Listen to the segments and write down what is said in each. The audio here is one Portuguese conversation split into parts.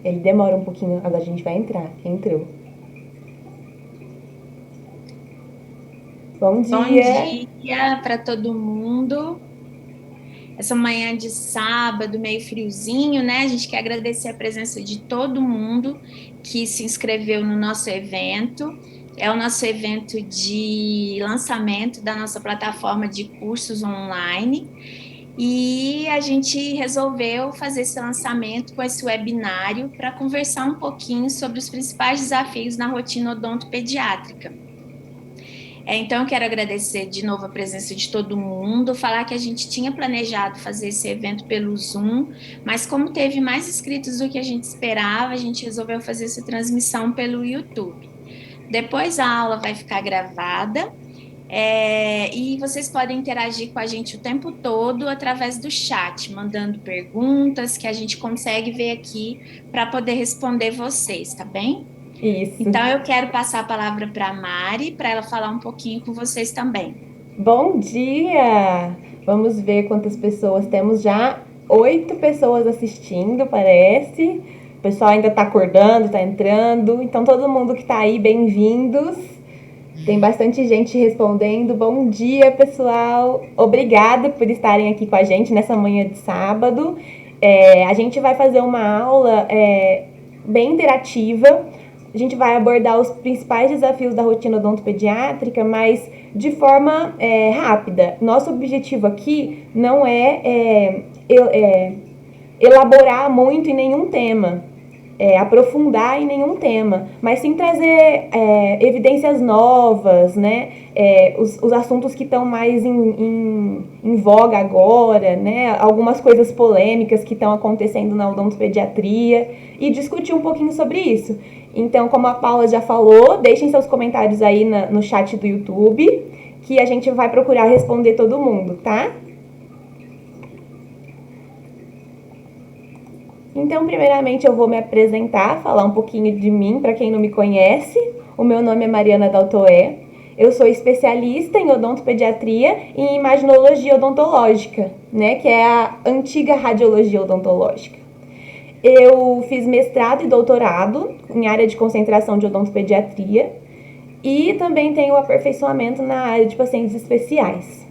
Ele demora um pouquinho, agora a gente vai entrar. Entrou. Bom Bom dia! dia para todo mundo. Essa manhã de sábado, meio friozinho, né? A gente quer agradecer a presença de todo mundo que se inscreveu no nosso evento. É o nosso evento de lançamento da nossa plataforma de cursos online. E a gente resolveu fazer esse lançamento com esse webinário para conversar um pouquinho sobre os principais desafios na rotina odontopediátrica. Então, eu quero agradecer de novo a presença de todo mundo, falar que a gente tinha planejado fazer esse evento pelo Zoom, mas como teve mais inscritos do que a gente esperava, a gente resolveu fazer essa transmissão pelo YouTube. Depois a aula vai ficar gravada, e vocês podem interagir com a gente o tempo todo através do chat, mandando perguntas que a gente consegue ver aqui para poder responder vocês, tá bem? Isso. Então, eu quero passar a palavra para a Mari, para ela falar um pouquinho com vocês também. Bom dia! Vamos ver quantas pessoas temos já. 8 pessoas assistindo, parece. O pessoal ainda tá acordando, tá entrando. Então, todo mundo que tá aí, bem-vindos. Tem bastante gente respondendo. Bom dia, pessoal. Obrigada por estarem aqui com a gente nessa manhã de sábado. A gente vai fazer uma aula bem interativa. A gente vai abordar os principais desafios da rotina odontopediátrica, mas de forma rápida. Nosso objetivo aqui não elaborar muito em nenhum tema, aprofundar em nenhum tema, mas sim trazer evidências novas, né? Os assuntos que estão mais em voga agora, né? Algumas coisas polêmicas que estão acontecendo na odontopediatria e discutir um pouquinho sobre isso. Então, como a Paula já falou, deixem seus comentários aí no chat do YouTube, que a gente vai procurar responder todo mundo, tá? Então, primeiramente, eu vou me apresentar, falar um pouquinho de mim para quem não me conhece. O meu nome é Mariana Daltoé. Eu sou especialista em odontopediatria e em imaginologia odontológica, né, que é a antiga radiologia odontológica. Eu fiz mestrado e doutorado em área de concentração de odontopediatria e também tenho aperfeiçoamento na área de pacientes especiais.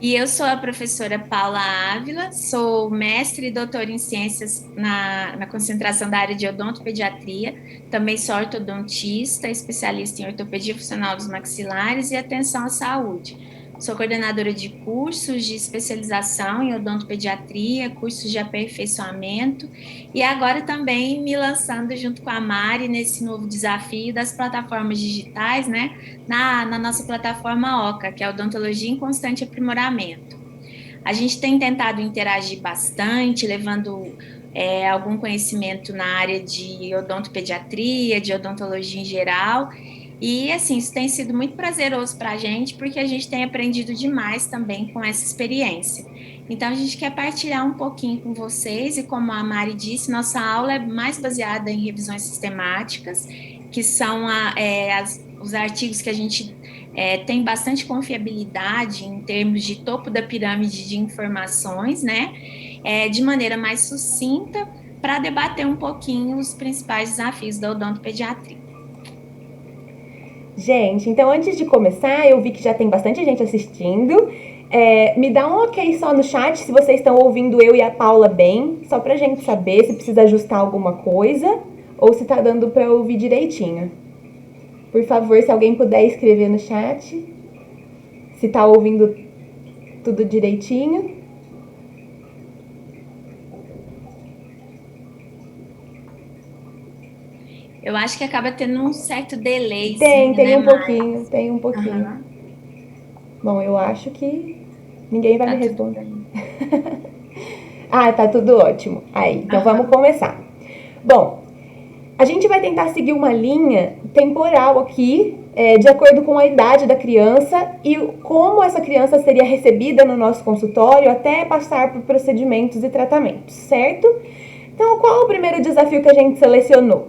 E eu sou a professora Paula Ávila, sou mestre e doutora em ciências na concentração da área de odontopediatria, também sou ortodontista, especialista em ortopedia funcional dos maxilares e atenção à saúde. Sou coordenadora de cursos de especialização em odontopediatria, cursos de aperfeiçoamento e agora também me lançando junto com a Mari nesse novo desafio das plataformas digitais, né? Na nossa plataforma OCA, que é Odontologia em Constante Aprimoramento. A gente tem tentado interagir bastante, levando algum conhecimento na área de odontopediatria, de odontologia em geral. E, assim, isso tem sido muito prazeroso para a gente, porque a gente tem aprendido demais também com essa experiência. Então, a gente quer partilhar um pouquinho com vocês, e como a Mari disse, nossa aula é mais baseada em revisões sistemáticas, que são os artigos que a gente tem bastante confiabilidade em termos de topo da pirâmide de informações, né? De maneira mais sucinta, para debater um pouquinho os principais desafios da odontopediatria. Gente, então antes de começar, eu vi que já tem bastante gente assistindo. Me dá um ok só no chat se vocês estão ouvindo eu e a Paula bem, só pra gente saber se precisa ajustar alguma coisa ou se tá dando pra ouvir direitinho. Por favor, se alguém puder escrever no chat, se tá ouvindo tudo direitinho. Eu acho que acaba tendo um certo Tem, delayzinho, tem né, um Mari? pouquinho, tem um pouquinho. Aham, Bom, eu acho que ninguém vai me tá tudo responder. bem. Ah, tá tudo ótimo. Aí, então vamos Aham. começar. Bom, a gente vai tentar seguir uma linha temporal aqui, de acordo com a idade da criança e como essa criança seria recebida no nosso consultório até passar por procedimentos e tratamentos, certo? Então, qual é o primeiro desafio que a gente selecionou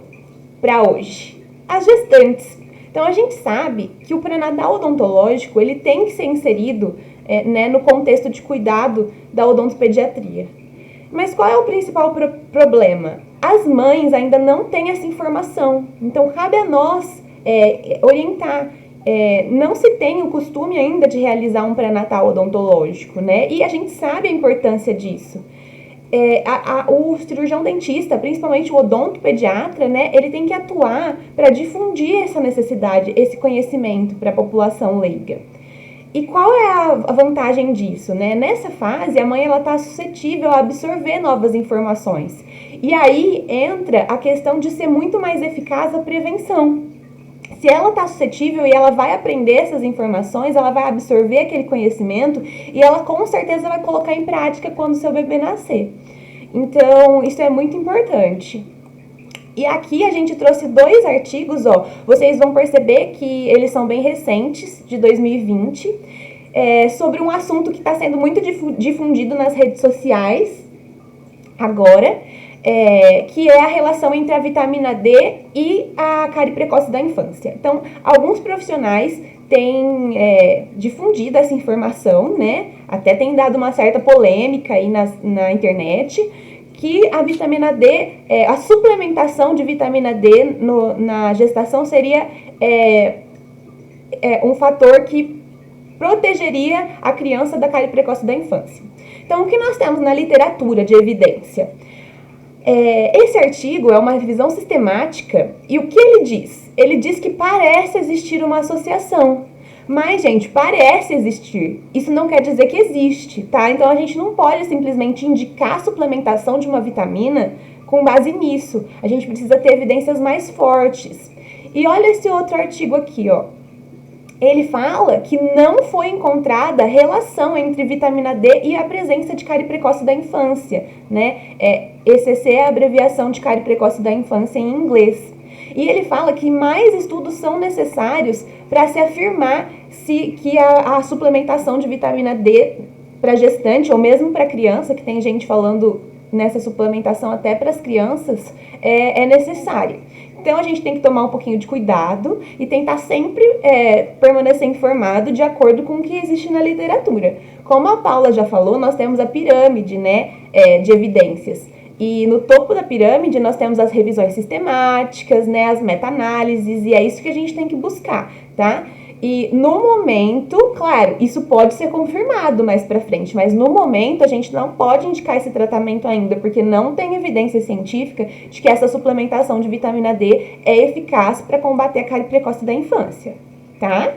para hoje? As gestantes. Então, a gente sabe que o pré-natal odontológico ele tem que ser inserido, né, no contexto de cuidado da odontopediatria. Mas qual é o principal problema? As mães ainda não têm essa informação. Então, cabe a nós orientar. Não se tem o costume ainda de realizar um pré-natal odontológico, né? E a gente sabe a importância disso. O cirurgião dentista, principalmente o odontopediatra, né, ele tem que atuar para difundir essa necessidade, esse conhecimento para a população leiga. E qual é a vantagem disso, né? Nessa fase, a mãe está suscetível a absorver novas informações. E aí entra a questão de ser muito mais eficaz a prevenção. Se ela está suscetível e ela vai aprender essas informações, ela vai absorver aquele conhecimento e ela com certeza vai colocar em prática quando o seu bebê nascer. Então, isso é muito importante. E aqui a gente trouxe 2 artigos, ó. Vocês vão perceber que eles são bem recentes, de 2020, sobre um assunto que está sendo muito difundido nas redes sociais agora, que é a relação entre a vitamina D e a cárie precoce da infância. Então, alguns profissionais têm difundido essa informação, né? Até tem dado uma certa polêmica aí na internet, que a vitamina D, a suplementação de vitamina D na gestação seria um fator que protegeria a criança da cárie precoce da infância. Então, o que nós temos na literatura de evidência? Esse artigo é uma revisão sistemática e o que ele diz? Ele diz que parece existir uma associação. Mas, gente, parece existir. Isso não quer dizer que existe, tá? Então, a gente não pode simplesmente indicar a suplementação de uma vitamina com base nisso. A gente precisa ter evidências mais fortes. E olha esse outro artigo aqui, ó. Ele fala que não foi encontrada relação entre vitamina D e a presença de cárie precoce da infância, né? ECC é a abreviação de cárie precoce da infância em inglês. E ele fala que mais estudos são necessários para se afirmar que a suplementação de vitamina D para gestante ou mesmo para criança, que tem gente falando nessa suplementação até para as crianças, é necessária. Então, a gente tem que tomar um pouquinho de cuidado e tentar sempre permanecer informado de acordo com o que existe na literatura. Como a Paula já falou, nós temos a pirâmide, né, de evidências. E no topo da pirâmide nós temos as revisões sistemáticas, né, as meta-análises, e é isso que a gente tem que buscar, tá? E no momento, claro, isso pode ser confirmado mais pra frente, mas no momento a gente não pode indicar esse tratamento ainda, porque não tem evidência científica de que essa suplementação de vitamina D é eficaz para combater a cárie precoce da infância, tá?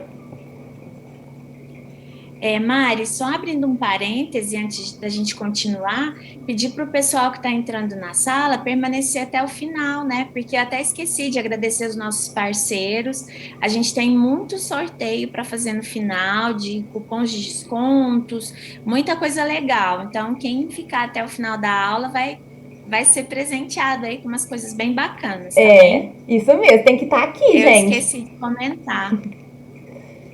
Mari, só abrindo um parêntese antes da gente continuar, pedir para o pessoal que está entrando na sala permanecer até o final, né? Porque eu até esqueci de agradecer os nossos parceiros. A gente tem muito sorteio para fazer no final, de cupons de descontos, muita coisa legal. Então, quem ficar até o final da aula vai ser presenteado aí com umas coisas bem bacanas, tá bem? Isso mesmo, tem que estar aqui, gente. Eu esqueci de comentar.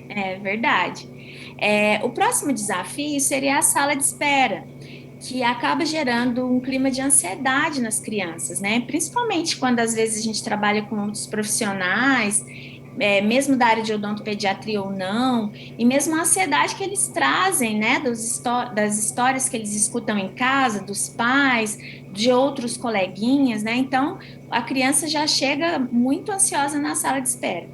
É verdade. O próximo desafio seria a sala de espera, que acaba gerando um clima de ansiedade nas crianças, né? Principalmente quando às vezes a gente trabalha com outros profissionais, mesmo da área de odontopediatria ou não, e mesmo a ansiedade que eles trazem, né? Das histórias que eles escutam em casa, dos pais, de outros coleguinhas, né? Então, a criança já chega muito ansiosa na sala de espera.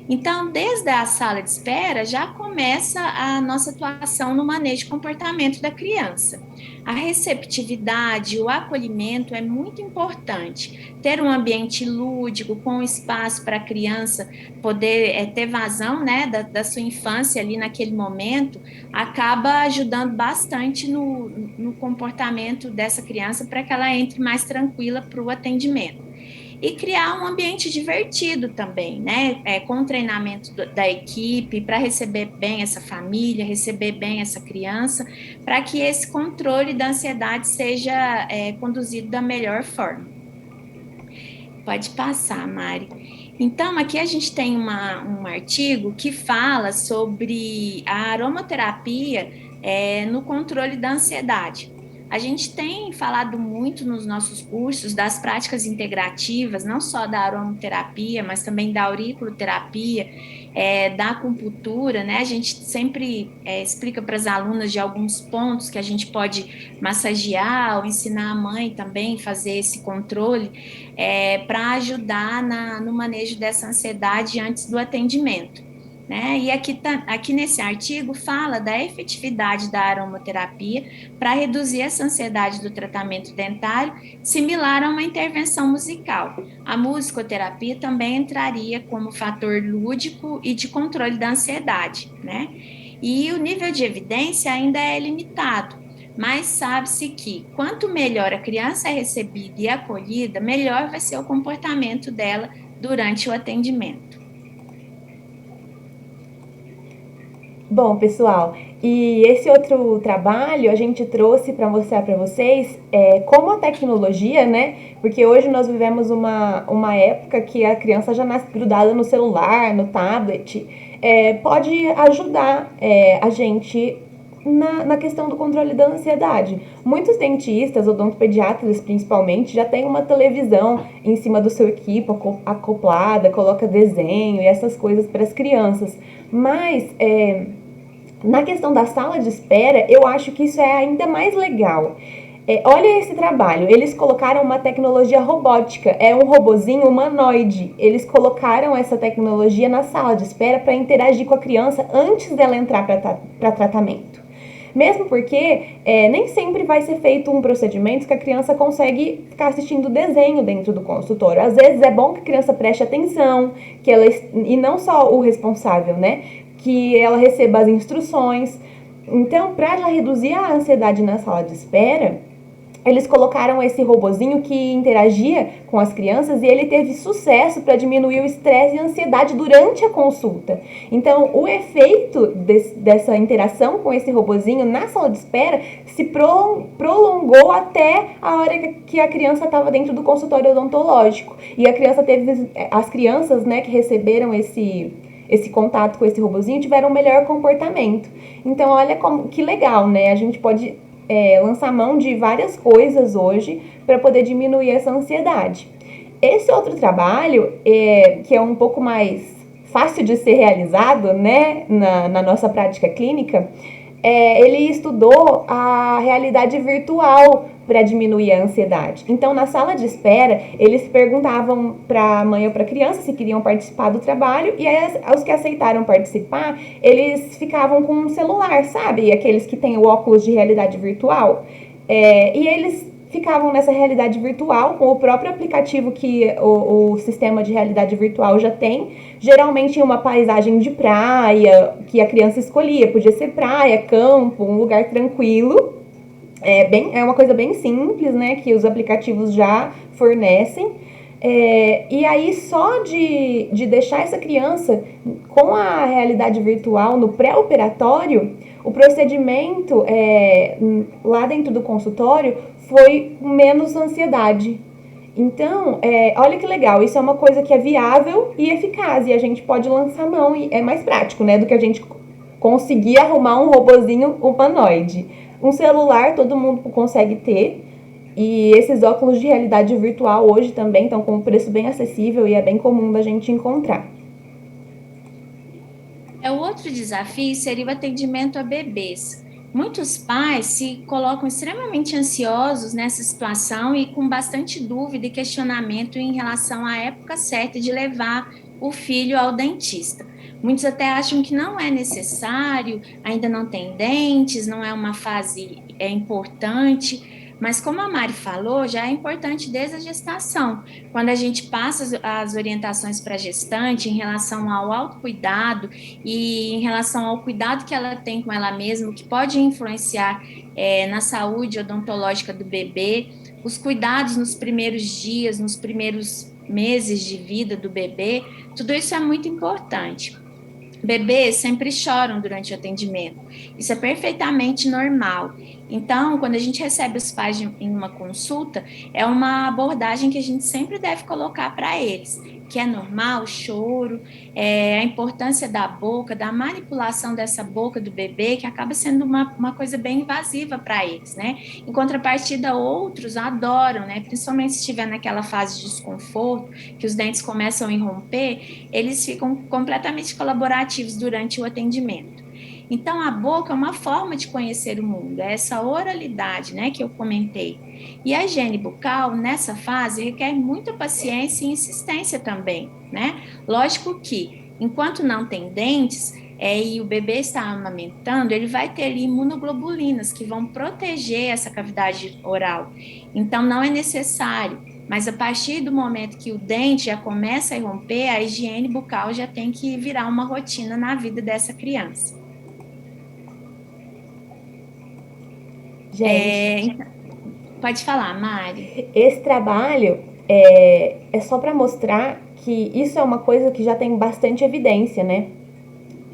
Então, desde a sala de espera, já começa a nossa atuação no manejo de comportamento da criança. A receptividade, o acolhimento é muito importante. Ter um ambiente lúdico, com espaço para a criança poder ter vazão, né, da sua infância ali naquele momento, acaba ajudando bastante no comportamento dessa criança para que ela entre mais tranquila para o atendimento. E criar um ambiente divertido também, né? Com o treinamento da equipe, para receber bem essa família, receber bem essa criança, para que esse controle da ansiedade seja conduzido da melhor forma. Pode passar, Mari. Então, aqui a gente tem um artigo que fala sobre a aromaterapia no controle da ansiedade. A gente tem falado muito nos nossos cursos das práticas integrativas, não só da aromaterapia, mas também da auriculoterapia, da acupuntura, né? A gente sempre explica para as alunas de alguns pontos que a gente pode massagear ou ensinar a mãe também a fazer esse controle para ajudar no manejo dessa ansiedade antes do atendimento. Né? E aqui nesse artigo fala da efetividade da aromaterapia para reduzir essa ansiedade do tratamento dentário, similar a uma intervenção musical. A musicoterapia também entraria como fator lúdico e de controle da ansiedade, né? E o nível de evidência ainda é limitado, mas sabe-se que quanto melhor a criança é recebida e acolhida, melhor vai ser o comportamento dela durante o atendimento. Bom, pessoal, e esse outro trabalho a gente trouxe para mostrar para vocês como a tecnologia, né? Porque hoje nós vivemos uma época que a criança já nasce grudada no celular, no tablet, pode ajudar a gente na questão do controle da ansiedade. Muitos dentistas, odontopediatras principalmente, já têm uma televisão em cima do seu equipo acoplada, coloca desenho e essas coisas para as crianças. Mas na questão da sala de espera, eu acho que isso é ainda mais legal. Olha esse trabalho, eles colocaram uma tecnologia robótica, é um robozinho humanoide. Eles colocaram essa tecnologia na sala de espera para interagir com a criança antes dela entrar para tratamento. Mesmo porque nem sempre vai ser feito um procedimento que a criança consegue ficar assistindo desenho dentro do consultório. Às vezes é bom que a criança preste atenção, e não só o responsável, né? Que ela receba as instruções. Então, para já reduzir a ansiedade na sala de espera, eles colocaram esse robozinho que interagia com as crianças e ele teve sucesso para diminuir o estresse e a ansiedade durante a consulta. Então, o efeito dessa interação com esse robozinho na sala de espera se prolongou até a hora que a criança estava dentro do consultório odontológico. E as crianças, né, que receberam esse contato com esse robozinho tiveram um melhor comportamento. Então, olha que legal, né? A gente pode lançar mão de várias coisas hoje para poder diminuir essa ansiedade. Esse outro trabalho, que é um pouco mais fácil de ser realizado, né, na nossa prática clínica, ele estudou a realidade virtual para diminuir a ansiedade. Então, na sala de espera, eles perguntavam para a mãe ou para a criança se queriam participar do trabalho, e aí os que aceitaram participar, eles ficavam com um celular, sabe? Aqueles que têm o óculos de realidade virtual. E eles ficavam nessa realidade virtual com o próprio aplicativo que o sistema de realidade virtual já tem, geralmente em uma paisagem de praia que a criança escolhia, podia ser praia, campo, um lugar tranquilo. É uma coisa bem simples, né, que os aplicativos já fornecem. E aí só de deixar essa criança com a realidade virtual no pré-operatório, o procedimento lá dentro do consultório foi menos ansiedade. Então, olha que legal, isso é uma coisa que é viável e eficaz, e a gente pode lançar mão, e é mais prático, né, do que a gente conseguir arrumar um robozinho humanoide. Um celular todo mundo consegue ter, e esses óculos de realidade virtual hoje também estão com um preço bem acessível e é bem comum da gente encontrar. O outro desafio seria o atendimento a bebês. Muitos pais se colocam extremamente ansiosos nessa situação e com bastante dúvida e questionamento em relação à época certa de levar o filho ao dentista. Muitos até acham que não é necessário, ainda não tem dentes, não é uma fase importante. Mas como a Mari falou, já é importante desde a gestação, quando a gente passa as orientações para a gestante em relação ao autocuidado e em relação ao cuidado que ela tem com ela mesma, que pode influenciar na saúde odontológica do bebê, os cuidados nos primeiros dias, nos primeiros meses de vida do bebê, tudo isso é muito importante. Bebês sempre choram durante o atendimento. Isso é perfeitamente normal. Então, quando a gente recebe os pais em uma consulta, é uma abordagem que a gente sempre deve colocar para eles, que é normal, choro, a importância da boca, da manipulação dessa boca do bebê, que acaba sendo uma coisa bem invasiva para eles, né? Em contrapartida, outros adoram, né? Principalmente se estiver naquela fase de desconforto, que os dentes começam a irromper, eles ficam completamente colaborativos durante o atendimento. Então, a boca é uma forma de conhecer o mundo, é essa oralidade, né, que eu comentei. E a higiene bucal, nessa fase, requer muita paciência e insistência também, né? Lógico que, enquanto não tem dentes, e o bebê está amamentando, ele vai ter ali imunoglobulinas que vão proteger essa cavidade oral. Então, não é necessário. Mas a partir do momento que o dente já começa a romper, a higiene bucal já tem que virar uma rotina na vida dessa criança. Gente, Pode falar, Mari. esse trabalho é só para mostrar que isso é uma coisa que já tem bastante evidência, né?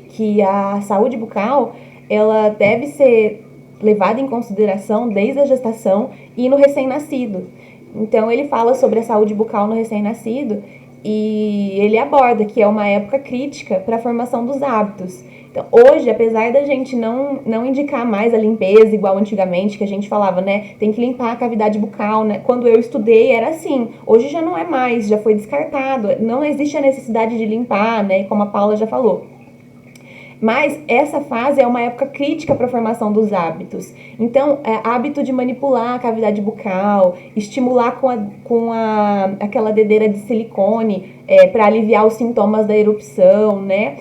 Que a saúde bucal, ela deve ser levada em consideração desde a gestação e no recém-nascido. Então ele fala sobre a saúde bucal no recém-nascido e ele aborda que é uma época crítica para a formação dos hábitos. Então, hoje, apesar da gente não indicar mais a limpeza igual antigamente, que a gente falava, né, tem que limpar a cavidade bucal, né? Quando eu estudei era assim. Hoje já não é mais, já foi descartado. Não existe a necessidade de limpar, né, como a Paula já falou. Mas essa fase é uma época crítica para a formação dos hábitos. Então, hábito de manipular a cavidade bucal, estimular com aquela dedeira de silicone para aliviar os sintomas da erupção, né?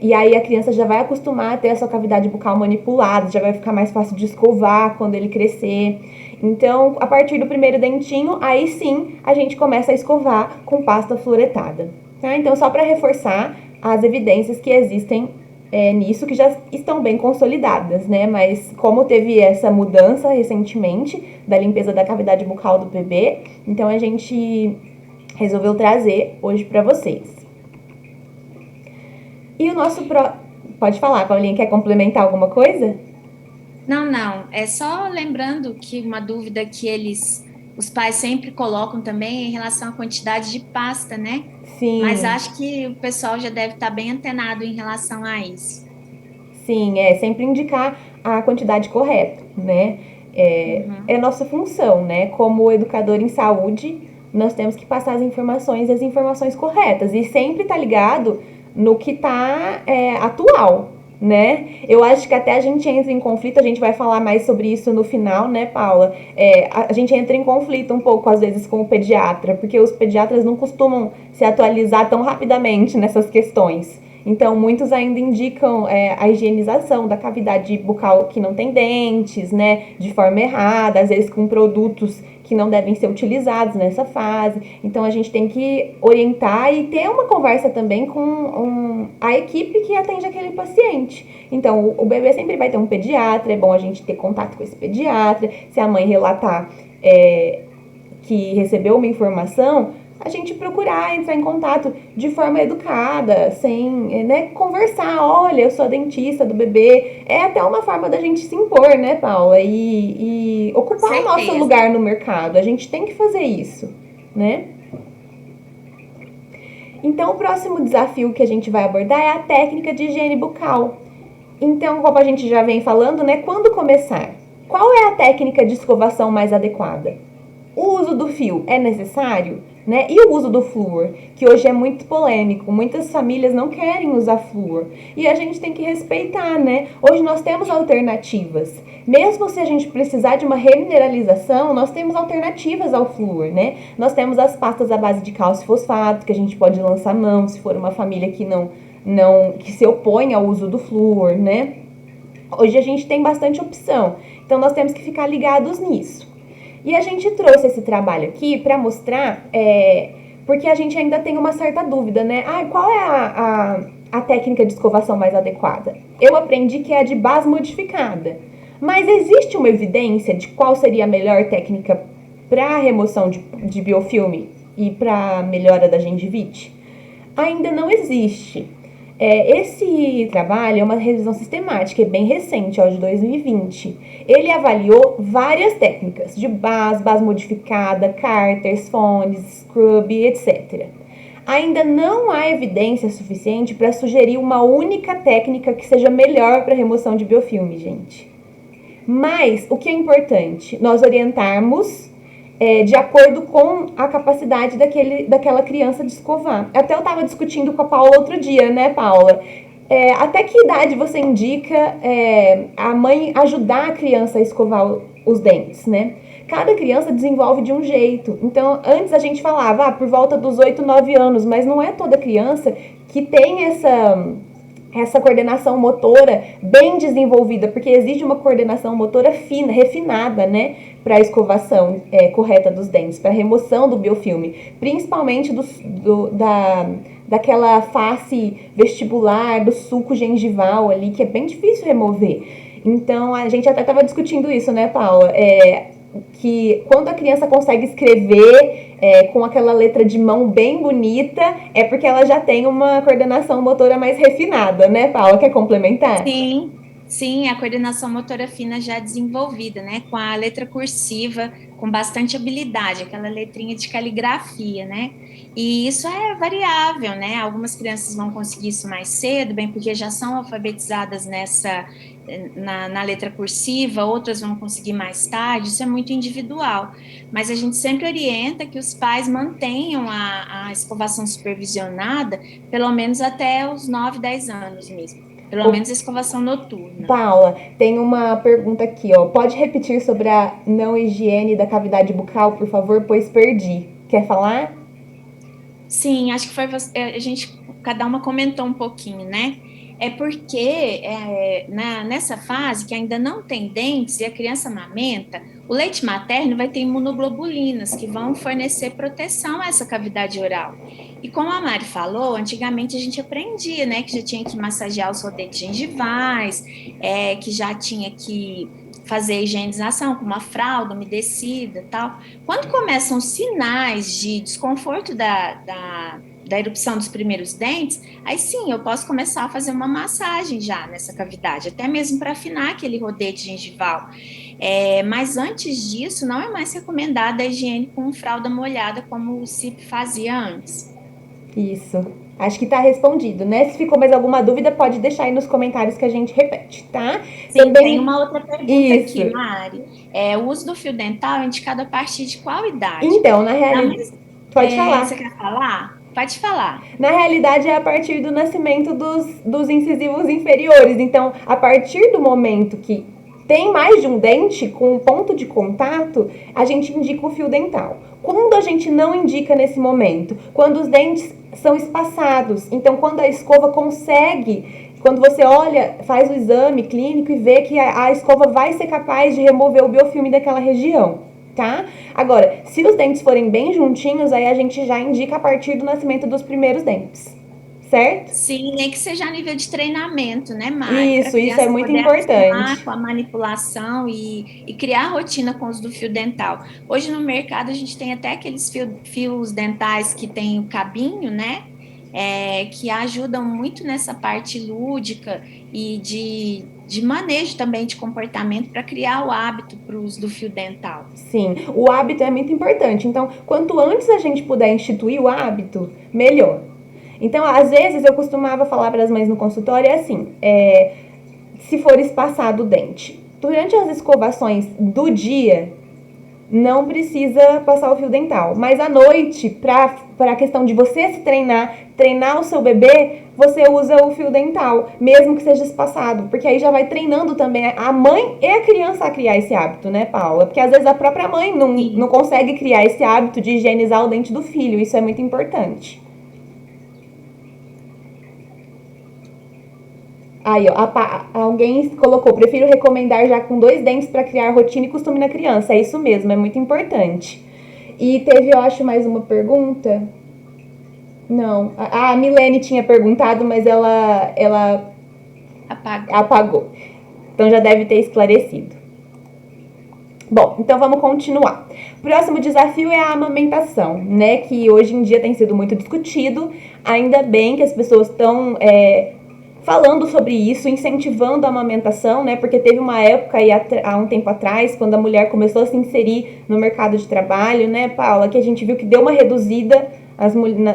E aí a criança já vai acostumar a ter a sua cavidade bucal manipulada, já vai ficar mais fácil de escovar quando ele crescer. Então, a partir do primeiro dentinho, aí sim a gente começa a escovar com pasta fluoretada. Tá? Então, só para reforçar as evidências que existem nisso, que já estão bem consolidadas, né? Mas como teve essa mudança recentemente da limpeza da cavidade bucal do bebê, então a gente resolveu trazer hoje para vocês. E o nosso Pode falar, Paulinha, quer complementar alguma coisa? Não. É só lembrando que uma dúvida que os pais sempre colocam também é em relação à quantidade de pasta, né? Sim. Mas acho que o pessoal já deve estar bem antenado em relação a isso. Sim, sempre indicar a quantidade correta, né? É nossa função, né? Como educador em saúde, nós temos que passar as informações corretas. E sempre tá ligado no que tá atual, né? Eu acho que até a gente entra em conflito, a gente vai falar mais sobre isso no final, né, Paula? A gente entra em conflito um pouco, às vezes, com o pediatra, porque os pediatras não costumam se atualizar tão rapidamente nessas questões. Então, muitos ainda indicam a higienização da cavidade bucal que não tem dentes, né? De forma errada, às vezes com produtos que não devem ser utilizados nessa fase. Então, a gente tem que orientar e ter uma conversa também com a equipe que atende aquele paciente. Então, o bebê sempre vai ter um pediatra, é bom a gente ter contato com esse pediatra. Se a mãe relatar que recebeu uma informação, a gente procurar entrar em contato de forma educada, sem conversar, olha, eu sou a dentista do bebê. É até uma forma da gente se impor, né, Paula? E ocupar o nosso lugar no mercado. A gente tem que fazer isso, né? Então, o próximo desafio que a gente vai abordar é a técnica de higiene bucal. Então, como a gente já vem falando, né, quando começar? Qual é a técnica de escovação mais adequada? O uso do fio é necessário? Né? E o uso do flúor, que hoje é muito polêmico. Muitas famílias não querem usar flúor. E a gente tem que respeitar, né? Hoje nós temos alternativas. Mesmo se a gente precisar de uma remineralização, nós temos alternativas ao flúor, né? Nós temos as pastas à base de cálcio e fosfato, que a gente pode lançar mão se for uma família que que se opõe ao uso do flúor, né? Hoje a gente tem bastante opção. Então nós temos que ficar ligados nisso. E a gente trouxe esse trabalho aqui para mostrar, porque a gente ainda tem uma certa dúvida, né? Qual é a técnica de escovação mais adequada? Eu aprendi que é a de base modificada. Mas existe uma evidência de qual seria a melhor técnica para remoção de biofilme e para melhora da gengivite? Ainda não existe. Esse trabalho é uma revisão sistemática, é bem recente, de 2020. Ele avaliou várias técnicas de base modificada, cárteres, fones, scrub, etc. Ainda não há evidência suficiente para sugerir uma única técnica que seja melhor para remoção de biofilme, gente. Mas o que é importante? Nós orientarmos de acordo com a capacidade daquela criança de escovar. Até eu estava discutindo com a Paula outro dia, né, Paula? Até que idade você indica a mãe ajudar a criança a escovar os dentes, né? Cada criança desenvolve de um jeito. Então, antes a gente falava, por volta dos 8, 9 anos, mas não é toda criança que tem essa coordenação motora bem desenvolvida, porque exige uma coordenação motora fina, refinada, né, para a escovação correta dos dentes, para a remoção do biofilme, principalmente daquela face vestibular, do sulco gengival ali, que é bem difícil remover. Então, a gente até estava discutindo isso, né, Paula? Que quando a criança consegue escrever com aquela letra de mão bem bonita, é porque ela já tem uma coordenação motora mais refinada, né, Paula? Quer complementar? Sim, a coordenação motora fina já desenvolvida, né, com a letra cursiva, com bastante habilidade, aquela letrinha de caligrafia, né? E isso é variável, né? Algumas crianças vão conseguir isso mais cedo, bem porque já são alfabetizadas na letra cursiva, outras vão conseguir mais tarde, isso é muito individual. Mas a gente sempre orienta que os pais mantenham a escovação supervisionada, pelo menos até os 9, 10 anos mesmo. Pelo menos a escovação noturna. Paula, tem uma pergunta aqui, ó. Pode repetir sobre a não higiene da cavidade bucal, por favor, pois perdi. Quer falar? Sim, acho que foi cada uma comentou um pouquinho, né? É porque nessa fase que ainda não tem dentes e a criança amamenta, o leite materno vai ter imunoglobulinas que vão fornecer proteção a essa cavidade oral. E como a Mari falou, antigamente a gente aprendia, né, que já tinha que massagear os rodetes gengivais, que já tinha que fazer higienização com uma fralda umedecida e tal. Quando começam os sinais de desconforto da erupção dos primeiros dentes, aí sim eu posso começar a fazer uma massagem já nessa cavidade, até mesmo para afinar aquele rodete gengival. Mas antes disso, não é mais recomendada a higiene com fralda molhada como se fazia antes. Isso. Acho que tá respondido, né? Se ficou mais alguma dúvida, pode deixar aí nos comentários que a gente repete, tá? Sim, também tem uma outra pergunta aqui, Mari. O uso do fio dental é indicado a partir de qual idade? Então, na realidade... Pode falar. Você quer falar? Pode falar. Na realidade, é a partir do nascimento dos incisivos inferiores. Então, a partir do momento que tem mais de um dente com um ponto de contato, a gente indica o fio dental. Quando a gente não indica nesse momento? Quando os dentes são espaçados. Então, quando a escova consegue, quando você olha, faz o exame clínico e vê que a escova vai ser capaz de remover o biofilme daquela região, tá? Agora, se os dentes forem bem juntinhos, aí a gente já indica a partir do nascimento dos primeiros dentes. Certo? Sim, nem que seja a nível de treinamento, né, Mari? Isso é muito importante. Com a manipulação e criar rotina com os do fio dental. Hoje no mercado a gente tem até aqueles fios dentais que tem o cabinho, né? Que ajudam muito nessa parte lúdica e de manejo também de comportamento para criar o hábito para o uso do fio dental. Sim, o hábito é muito importante. Então, quanto antes a gente puder instituir o hábito, melhor. Então, às vezes, eu costumava falar para as mães no consultório, assim, se for espaçado o dente, durante as escovações do dia, não precisa passar o fio dental. Mas à noite, para a questão de você se treinar o seu bebê, você usa o fio dental, mesmo que seja espaçado. Porque aí já vai treinando também a mãe e a criança a criar esse hábito, né, Paula? Porque às vezes a própria mãe não consegue criar esse hábito de higienizar o dente do filho. Isso é muito importante. Aí, ó, alguém colocou, prefiro recomendar já com 2 dentes para criar rotina e costume na criança. É isso mesmo, é muito importante. E teve, eu acho, mais uma pergunta. Não, a Milene tinha perguntado, mas ela apagou. Então já deve ter esclarecido. Bom, então vamos continuar. Próximo desafio é a amamentação, né? Que hoje em dia tem sido muito discutido. Ainda bem que as pessoas estão falando sobre isso, incentivando a amamentação, né? Porque teve uma época aí há um tempo atrás, quando a mulher começou a se inserir no mercado de trabalho, né, Paula, que a gente viu que deu uma reduzida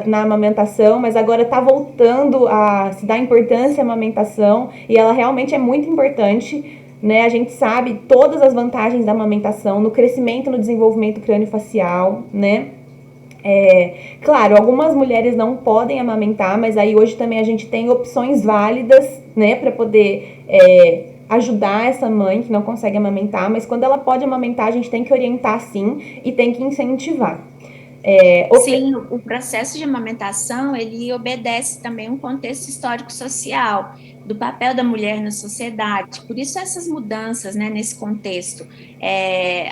na amamentação, mas agora está voltando a se dar importância à amamentação e ela realmente é muito importante, né? A gente sabe todas as vantagens da amamentação no crescimento, no desenvolvimento crâniofacial, né? Claro, algumas mulheres não podem amamentar, mas aí hoje também a gente tem opções válidas, né, para poder ajudar essa mãe que não consegue amamentar, mas quando ela pode amamentar, a gente tem que orientar sim e tem que incentivar. Sim, o processo de amamentação, ele obedece também um contexto histórico-social do papel da mulher na sociedade. Por isso essas mudanças, né, nesse contexto.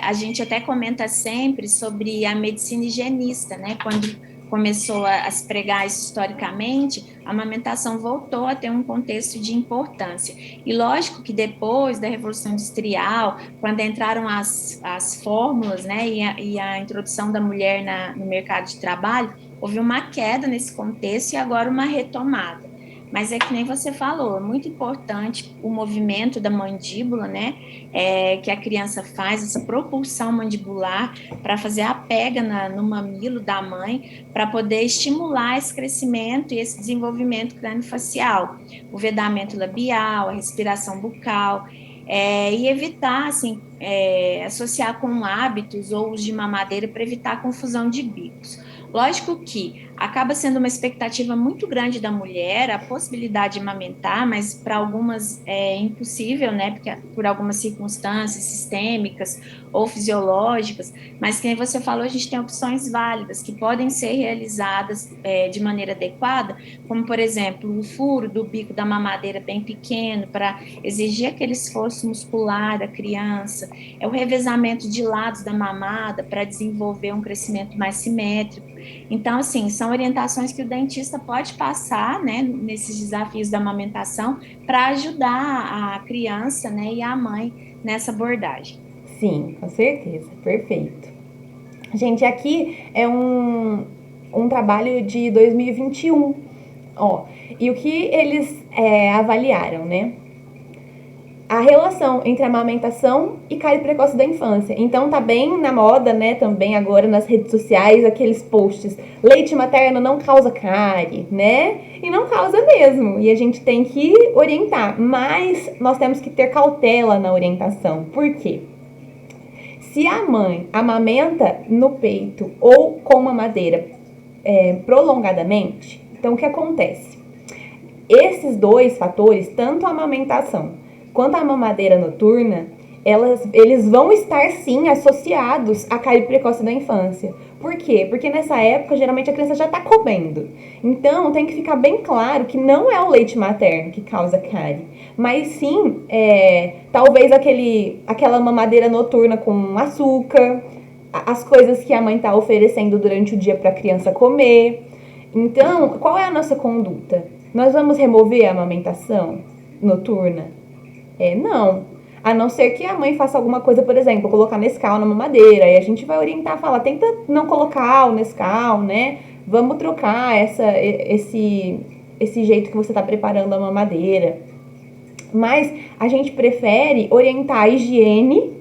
A gente até comenta sempre sobre a medicina higienista, né, quando começou a se pregar isso historicamente, a amamentação voltou a ter um contexto de importância. E lógico que depois da Revolução Industrial, quando entraram as fórmulas, né, e a introdução da mulher no mercado de trabalho, houve uma queda nesse contexto e agora uma retomada. Mas é que nem você falou, é muito importante o movimento da mandíbula, né? Que a criança faz, essa propulsão mandibular para fazer a pega no mamilo da mãe, para poder estimular esse crescimento e esse desenvolvimento craniofacial, o vedamento labial, a respiração bucal, e evitar, assim, associar com hábitos ou uso de mamadeira para evitar a confusão de bicos. Lógico que acaba sendo uma expectativa muito grande da mulher a possibilidade de amamentar, mas para algumas é impossível, né? Porque por algumas circunstâncias sistêmicas ou fisiológicas, mas que nem você falou, a gente tem opções válidas que podem ser realizadas de maneira adequada, como por exemplo o furo do bico da mamadeira bem pequeno para exigir aquele esforço muscular da criança, o revezamento de lados da mamada para desenvolver um crescimento mais simétrico. Então, assim, são orientações que o dentista pode passar, né, nesses desafios da amamentação para ajudar a criança, né, e a mãe nessa abordagem. Sim, com certeza, perfeito. Gente, aqui é um trabalho de 2021, ó, e o que eles avaliaram, né? A relação entre amamentação e cárie precoce da infância. Então tá bem na moda, né, também agora nas redes sociais, aqueles posts, leite materno não causa cárie, né? E não causa mesmo. E a gente tem que orientar, mas nós temos que ter cautela na orientação. Por quê? Se a mãe amamenta no peito ou com mamadeira prolongadamente, então o que acontece? Esses dois fatores, tanto a amamentação quanto a mamadeira noturna, eles vão estar sim associados à cárie precoce da infância. Por quê? Porque nessa época, geralmente a criança já está comendo. Então, tem que ficar bem claro que não é o leite materno que causa cárie, mas sim, talvez aquela mamadeira noturna com açúcar, as coisas que a mãe está oferecendo durante o dia para a criança comer. Então, qual é a nossa conduta? Nós vamos remover a amamentação noturna? Não. A não ser que a mãe faça alguma coisa, por exemplo, colocar Nescau na mamadeira. E a gente vai orientar, falar, tenta não colocar o Nescau, né? Vamos trocar esse jeito que você está preparando a mamadeira. Mas a gente prefere orientar a higiene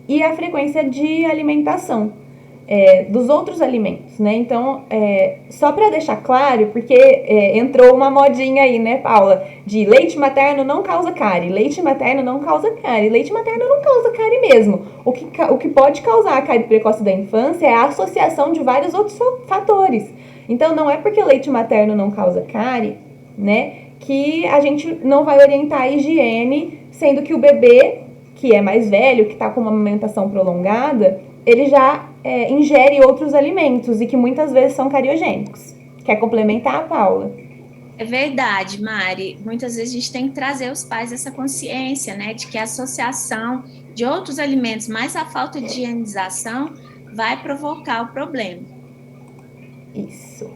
e a frequência de alimentação. Dos outros alimentos, né? Então, só para deixar claro, porque entrou uma modinha aí, né, Paula, de leite materno não causa cárie, leite materno não causa cárie, leite materno não causa cárie mesmo. O que pode causar a cárie precoce da infância é a associação de vários outros fatores. Então, não é porque leite materno não causa cárie, né, que a gente não vai orientar a higiene, sendo que o bebê, que é mais velho, que está com uma amamentação prolongada, ele já ingere outros alimentos e que muitas vezes são cariogênicos. Quer complementar, Paula? É verdade, Mari. Muitas vezes a gente tem que trazer os pais essa consciência, né, de que a associação de outros alimentos, mais a falta de higienização, vai provocar o problema. Isso.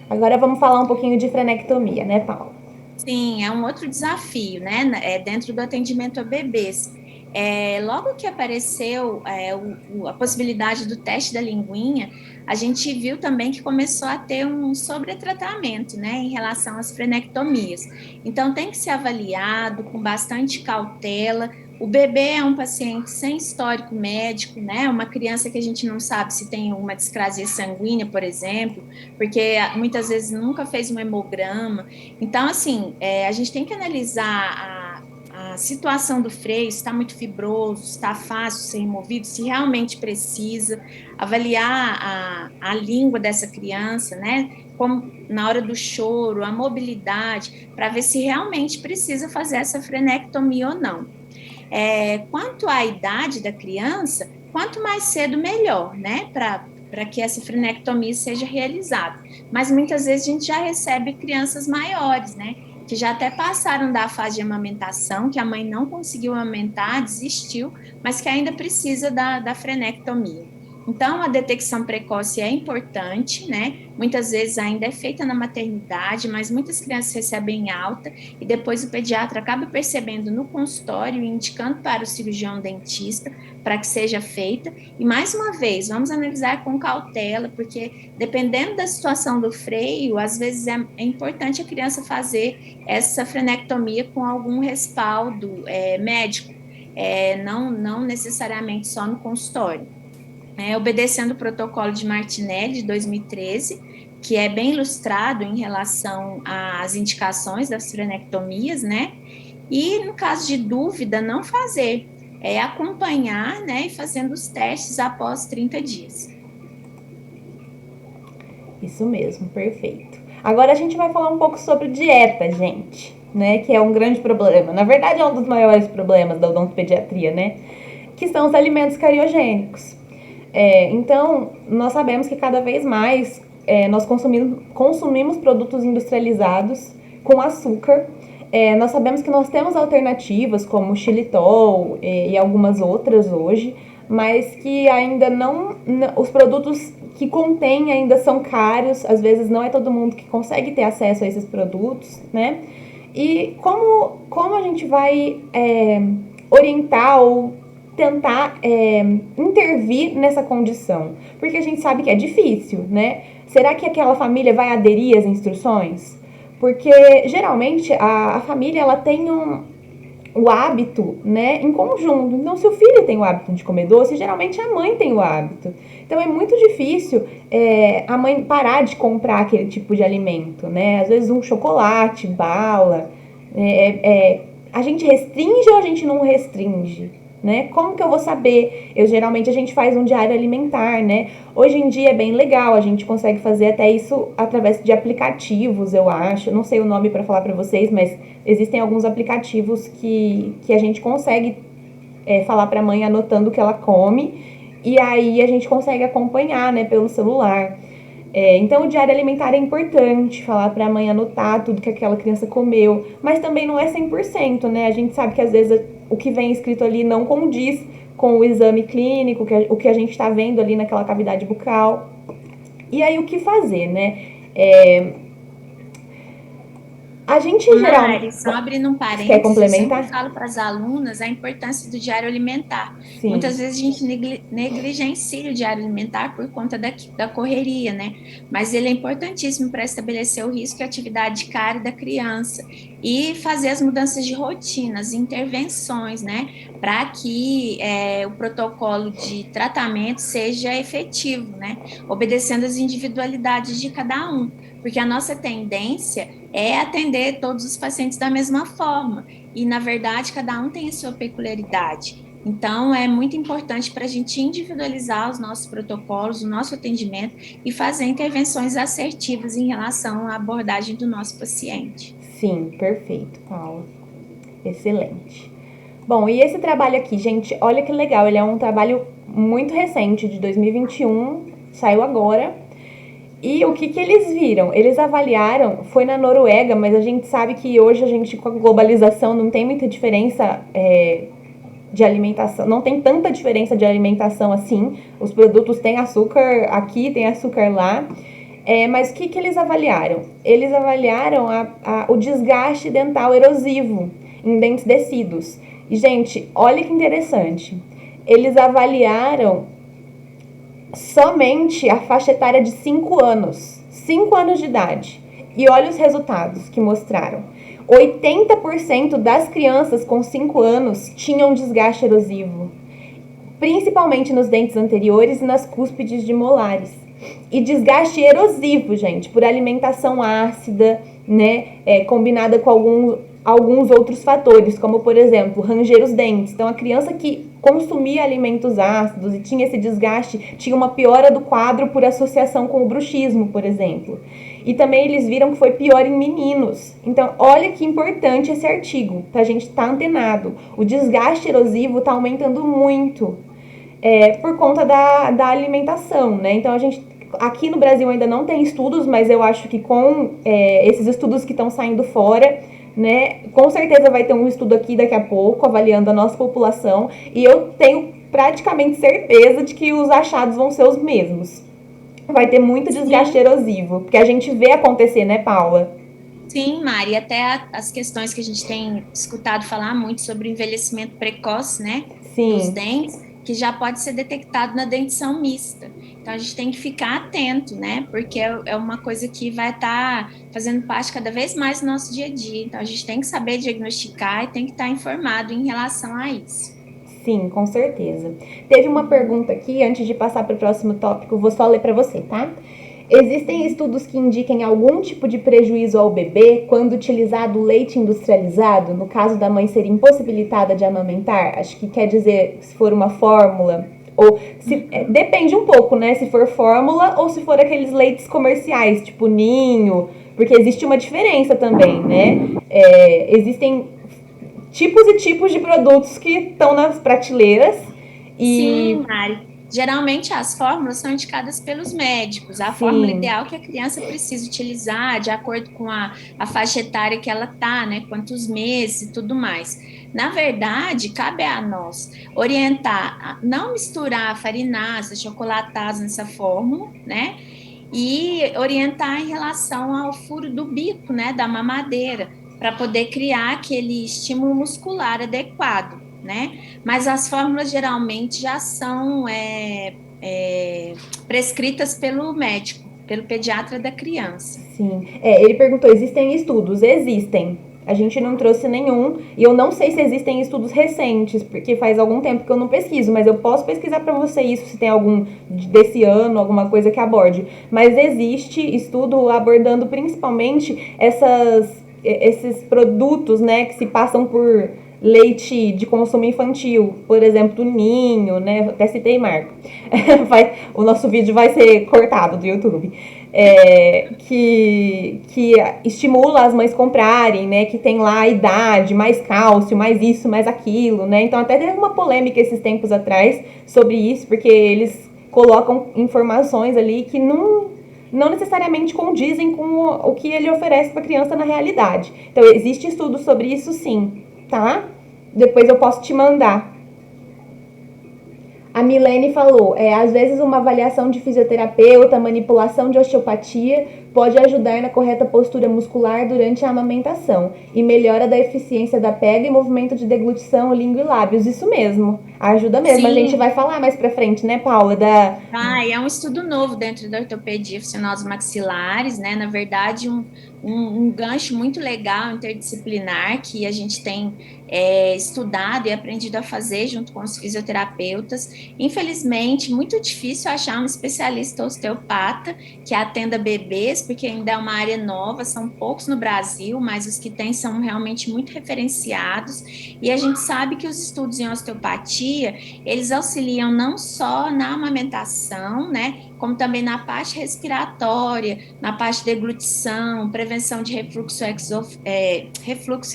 Agora vamos falar um pouquinho de frenectomia, né, Paula? Sim, é um outro desafio, né, dentro do atendimento a bebês. Logo que apareceu a possibilidade do teste da linguinha, a gente viu também que começou a ter um sobretratamento, né, em relação às frenectomias. Então, tem que ser avaliado com bastante cautela, O bebê é um paciente sem histórico médico, né? Uma criança que a gente não sabe se tem uma discrasia sanguínea, por exemplo, porque muitas vezes nunca fez um hemograma. Então, assim, a gente tem que analisar a situação do freio, se está muito fibroso, se está fácil ser removido, se realmente precisa, avaliar a língua dessa criança, né? Como na hora do choro, a mobilidade, para ver se realmente precisa fazer essa frenectomia ou não. Quanto à idade da criança, quanto mais cedo, melhor, né? Para que essa frenectomia seja realizada. Mas muitas vezes a gente já recebe crianças maiores, né? Que já até passaram da fase de amamentação, que a mãe não conseguiu amamentar, desistiu, mas que ainda precisa da frenectomia. Então, a detecção precoce é importante, né? Muitas vezes ainda é feita na maternidade, mas muitas crianças recebem alta e depois o pediatra acaba percebendo no consultório e indicando para o cirurgião dentista para que seja feita. E mais uma vez, vamos analisar com cautela, porque dependendo da situação do freio, às vezes é importante a criança fazer essa frenectomia com algum respaldo médico, não necessariamente só no consultório. Obedecendo o protocolo de Martinelli de 2013, que é bem ilustrado em relação às indicações das frenectomias, né? E no caso de dúvida, não fazer, acompanhar, né, e fazendo os testes após 30 dias. Isso mesmo, perfeito. Agora a gente vai falar um pouco sobre dieta, gente, né? Que é um grande problema. Na verdade, é um dos maiores problemas da odontopediatria, né? Que são os alimentos cariogênicos. Então, nós sabemos que cada vez mais nós consumimos produtos industrializados com açúcar. Nós sabemos que nós temos alternativas como xilitol e algumas outras hoje, mas que ainda não, os produtos que contêm ainda são caros, às vezes não é todo mundo que consegue ter acesso a esses produtos, né? E como a gente vai orientar ou tentar intervir nessa condição? Porque a gente sabe que é difícil, né? Será que aquela família vai aderir às instruções? Porque geralmente a família ela tem o hábito, né, em conjunto. Então, se o filho tem o hábito de comer doce, geralmente a mãe tem o hábito. Então, é muito difícil a mãe parar de comprar aquele tipo de alimento, né? Às vezes um chocolate, bala. A gente restringe ou a gente não restringe? Né? Como que eu vou saber? Geralmente a gente faz um diário alimentar, né? Hoje em dia é bem legal, a gente consegue fazer até isso através de aplicativos, eu acho. Não sei o nome para falar para vocês, mas existem alguns aplicativos que a gente consegue falar para a mãe anotando o que ela come e aí a gente consegue acompanhar, né, pelo celular. Então o diário alimentar é importante, falar para a mãe anotar tudo que aquela criança comeu, mas também não é 100%, né? A gente sabe que às vezes o que vem escrito ali não condiz com o exame clínico, o que a gente está vendo ali naquela cavidade bucal. E aí o que fazer, né? A gente Mari, só abrindo um quer parênteses, eu sempre complementar? falo para as alunas a importância do diário alimentar. Sim. Muitas vezes a gente negligencia o diário alimentar por conta da correria, né? Mas ele é importantíssimo para estabelecer o risco e atividade diária da criança e fazer as mudanças de rotina, as intervenções, né? Para que o protocolo de tratamento seja efetivo, né? Obedecendo as individualidades de cada um. Porque a nossa tendência é atender todos os pacientes da mesma forma. E, na verdade, cada um tem a sua peculiaridade. Então, é muito importante para a gente individualizar os nossos protocolos, o nosso atendimento e fazer intervenções assertivas em relação à abordagem do nosso paciente. Sim, perfeito, Paula. Excelente. Bom, e esse trabalho aqui, gente, olha que legal. Ele é um trabalho muito recente, de 2021, saiu agora. E o que eles viram? Eles avaliaram, foi na Noruega, mas a gente sabe que hoje a gente, com a globalização, não tem muita diferença de alimentação, não tem tanta diferença de alimentação assim. Os produtos têm açúcar aqui, tem açúcar lá. Mas o que eles avaliaram? Eles avaliaram o desgaste dental erosivo em dentes descidos. E, gente, olha que interessante. Eles avaliaram somente a faixa etária de 5 anos. 5 anos de idade. E olha os resultados que mostraram. 80% das crianças com 5 anos tinham desgaste erosivo, principalmente nos dentes anteriores e nas cúspides de molares. E desgaste erosivo, gente, por alimentação ácida, né, combinada com alguns outros fatores, como, por exemplo, ranger os dentes. Então, a criança que consumia alimentos ácidos e tinha esse desgaste, tinha uma piora do quadro por associação com o bruxismo, por exemplo. E também eles viram que foi pior em meninos. Então, olha que importante esse artigo, pra gente estar antenado. O desgaste erosivo está aumentando muito por conta da alimentação, né? Então, a gente aqui no Brasil ainda não tem estudos, mas eu acho que com esses estudos que estão saindo fora, né, com certeza vai ter um estudo aqui daqui a pouco, avaliando a nossa população, e eu tenho praticamente certeza de que os achados vão ser os mesmos. Vai ter muito desgaste erosivo, porque a gente vê acontecer, né, Paula? Sim, Mari, até as questões que a gente tem escutado falar muito sobre o envelhecimento precoce, né, dos Sim. dentes, que já pode ser detectado na dentição mista. Então, a gente tem que ficar atento, né, porque é uma coisa que vai estar fazendo parte cada vez mais do nosso dia a dia. Então, a gente tem que saber diagnosticar e tem que estar informado em relação a isso. Sim, com certeza. Teve uma pergunta aqui, antes de passar para o próximo tópico, vou só ler para você, tá? Existem estudos que indiquem algum tipo de prejuízo ao bebê quando utilizado leite industrializado, no caso da mãe ser impossibilitada de amamentar? Acho que quer dizer se for uma fórmula ou se depende um pouco, né? Se for fórmula ou se for aqueles leites comerciais, tipo ninho, porque existe uma diferença também, né? Existem tipos e tipos de produtos que estão nas prateleiras Sim, e Mari. Geralmente as fórmulas são indicadas pelos médicos, a fórmula sim, ideal que a criança precisa utilizar, de acordo com a faixa etária que ela tá, né? Quantos meses e tudo mais. Na verdade, cabe a nós orientar a não misturar farináceos, chocolatados nessa fórmula, né? E orientar em relação ao furo do bico, né? Da mamadeira, para poder criar aquele estímulo muscular adequado, né? Mas as fórmulas geralmente já são prescritas pelo médico, pelo pediatra da criança. sim. Ele perguntou: existem estudos? Existem. A gente não trouxe nenhum e eu não sei se existem estudos recentes, porque faz algum tempo que eu não pesquiso, mas eu posso pesquisar para você isso se tem algum desse ano, alguma coisa que aborde. Mas existe estudo abordando principalmente esses produtos, né, que se passam por leite de consumo infantil, por exemplo, do ninho, né? Até citei marca. O nosso vídeo vai ser cortado do YouTube. Que estimula as mães comprarem, né? Que tem lá a idade, mais cálcio, mais isso, mais aquilo, né? Então até teve uma polêmica esses tempos atrás sobre isso, porque eles colocam informações ali que não necessariamente condizem com o que ele oferece para a criança na realidade. Então existe estudo sobre isso sim, tá? Depois eu posso te mandar. A Milene falou, às vezes uma avaliação de fisioterapeuta, manipulação de osteopatia pode ajudar na correta postura muscular durante a amamentação e melhora da eficiência da pega e movimento de deglutição, língua e lábios. Isso mesmo, ajuda mesmo. A gente Sim, vai falar mais pra frente, né, Paula, é um estudo novo dentro da ortopedia funcional dos maxilares, né? Na verdade, um gancho muito legal, interdisciplinar, que a gente tem estudado e aprendido a fazer junto com os fisioterapeutas. Infelizmente, muito difícil achar um especialista osteopata que atenda bebês, porque ainda é uma área nova, são poucos no Brasil, mas os que tem são realmente muito referenciados. E a gente sabe que os estudos em osteopatia, eles auxiliam não só na amamentação, né, como também na parte respiratória, na parte de deglutição, prevenção de refluxo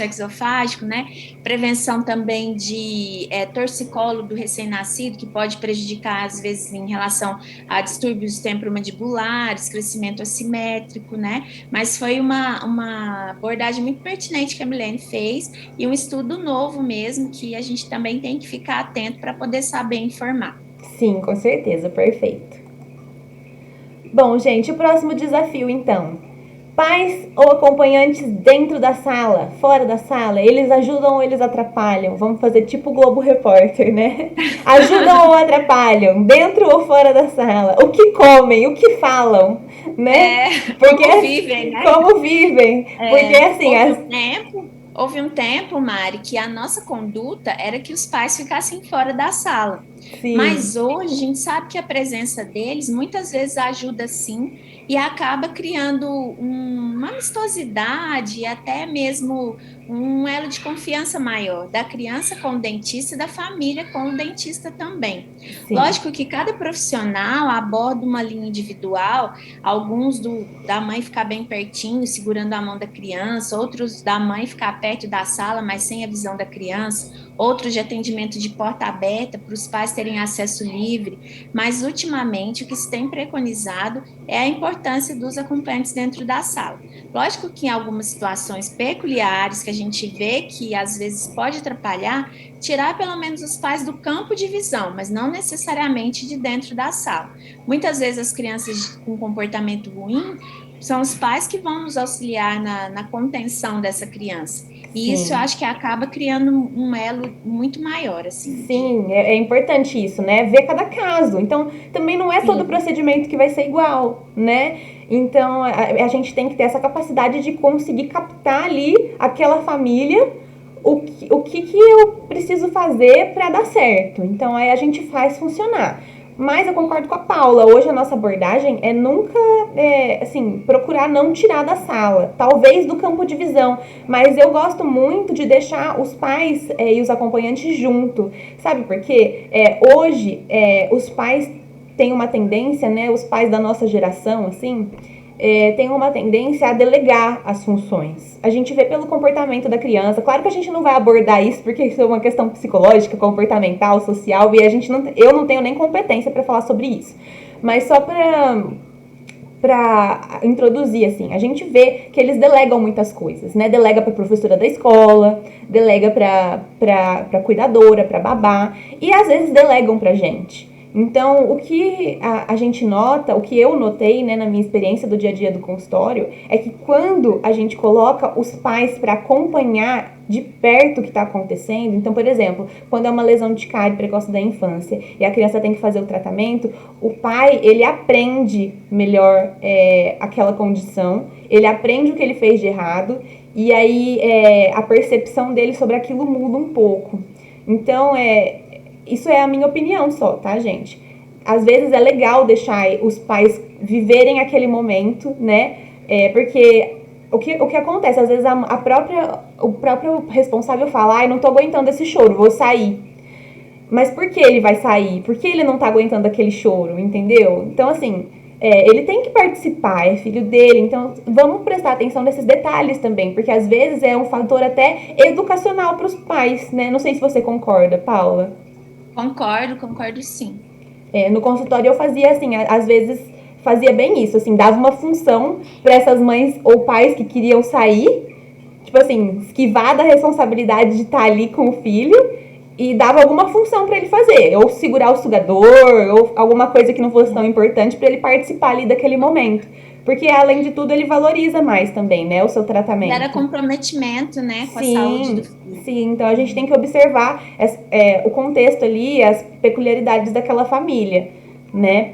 exofágico, né, prevenção também de torcicolo do recém-nascido, que pode prejudicar, às vezes, em relação a distúrbios temporomandibulares, crescimento assimétrico, né, mas foi uma abordagem muito pertinente que a Milene fez e um estudo novo mesmo, que a gente também tem que ficar atento para poder saber informar. Sim, com certeza, perfeito. Bom, gente, o próximo desafio então. Pais ou acompanhantes dentro da sala, fora da sala, eles ajudam ou eles atrapalham? Vamos fazer tipo o Globo Repórter, né? Ajudam ou atrapalham? Dentro ou fora da sala? O que comem? O que falam? Né? Porque Como vivem, né? como vivem? Porque assim, houve um tempo, Mari, que a nossa conduta era que os pais ficassem fora da sala. sim, Mas hoje a gente sabe que a presença deles muitas vezes ajuda sim e acaba criando uma amistosidade e até mesmo um elo de confiança maior da criança com o dentista e da família com o dentista também. sim, Lógico que cada profissional aborda uma linha individual, alguns da mãe ficar bem pertinho, segurando a mão da criança, outros da mãe ficar perto da sala, mas sem a visão da criança, outros de atendimento de porta aberta para os pais terem acesso livre, mas ultimamente o que se tem preconizado é a importância dos acompanhantes dentro da sala. Lógico que em algumas situações peculiares que a gente vê que às vezes pode atrapalhar, tirar pelo menos os pais do campo de visão, mas não necessariamente de dentro da sala. Muitas vezes as crianças com comportamento ruim são os pais que vão nos auxiliar na contenção dessa criança. E isso eu sim. acho que acaba criando um elo muito maior, assim. Sim, é importante isso, né? Ver cada caso. Então, também não é todo Sim, procedimento que vai ser igual, né? Então, a gente tem que ter essa capacidade de conseguir captar ali aquela família, o que eu preciso fazer para dar certo. Então, aí a gente faz funcionar. Mas eu concordo com a Paula. Hoje a nossa abordagem é nunca, assim, procurar não tirar da sala. Talvez do campo de visão. Mas eu gosto muito de deixar os pais e os acompanhantes junto. Sabe por quê? Hoje, os pais têm uma tendência, né? Os pais da nossa geração, assim, tem uma tendência a delegar as funções. A gente vê pelo comportamento da criança. Claro que a gente não vai abordar isso porque isso é uma questão psicológica, comportamental, social e eu não tenho nem competência para falar sobre isso. Mas só para introduzir assim, a gente vê que eles delegam muitas coisas, né? Delega para professora da escola, delega para cuidadora, para babá e às vezes delegam para gente. Então, o que a gente nota, o que eu notei, né, na minha experiência do dia a dia do consultório, é que quando a gente coloca os pais para acompanhar de perto o que está acontecendo, então, por exemplo, quando é uma lesão de cárie precoce da infância e a criança tem que fazer o tratamento, o pai, ele aprende melhor aquela condição, ele aprende o que ele fez de errado e aí a percepção dele sobre aquilo muda um pouco. Então, isso é a minha opinião só, tá, gente? Às vezes é legal deixar os pais viverem aquele momento, né? Porque o que acontece? Às vezes o próprio responsável fala, ai, não tô aguentando esse choro, vou sair. Mas por que ele vai sair? Por que ele não tá aguentando aquele choro, entendeu? Então, assim, ele tem que participar, é filho dele. Então, vamos prestar atenção nesses detalhes também, porque às vezes é um fator até educacional para os pais, né? Não sei se você concorda, Paula. concordo sim. No consultório eu fazia assim, às vezes fazia bem isso, assim, dava uma função para essas mães ou pais que queriam sair, tipo assim, esquivar da responsabilidade de estar ali com o filho e dava alguma função para ele fazer, ou segurar o sugador, ou alguma coisa que não fosse tão importante para ele participar ali daquele momento. Porque além de tudo ele valoriza mais também, né, o seu Gera tratamento. comprometimento, né, com a saúde do Sim, filho. sim. Então a gente tem que observar o contexto ali, as peculiaridades daquela família, né?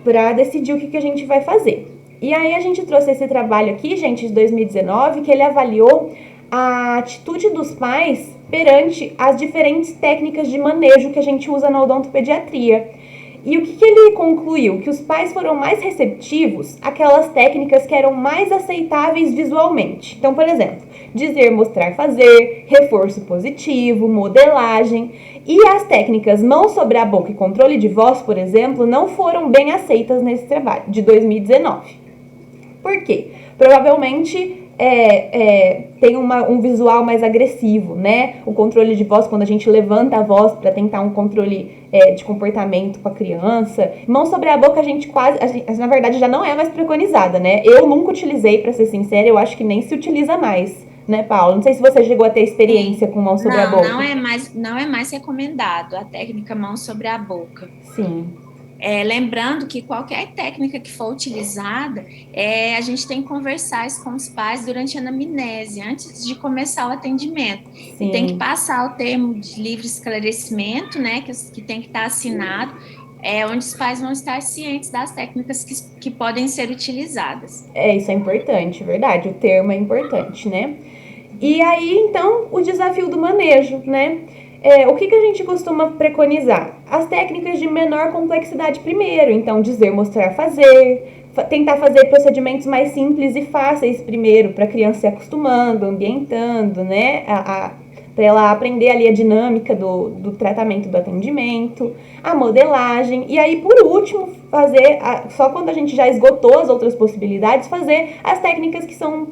Pra decidir o que a gente vai fazer. E aí a gente trouxe esse trabalho aqui, gente, de 2019, que ele avaliou a atitude dos pais perante as diferentes técnicas de manejo que a gente usa na odontopediatria. E o que ele concluiu? Que os pais foram mais receptivos àquelas técnicas que eram mais aceitáveis visualmente. Então, por exemplo, dizer, mostrar, fazer, reforço positivo, modelagem. E as técnicas mão sobre a boca e controle de voz, por exemplo, não foram bem aceitas nesse trabalho de 2019. Por quê? Provavelmente tem um visual mais agressivo, né? O controle de voz, quando a gente levanta a voz para tentar um controle de comportamento com a criança. Mão sobre a boca, na verdade, já não é mais preconizada, né? Eu nunca utilizei, para ser sincera, eu acho que nem se utiliza mais, né, Paulo? Não sei se você chegou a ter experiência Sim. com mão sobre a Não boca. é mais recomendado a técnica mão sobre a boca. Sim. Lembrando que qualquer técnica que for utilizada, a gente tem que conversar isso com os pais durante a anamnese, antes de começar o atendimento. E tem que Sim. passar o termo de livre esclarecimento, né, que tem que estar assinado, onde os pais vão estar cientes das técnicas que podem ser utilizadas. Isso é importante, verdade. O termo é importante, né? E aí, então, o desafio do manejo, né? O que a gente costuma preconizar? As técnicas de menor complexidade primeiro. Então, dizer, mostrar, fazer. Tentar fazer procedimentos mais simples e fáceis primeiro, para a criança se acostumando, ambientando, né? Para ela aprender ali a dinâmica do tratamento do atendimento, a modelagem. E aí, por último, fazer, só quando a gente já esgotou as outras possibilidades, fazer as técnicas que são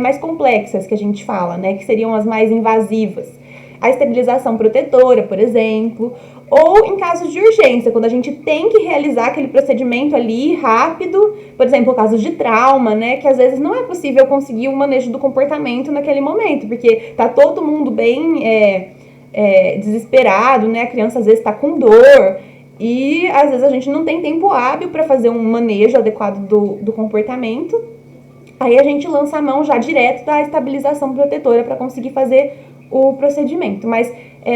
mais complexas, que a gente fala, né? Que seriam as mais invasivas. A esterilização protetora, por exemplo, ou em casos de urgência, quando a gente tem que realizar aquele procedimento ali rápido, por exemplo, casos de trauma, né, que às vezes não é possível conseguir um manejo do comportamento naquele momento, porque tá todo mundo bem desesperado, né, a criança às vezes tá com dor, e às vezes a gente não tem tempo hábil para fazer um manejo adequado do comportamento. Aí a gente lança a mão já direto da estabilização protetora para conseguir fazer o procedimento. Mas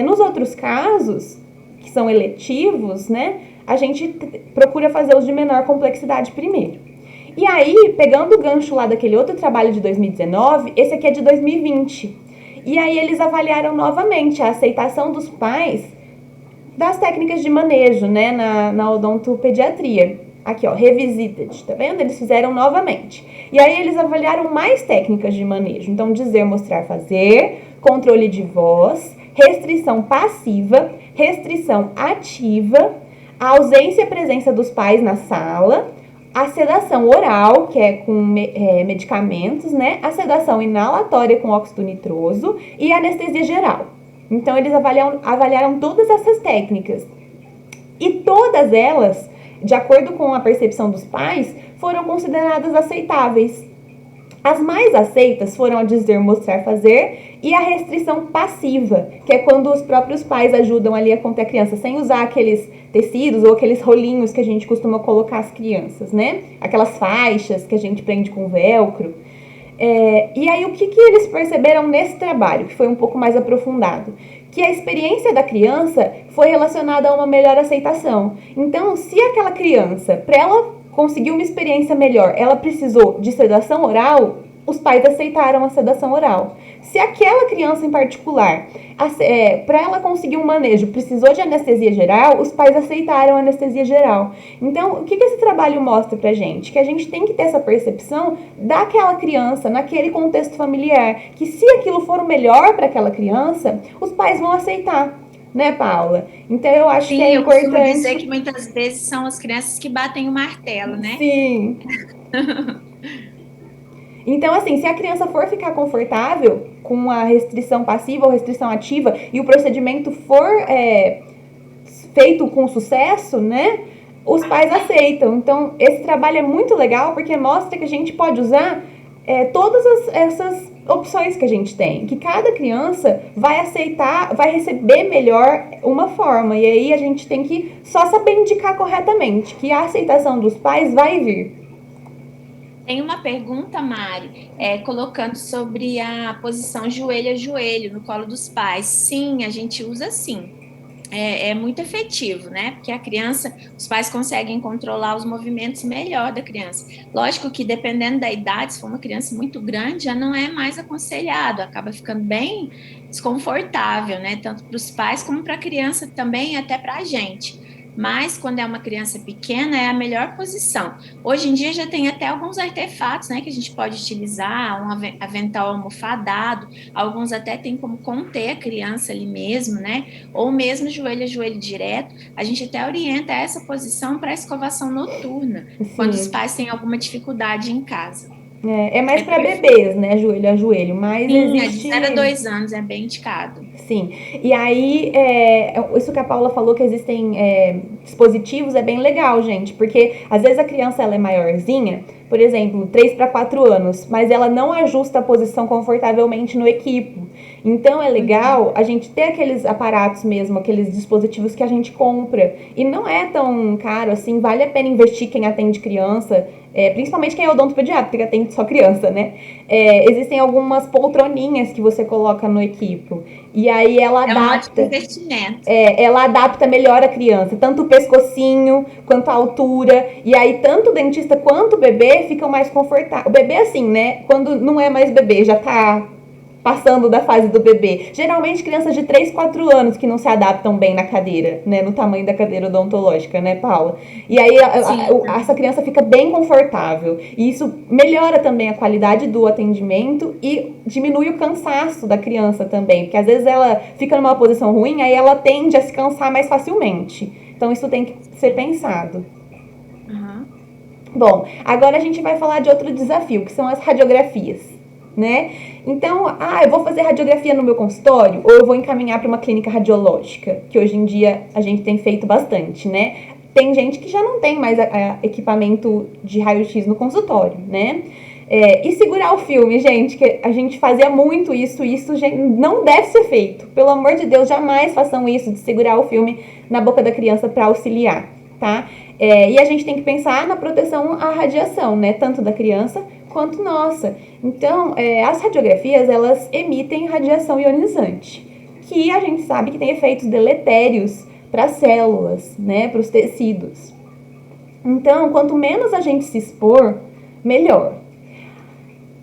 nos outros casos, que são eletivos, né, a gente procura fazer os de menor complexidade primeiro. E aí, pegando o gancho lá daquele outro trabalho de 2019, esse aqui é de 2020. E aí eles avaliaram novamente a aceitação dos pais das técnicas de manejo, né, na odontopediatria. Aqui, ó, revisited, tá vendo? Eles fizeram novamente. E aí eles avaliaram mais técnicas de manejo. Então, dizer, mostrar, fazer, controle de voz, restrição passiva, restrição ativa, a ausência e presença dos pais na sala, a sedação oral, que é com medicamentos, né? A sedação inalatória com óxido nitroso e a anestesia geral. Então, eles avaliaram todas essas técnicas. E todas elas, de acordo com a percepção dos pais, foram consideradas aceitáveis. As mais aceitas foram a dizer, mostrar, fazer e a restrição passiva, que é quando os próprios pais ajudam ali a conter a criança, sem usar aqueles tecidos ou aqueles rolinhos que a gente costuma colocar as crianças, né? Aquelas faixas que a gente prende com velcro. E aí, o que eles perceberam nesse trabalho, que foi um pouco mais aprofundado? Que a experiência da criança foi relacionada a uma melhor aceitação. Então, se aquela criança, para ela conseguir uma experiência melhor, ela precisou de sedação oral, os pais aceitaram a sedação oral. Se aquela criança em particular, para ela conseguir um manejo, precisou de anestesia geral, os pais aceitaram a anestesia geral. Então, o que esse trabalho mostra pra gente? Que a gente tem que ter essa percepção daquela criança, naquele contexto familiar, que se aquilo for o melhor para aquela criança, os pais vão aceitar. Né, Paula? Então, eu acho Sim, que é importante... eu costumo dizer que muitas vezes são as crianças que batem o martelo, né? Sim. Então, assim, se a criança for ficar confortável com a restrição passiva ou restrição ativa e o procedimento for feito com sucesso, né? Os pais aceitam. Então, esse trabalho é muito legal porque mostra que a gente pode usar todas essas opções que a gente tem. Que cada criança vai aceitar, vai receber melhor uma forma. E aí a gente tem que só saber indicar corretamente que a aceitação dos pais vai vir. Tem uma pergunta, Mari, colocando sobre a posição joelho a joelho no colo dos pais. Sim, a gente usa sim. É muito efetivo, né? Porque a criança, os pais conseguem controlar os movimentos melhor da criança. Lógico que dependendo da idade, se for uma criança muito grande, já não é mais aconselhado, acaba ficando bem desconfortável, né? Tanto para os pais como para a criança também, até para a gente. Mas quando é uma criança pequena, é a melhor posição. Hoje em dia já tem até alguns artefatos, né, que a gente pode utilizar, um avental almofadado, alguns até tem como conter a criança ali mesmo, né? Ou mesmo joelho a joelho direto. A gente até orienta essa posição para escovação noturna, Sim. quando os pais têm alguma dificuldade em casa. É mais para bebês, né? Joelho a joelho. Mas Sim, existe... de 0 a 2 anos é bem indicado. Sim. E aí, isso que a Paula falou, que existem dispositivos, é bem legal, gente. Porque às vezes a criança ela é maiorzinha, por exemplo, 3 para 4 anos, mas ela não ajusta a posição confortavelmente no equipo. Então é legal a gente ter aqueles aparatos mesmo, aqueles dispositivos que a gente compra. E não é tão caro assim, vale a pena investir quem atende criança, principalmente quem é odontopediatra, porque atende só criança, né? Existem algumas poltroninhas que você coloca no equipo. E aí ela É um ótimo adapta. investimento. Ela adapta melhor a criança, tanto o pescocinho quanto a altura. E aí, tanto o dentista quanto o bebê ficam mais confortáveis. O bebê, assim, né? Quando não é mais bebê, já tá passando da fase do bebê. Geralmente, crianças de 3, 4 anos que não se adaptam bem na cadeira, né? No tamanho da cadeira odontológica, né, Paula? E aí, Sim. essa criança fica bem confortável. E isso melhora também a qualidade do atendimento e diminui o cansaço da criança também. Porque às vezes ela fica numa posição ruim, aí ela tende a se cansar mais facilmente. Então, isso tem que ser pensado. Uhum. Bom, agora a gente vai falar de outro desafio, que são as radiografias, né? Então, eu vou fazer radiografia no meu consultório ou eu vou encaminhar para uma clínica radiológica, que hoje em dia a gente tem feito bastante, né? Tem gente que já não tem mais equipamento de raio-x no consultório, né? E segurar o filme, gente, que a gente fazia muito isso gente, não deve ser feito. Pelo amor de Deus, jamais façam isso de segurar o filme na boca da criança para auxiliar, tá? E a gente tem que pensar na proteção à radiação, né? Tanto da criança quanto nossa. Então, as radiografias, elas emitem radiação ionizante, que a gente sabe que tem efeitos deletérios para as células, né? Para os tecidos. Então, quanto menos a gente se expor, melhor.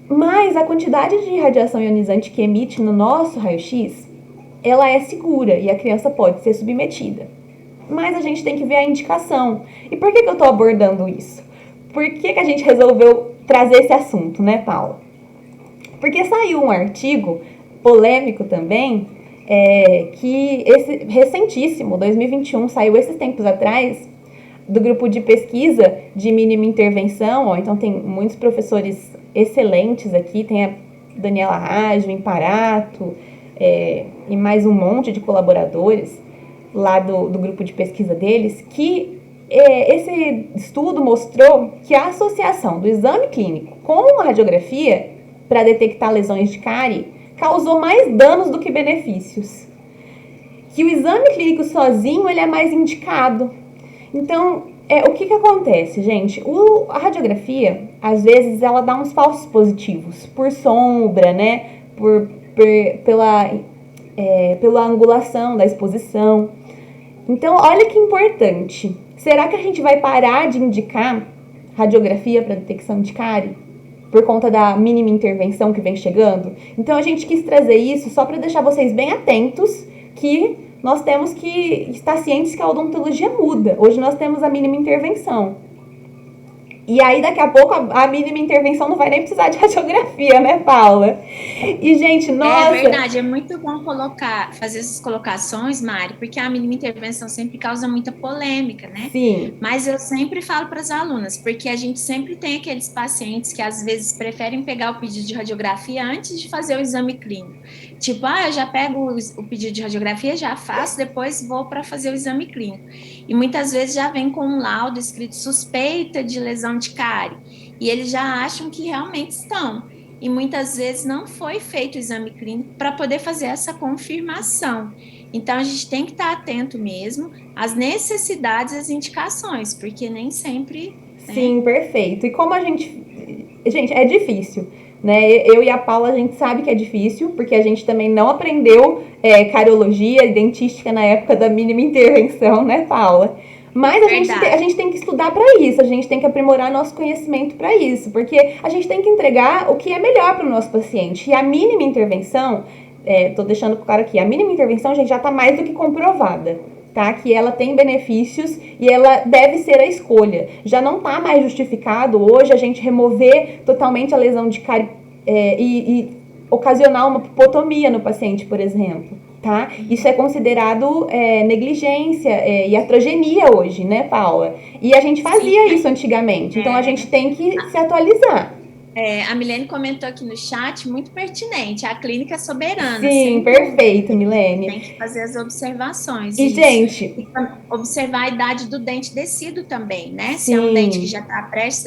Mas a quantidade de radiação ionizante que emite no nosso raio-x, ela é segura e a criança pode ser submetida. Mas a gente tem que ver a indicação. E por que eu estou abordando isso? Por que a gente resolveu trazer esse assunto, né, Paula? Porque saiu um artigo polêmico também, que recentíssimo, 2021, saiu esses tempos atrás, do grupo de pesquisa de mínima intervenção. Então tem muitos professores excelentes aqui, tem a Daniela Raggio, Imparato, e mais um monte de colaboradores lá do grupo de pesquisa deles, que esse estudo mostrou que a associação do exame clínico com a radiografia para detectar lesões de cárie causou mais danos do que benefícios. Que o exame clínico sozinho ele é mais indicado. Então, o que acontece, gente? A radiografia, às vezes, ela dá uns falsos positivos por sombra, né? Pela angulação da exposição. Então, olha que importante. Será que a gente vai parar de indicar radiografia para detecção de cárie? Por conta da mínima intervenção que vem chegando? Então, a gente quis trazer isso só para deixar vocês bem atentos que nós temos que estar cientes que a odontologia muda. Hoje nós temos a mínima intervenção. E aí, daqui a pouco, a mínima intervenção não vai nem precisar de radiografia, né, Paula? E, gente, nossa... É verdade, é muito bom fazer essas colocações, Mari, porque a mínima intervenção sempre causa muita polêmica, né? Sim. Mas eu sempre falo para as alunas, porque a gente sempre tem aqueles pacientes que às vezes preferem pegar o pedido de radiografia antes de fazer o exame clínico. Tipo, eu já pego o pedido de radiografia, já faço, depois vou para fazer o exame clínico. E muitas vezes já vem com um laudo escrito suspeita de lesão de cárie. E eles já acham que realmente estão. E muitas vezes não foi feito o exame clínico para poder fazer essa confirmação. Então, a gente tem que estar atento mesmo às necessidades e às indicações, porque nem sempre... Sim, né? Perfeito. E como a gente... Gente, é difícil, né? Eu e a Paula, a gente sabe que é difícil, porque a gente também não aprendeu cariologia e dentística na época da mínima intervenção, né, Paula? Mas a gente tem que estudar para isso, a gente tem que aprimorar nosso conhecimento para isso, porque a gente tem que entregar o que é melhor para o nosso paciente. E a mínima intervenção, tô deixando claro aqui, a mínima intervenção, gente, já está mais do que comprovada, tá? Que ela tem benefícios e ela deve ser a escolha. Já não está mais justificado hoje a gente remover totalmente a lesão de cárie e ocasionar uma pupotomia no paciente, por exemplo. Tá? Isso é considerado negligência e atrogenia hoje, né, Paula? E a gente fazia isso antigamente, então a gente tem que se atualizar. A Milene comentou aqui no chat, muito pertinente, a clínica soberana. Sim, perfeito, Milene. Tem que fazer as observações. E, gente... E observar a idade do dente descido também, né? Sim. Se é um dente que já está prestes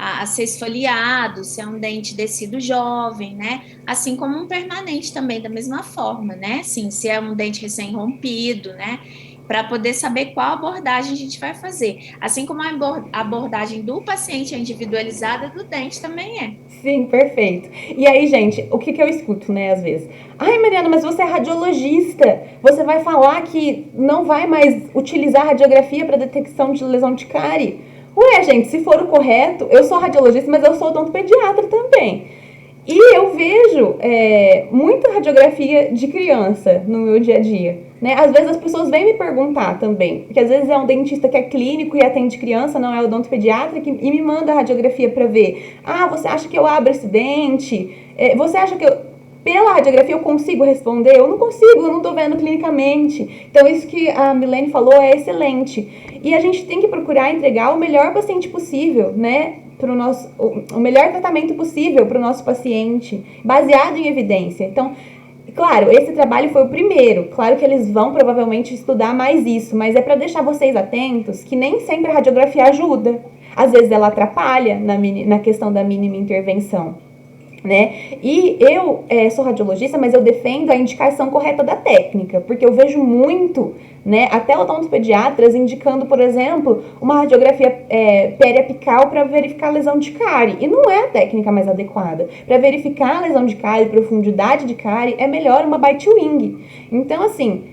a ser esfoliado, se é um dente descido jovem, né? Assim como um permanente também, da mesma forma, né? Assim, se é um dente recém-rompido, né? Para poder saber qual abordagem a gente vai fazer. Assim como a abordagem do paciente é individualizada, do dente também é. Sim, perfeito. E aí, gente, o que eu escuto, né, às vezes? Ai, Mariana, mas você é radiologista. Você vai falar que não vai mais utilizar radiografia para detecção de lesão de cárie? Ué, gente, se for o correto, eu sou radiologista, mas eu sou odontopediatra também. E eu vejo muita radiografia de criança no meu dia a dia. Né? Às vezes as pessoas vêm me perguntar também, porque às vezes é um dentista que é clínico e atende criança, não é odontopediatra, e me manda a radiografia para ver. Ah, você acha que eu abro esse dente? Você acha que pela radiografia eu consigo responder? Eu não consigo, eu não tô vendo clinicamente. Então isso que a Milene falou é excelente. E a gente tem que procurar entregar o melhor paciente possível, né? Pro nosso, o melhor tratamento possível para o nosso paciente, baseado em evidência. Então, claro, esse trabalho foi o primeiro. Claro que eles vão provavelmente estudar mais isso, mas é para deixar vocês atentos que nem sempre a radiografia ajuda. Às vezes ela atrapalha na questão da mínima intervenção. Né? E eu sou radiologista, mas eu defendo a indicação correta da técnica, porque eu vejo muito, né, até odontopediatras indicando, por exemplo, uma radiografia periapical para verificar a lesão de cárie, e não é a técnica mais adequada. Para verificar a lesão de cárie, profundidade de cárie, é melhor uma bite wing. Então, assim,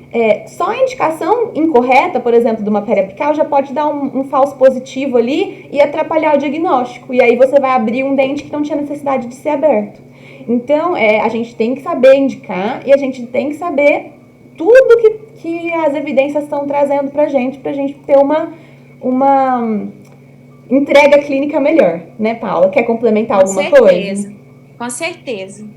só a indicação incorreta, por exemplo, de uma periapical já pode dar um falso positivo ali e atrapalhar o diagnóstico. E aí você vai abrir um dente que não tinha necessidade de ser aberto. Então, a gente tem que saber indicar e a gente tem que saber tudo que as evidências estão trazendo pra gente ter uma entrega clínica melhor, né, Paula? Quer complementar alguma coisa? Com certeza.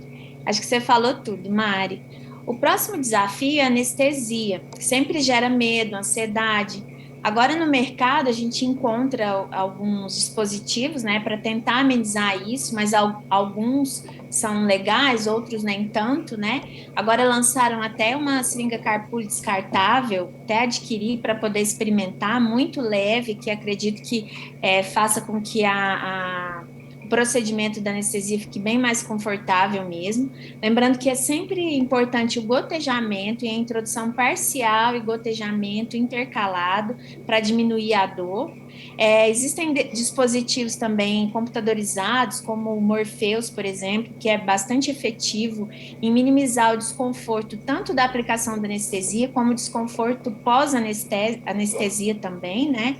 Acho que você falou tudo, Mari. O próximo desafio é a anestesia, que sempre gera medo, ansiedade. Agora no mercado a gente encontra alguns dispositivos, né, para tentar amenizar isso, mas alguns são legais, outros nem tanto, né? Agora lançaram até uma seringa carpool descartável, até adquirir para poder experimentar, muito leve, que acredito que faça com que o procedimento da anestesia fique bem mais confortável mesmo. Lembrando que é sempre importante o gotejamento e a introdução parcial e gotejamento intercalado para diminuir a dor. Existem dispositivos também computadorizados, como o Morpheus, por exemplo, que é bastante efetivo em minimizar o desconforto tanto da aplicação da anestesia, como o desconforto pós-anestesia também, né?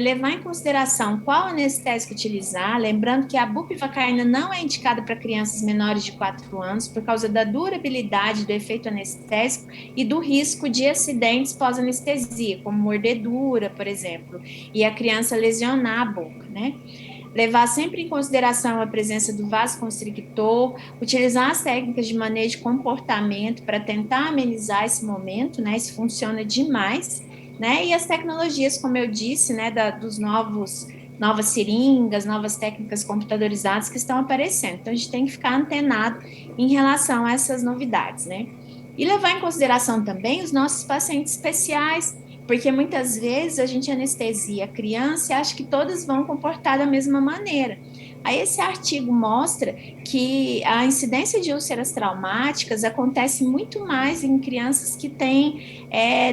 Levar em consideração qual anestésico utilizar, lembrando que a bupivacaína não é indicada para crianças menores de 4 anos por causa da durabilidade do efeito anestésico e do risco de acidentes pós-anestesia, como mordedura, por exemplo, e a criança lesionar a boca, né? Levar sempre em consideração a presença do vasoconstrictor, utilizar as técnicas de manejo de comportamento para tentar amenizar esse momento, né? Isso funciona demais, né? E as tecnologias, como eu disse, né, dos novas seringas, novas técnicas computadorizadas que estão aparecendo. Então, a gente tem que ficar antenado em relação a essas novidades, né? E levar em consideração também os nossos pacientes especiais, porque muitas vezes a gente anestesia a criança e acha que todas vão comportar da mesma maneira. Aí esse artigo mostra que a incidência de úlceras traumáticas acontece muito mais em crianças que têm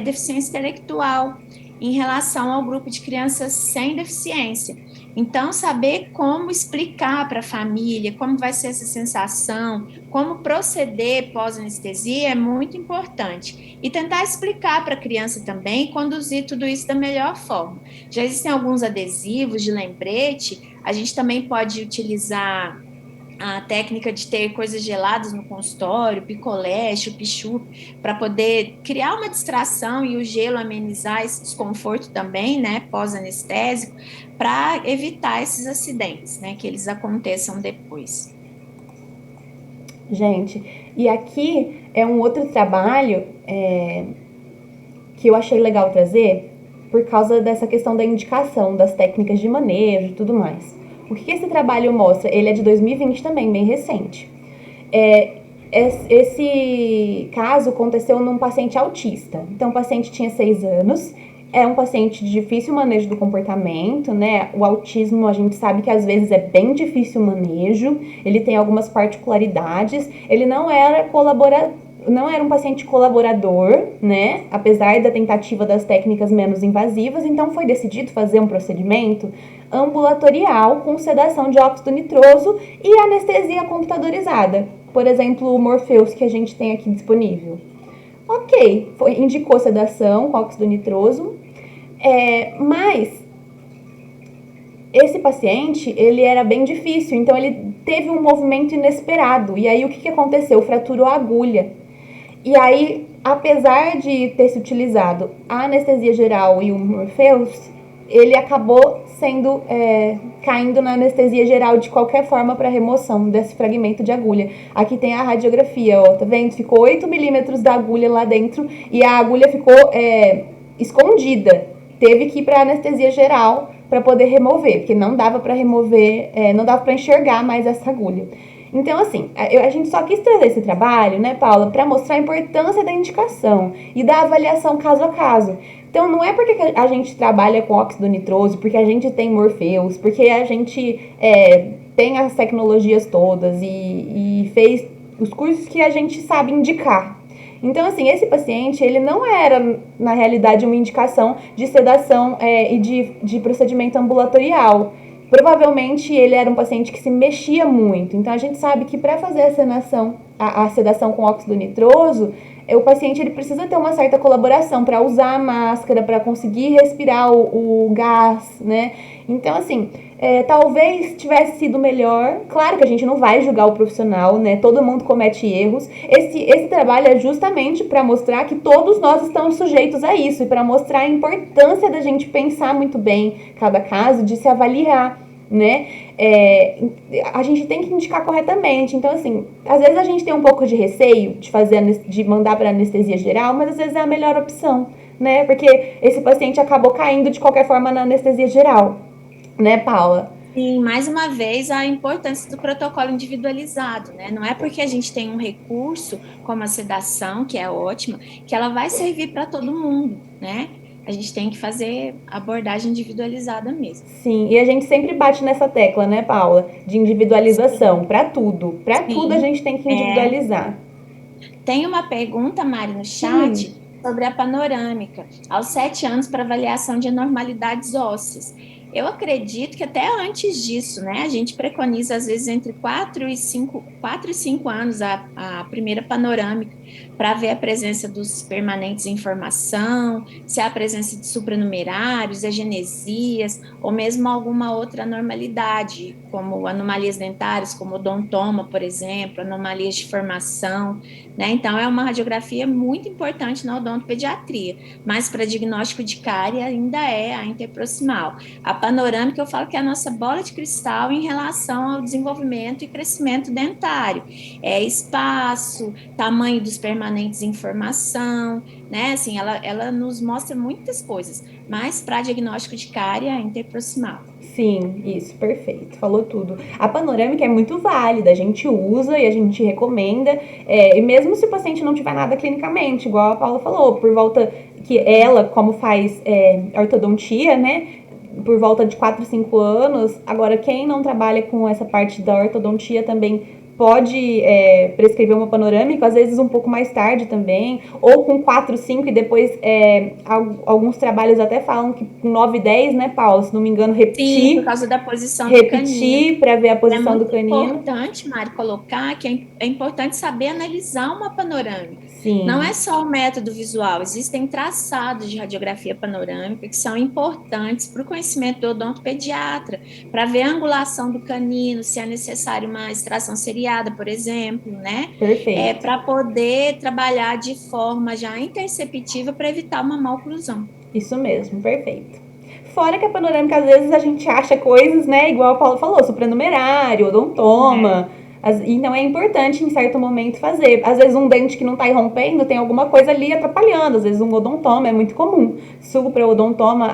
deficiência intelectual em relação ao grupo de crianças sem deficiência. Então, saber como explicar para a família, como vai ser essa sensação, como proceder pós-anestesia é muito importante. E tentar explicar para a criança também e conduzir tudo isso da melhor forma. Já existem alguns adesivos de lembrete, a gente também pode utilizar a técnica de ter coisas geladas no consultório, picolé, chup-chup, para poder criar uma distração e o gelo amenizar esse desconforto também, né, pós-anestésico, para evitar esses acidentes, né, que eles aconteçam depois. Gente, e aqui é um outro trabalho que eu achei legal trazer por causa dessa questão da indicação das técnicas de manejo e tudo mais. O que esse trabalho mostra? Ele é de 2020 também, bem recente. Esse caso aconteceu num paciente autista. Então, o paciente tinha 6 anos, é um paciente de difícil manejo do comportamento, né? O autismo, a gente sabe que às vezes é bem difícil o manejo, ele tem algumas particularidades, ele não era um paciente colaborador, né? Apesar da tentativa das técnicas menos invasivas, então foi decidido fazer um procedimento ambulatorial com sedação de óxido nitroso e anestesia computadorizada. Por exemplo, o Morpheus que a gente tem aqui disponível. Ok, indicou sedação com óxido nitroso, mas esse paciente, ele era bem difícil, então ele teve um movimento inesperado. E aí o que aconteceu? Fraturou a agulha. E aí, apesar de ter se utilizado a anestesia geral e o Morpheus, ele acabou caindo na anestesia geral de qualquer forma para remoção desse fragmento de agulha. Aqui tem a radiografia, ó, tá vendo? Ficou 8 milímetros da agulha lá dentro e a agulha ficou escondida. Teve que ir para anestesia geral para poder remover, porque não dava para remover, não dava para enxergar mais essa agulha. Então, assim, a gente só quis trazer esse trabalho, né, Paula, para mostrar a importância da indicação e da avaliação caso a caso. Então, não é porque a gente trabalha com óxido nitroso, porque a gente tem Morpheus, porque a gente tem as tecnologias todas e fez os cursos que a gente sabe indicar. Então, assim, esse paciente, ele não era, na realidade, uma indicação de sedação e de procedimento ambulatorial. Provavelmente, ele era um paciente que se mexia muito. Então, a gente sabe que para fazer a sedação com óxido nitroso, o paciente ele precisa ter uma certa colaboração para usar a máscara, para conseguir respirar o gás, né? Então, assim, talvez tivesse sido melhor. Claro que a gente não vai julgar o profissional, né? Todo mundo comete erros. Esse trabalho é justamente para mostrar que todos nós estamos sujeitos a isso e para mostrar a importância da gente pensar muito bem cada caso, de se avaliar, né? A gente tem que indicar corretamente. Então, assim, às vezes a gente tem um pouco de receio de mandar para anestesia geral, mas às vezes é a melhor opção, né? Porque esse paciente acabou caindo de qualquer forma na anestesia geral, né, Paula? E, mais uma vez, a importância do protocolo individualizado, né? Não é porque a gente tem um recurso, como a sedação, que é ótima, que ela vai servir para todo mundo, né? A gente tem que fazer abordagem individualizada mesmo. Sim, e a gente sempre bate nessa tecla, né, Paula? De individualização, para tudo. Para tudo a gente tem que individualizar. Tem uma pergunta, Mari, no chat, sobre a panorâmica, aos 7 anos para avaliação de anormalidades ósseas. Eu acredito que até antes disso, né, a gente preconiza às vezes entre 4 e 5 anos a primeira panorâmica, para ver a presença dos permanentes em formação, se há a presença de supranumerários, agenesias, ou mesmo alguma outra anormalidade, como anomalias dentárias, como odontoma, por exemplo, anomalias de formação, né? Então, é uma radiografia muito importante na odontopediatria, mas para diagnóstico de cárie ainda é a interproximal. A panorâmica, eu falo que é a nossa bola de cristal em relação ao desenvolvimento e crescimento dentário. Espaço, tamanho dos permanentes em formação, né? Assim, ela nos mostra muitas coisas, mas para diagnóstico de cárie é a interproximal. Sim, isso, perfeito, falou tudo. A panorâmica é muito válida, a gente usa e a gente recomenda, e mesmo se o paciente não tiver nada clinicamente, igual a Paula falou, por volta que ela, como faz ortodontia, né, por volta de 4, 5 anos, agora quem não trabalha com essa parte da ortodontia também pode prescrever uma panorâmica, às vezes um pouco mais tarde também, ou com 4, 5 e depois alguns trabalhos até falam que com 9, 10, né, Paulo? Se não me engano, repetir. Sim, por causa da posição do canino. Repetir para ver a posição do canino. É importante, Mari, colocar que é importante saber analisar uma panorâmica. Sim. Não é só o método visual, existem traçados de radiografia panorâmica que são importantes para o conhecimento do odontopediatra, para ver a angulação do canino, se é necessário uma extração seriada, por exemplo, né? Perfeito. Para poder trabalhar de forma já interceptiva para evitar uma maloclusão. Isso mesmo, perfeito. Fora que a panorâmica, às vezes, a gente acha coisas, né? Igual a Paula falou, supranumerário, odontoma. Então é importante em certo momento fazer. Às vezes um dente que não está irrompendo tem alguma coisa ali atrapalhando. Às vezes um odontoma é muito comum. Supraodontoma,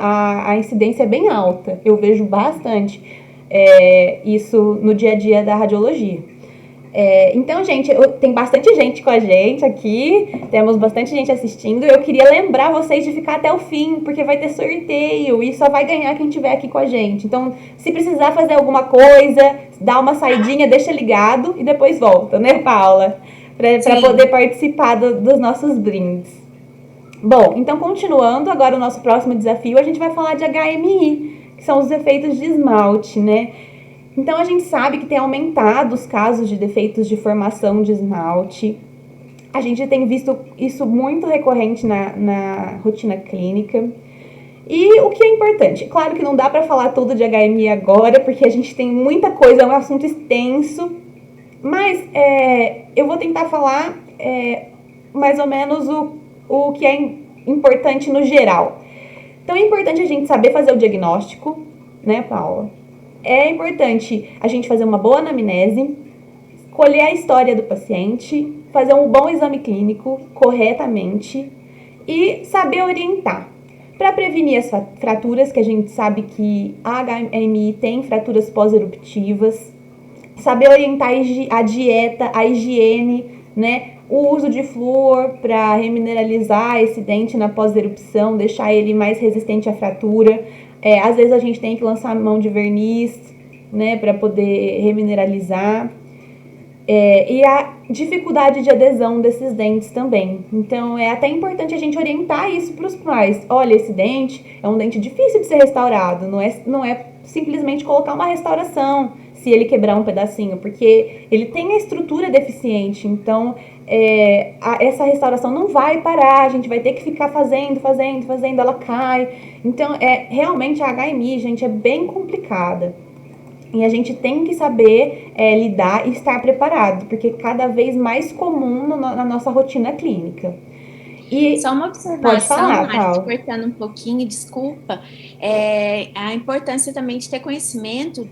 a incidência é bem alta. Eu vejo bastante isso no dia a dia da radiologia. Então, gente, tem bastante gente com a gente aqui, temos bastante gente assistindo. Eu queria lembrar vocês de ficar até o fim, porque vai ter sorteio e só vai ganhar quem estiver aqui com a gente. Então, se precisar fazer alguma coisa, dá uma saidinha, deixa ligado e depois volta, né, Paula? Para poder participar dos nossos brindes. Bom, então continuando, agora o nosso próximo desafio, a gente vai falar de HMI, que são os efeitos de esmalte, né? Então, a gente sabe que tem aumentado os casos de defeitos de formação de esmalte. A gente tem visto isso muito recorrente na rotina clínica. E o que é importante? Claro que não dá para falar tudo de HMI agora, porque a gente tem muita coisa, é um assunto extenso. Mas eu vou tentar falar mais ou menos o que é importante no geral. Então, é importante a gente saber fazer o diagnóstico, né, Paula? É importante a gente fazer uma boa anamnese, colher a história do paciente, fazer um bom exame clínico corretamente e saber orientar. Para prevenir as fraturas, que a gente sabe que a HMI tem fraturas pós-eruptivas, saber orientar a dieta, a higiene, né? O uso de flúor para remineralizar esse dente na pós-erupção, deixar ele mais resistente à fratura. Às vezes a gente tem que lançar mão de verniz, né, para poder remineralizar. E a dificuldade de adesão desses dentes também. Então, é até importante a gente orientar isso para os pais. Olha, esse dente é um dente difícil de ser restaurado, não é simplesmente colocar uma restauração se ele quebrar um pedacinho, porque ele tem a estrutura deficiente, então essa restauração não vai parar, a gente vai ter que ficar fazendo, ela cai. Então, realmente a HMI, gente, é bem complicada. E a gente tem que saber lidar e estar preparado, porque é cada vez mais comum na nossa rotina clínica. E só uma observação, Mari, cortando um pouquinho, desculpa, a importância também de ter conhecimento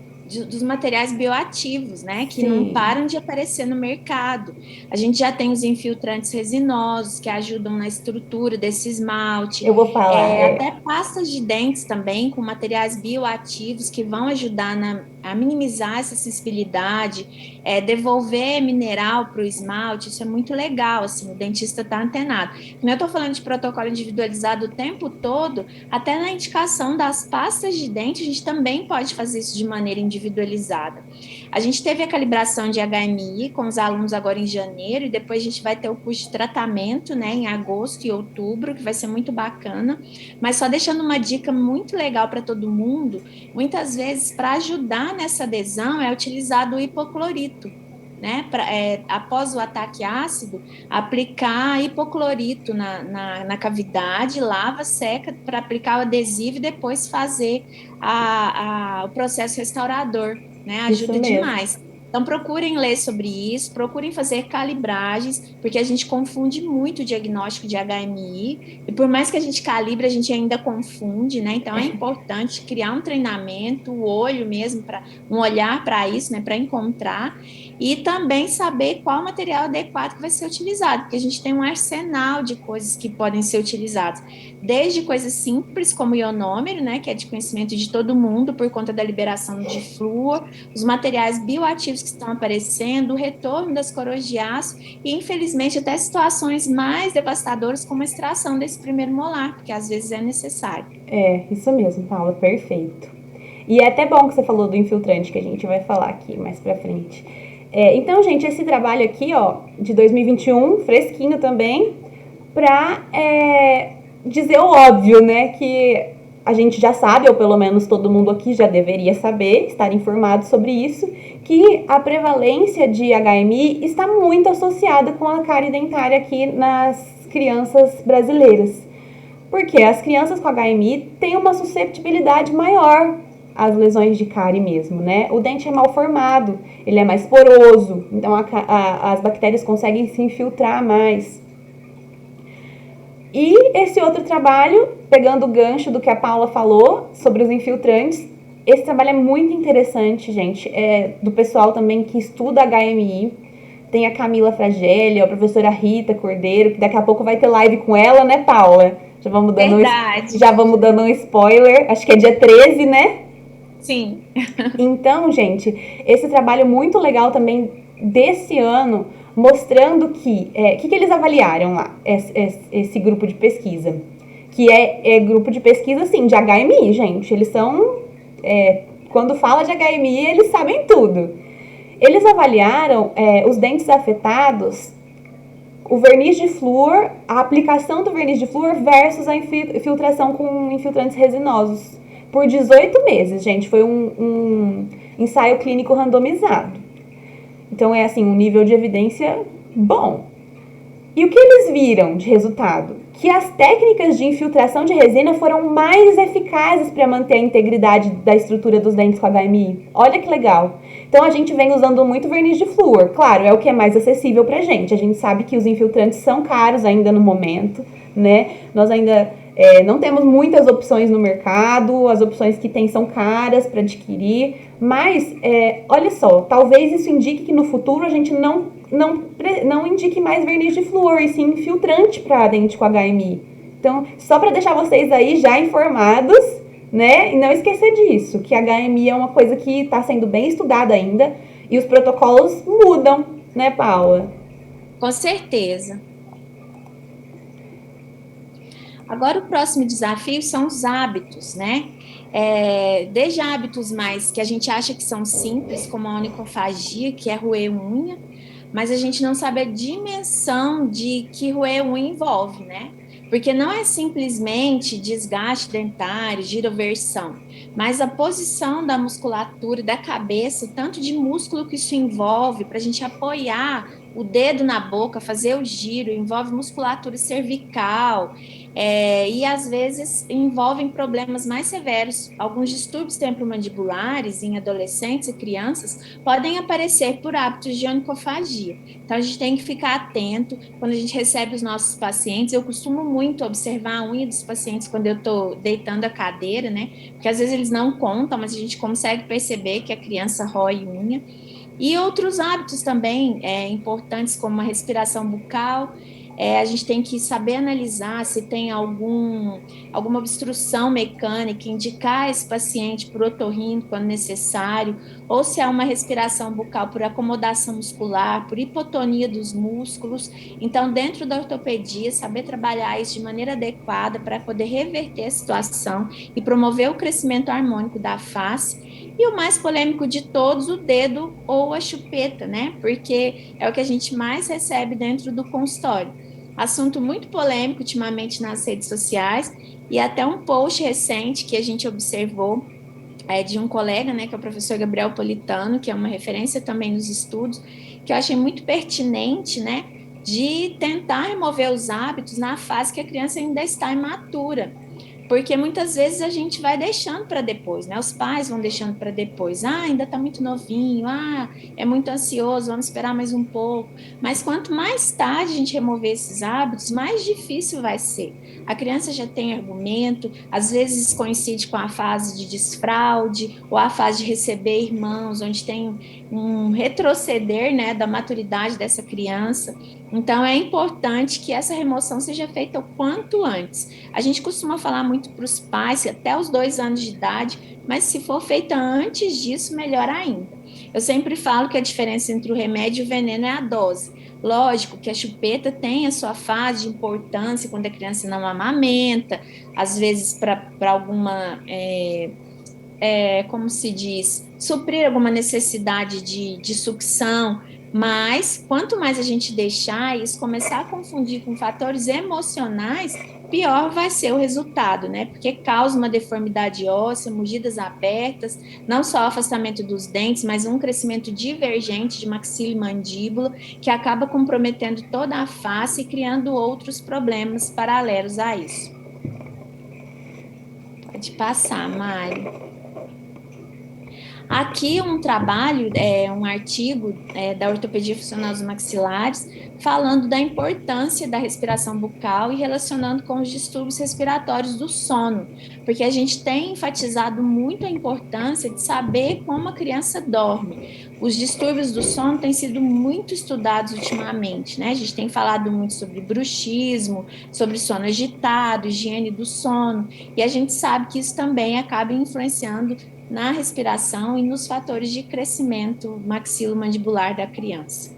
dos materiais bioativos, né, que não param de aparecer no mercado. A gente já tem os infiltrantes resinosos que ajudam na estrutura desse esmalte. Eu vou falar. Até pastas de dentes também com materiais bioativos que vão ajudar a minimizar essa sensibilidade, devolver mineral para o esmalte. Isso é muito legal, assim, o dentista está antenado. Como eu estou falando de protocolo individualizado o tempo todo, até na indicação das pastas de dente, a gente também pode fazer isso de maneira individualizada. A gente teve a calibração de HMI com os alunos agora em janeiro, e depois a gente vai ter o curso de tratamento, né, em agosto e outubro, que vai ser muito bacana. Mas só deixando uma dica muito legal para todo mundo, muitas vezes, para ajudar nessa adesão, é utilizado o hipoclorito, né? Após o ataque ácido, aplicar hipoclorito na cavidade, lava, seca para aplicar o adesivo e depois fazer o processo restaurador, né? Ajuda demais. Então, procurem ler sobre isso, procurem fazer calibragens, porque a gente confunde muito o diagnóstico de HMI, e por mais que a gente calibre, a gente ainda confunde, né? Então, é importante criar um treinamento, o olho mesmo, um olhar para isso, né? Para encontrar, e também saber qual material adequado que vai ser utilizado, porque a gente tem um arsenal de coisas que podem ser utilizadas, desde coisas simples, como o ionômero, né? Que é de conhecimento de todo mundo, por conta da liberação de flúor, os materiais bioativos que estão aparecendo, o retorno das coroas de aço e, infelizmente, até situações mais devastadoras como a extração desse primeiro molar, porque às vezes é necessário. Isso mesmo, Paula, perfeito. E é até bom que você falou do infiltrante, que a gente vai falar aqui mais pra frente. Então, gente, esse trabalho aqui, ó, de 2021, fresquinho também, pra dizer o óbvio, né, que a gente já sabe, ou pelo menos todo mundo aqui já deveria saber, estar informado sobre isso, que a prevalência de HMI está muito associada com a cárie dentária aqui nas crianças brasileiras. Porque as crianças com HMI têm uma susceptibilidade maior às lesões de cárie mesmo, né? O dente é mal formado, ele é mais poroso, então as bactérias conseguem se infiltrar mais. E esse outro trabalho, pegando o gancho do que a Paula falou sobre os infiltrantes, esse trabalho é muito interessante, gente, do pessoal também que estuda HMI. Tem a Camila Fragelli, a professora Rita Cordeiro, que daqui a pouco vai ter live com ela, né, Paula? Já vamos dando um spoiler, acho que é dia 13, né? Sim. Então, gente, esse trabalho muito legal também desse ano, mostrando que... que eles avaliaram lá, esse grupo de pesquisa? Que é grupo de pesquisa, assim, de HMI, gente. Eles são... quando fala de HMI, eles sabem tudo. Eles avaliaram os dentes afetados, o verniz de flúor, a aplicação do verniz de flúor versus a infiltração com infiltrantes resinosos. Por 18 meses, gente. Foi um ensaio clínico randomizado. Então, é assim, um nível de evidência bom. E o que eles viram de resultado? Que as técnicas de infiltração de resina foram mais eficazes para manter a integridade da estrutura dos dentes com HMI. Olha que legal. Então, a gente vem usando muito verniz de flúor. Claro, é o que é mais acessível para a gente. A gente sabe que os infiltrantes são caros ainda no momento, né? Nós ainda não temos muitas opções no mercado. As opções que tem são caras para adquirir. Mas, olha só, talvez isso indique que no futuro a gente não indique mais verniz de flúor, e sim filtrante para dente com HMI. Então, só para deixar vocês aí já informados, né? E não esquecer disso, que HMI é uma coisa que está sendo bem estudada ainda e os protocolos mudam, né, Paula? Com certeza. Agora, o próximo desafio são os hábitos, né? Desde hábitos mais que a gente acha que são simples, como a onicofagia, que é roer unha, mas a gente não sabe a dimensão de que roer unha envolve, né? Porque não é simplesmente desgaste dentário, giroversão, mas a posição da musculatura e da cabeça, o tanto de músculo que isso envolve para a gente apoiar o dedo na boca, fazer o giro, envolve musculatura cervical, e às vezes envolvem problemas mais severos. Alguns distúrbios temporomandibulares em adolescentes e crianças podem aparecer por hábitos de onicofagia. Então a gente tem que ficar atento quando a gente recebe os nossos pacientes. Eu costumo muito observar a unha dos pacientes quando eu estou deitando a cadeira, né? Porque às vezes eles não contam, mas a gente consegue perceber que a criança rói unha. E outros hábitos também importantes, como a respiração bucal. A gente tem que saber analisar se tem alguma obstrução mecânica, indicar esse paciente para o otorrino quando necessário, ou se há uma respiração bucal por acomodação muscular, por hipotonia dos músculos. Então, dentro da ortopedia, saber trabalhar isso de maneira adequada para poder reverter a situação e promover o crescimento harmônico da face. E o mais polêmico de todos, o dedo ou a chupeta, né? Porque é o que a gente mais recebe dentro do consultório. Assunto muito polêmico ultimamente nas redes sociais, e até um post recente que a gente observou de um colega, né, que é o professor Gabriel Politano, que é uma referência também nos estudos, que eu achei muito pertinente, né, de tentar remover os hábitos na fase que a criança ainda está imatura. Porque muitas vezes a gente vai deixando para depois, né? Os pais vão deixando para depois. Ainda está muito novinho, é muito ansioso, vamos esperar mais um pouco. Mas quanto mais tarde a gente remover esses hábitos, mais difícil vai ser. A criança já tem argumento, às vezes coincide com a fase de desfraude ou a fase de receber irmãos, onde tem um retroceder, né, da maturidade dessa criança. Então, é importante que essa remoção seja feita o quanto antes. A gente costuma falar muito para os pais, até os 2 anos de idade, mas se for feita antes disso, melhor ainda. Eu sempre falo que a diferença entre o remédio e o veneno é a dose. Lógico que a chupeta tem a sua fase de importância quando a criança não amamenta, às vezes para alguma... como se diz, suprir alguma necessidade de sucção, mas quanto mais a gente deixar isso começar a confundir com fatores emocionais, pior vai ser o resultado, né? Porque causa uma deformidade óssea, mordidas abertas, não só o afastamento dos dentes, mas um crescimento divergente de maxila e mandíbula, que acaba comprometendo toda a face e criando outros problemas paralelos a isso. Pode passar, Mari. Aqui um trabalho, um artigo da ortopedia funcional dos maxilares, falando da importância da respiração bucal e relacionando com os distúrbios respiratórios do sono, porque a gente tem enfatizado muito a importância de saber como a criança dorme. Os distúrbios do sono têm sido muito estudados ultimamente, né? A gente tem falado muito sobre bruxismo, sobre sono agitado, higiene do sono, e a gente sabe que isso também acaba influenciando na respiração e nos fatores de crescimento maxilomandibular da criança.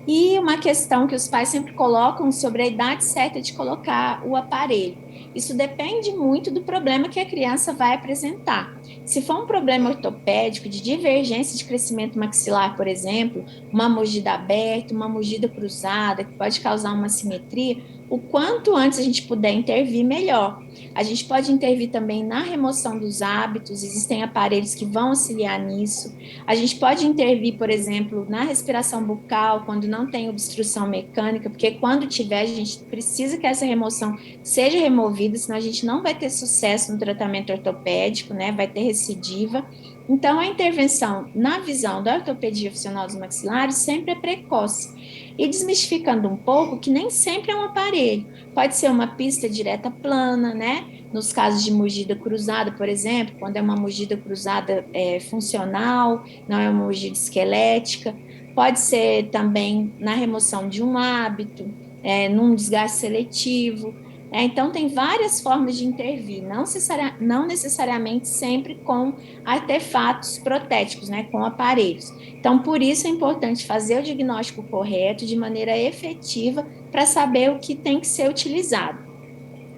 E uma questão que os pais sempre colocam sobre a idade certa de colocar o aparelho. Isso depende muito do problema que a criança vai apresentar. Se for um problema ortopédico de divergência de crescimento maxilar, por exemplo, uma mordida aberta, uma mordida cruzada, que pode causar uma assimetria, o quanto antes a gente puder intervir, melhor. A gente pode intervir também na remoção dos hábitos, existem aparelhos que vão auxiliar nisso. A gente pode intervir, por exemplo, na respiração bucal, quando não tem obstrução mecânica, porque quando tiver, a gente precisa que essa remoção seja removida, senão a gente não vai ter sucesso no tratamento ortopédico, né? Vai ter recidiva. Então, a intervenção na visão da ortopedia funcional dos maxilares sempre é precoce. E desmistificando um pouco que nem sempre é um aparelho, pode ser uma pista direta plana, né? Nos casos de mordida cruzada, por exemplo, quando é uma mordida cruzada funcional, não é uma mordida esquelética, pode ser também na remoção de um hábito, num desgaste seletivo. Então, tem várias formas de intervir, não necessariamente sempre com artefatos protéticos, né, com aparelhos. Então, por isso é importante fazer o diagnóstico correto, de maneira efetiva, para saber o que tem que ser utilizado.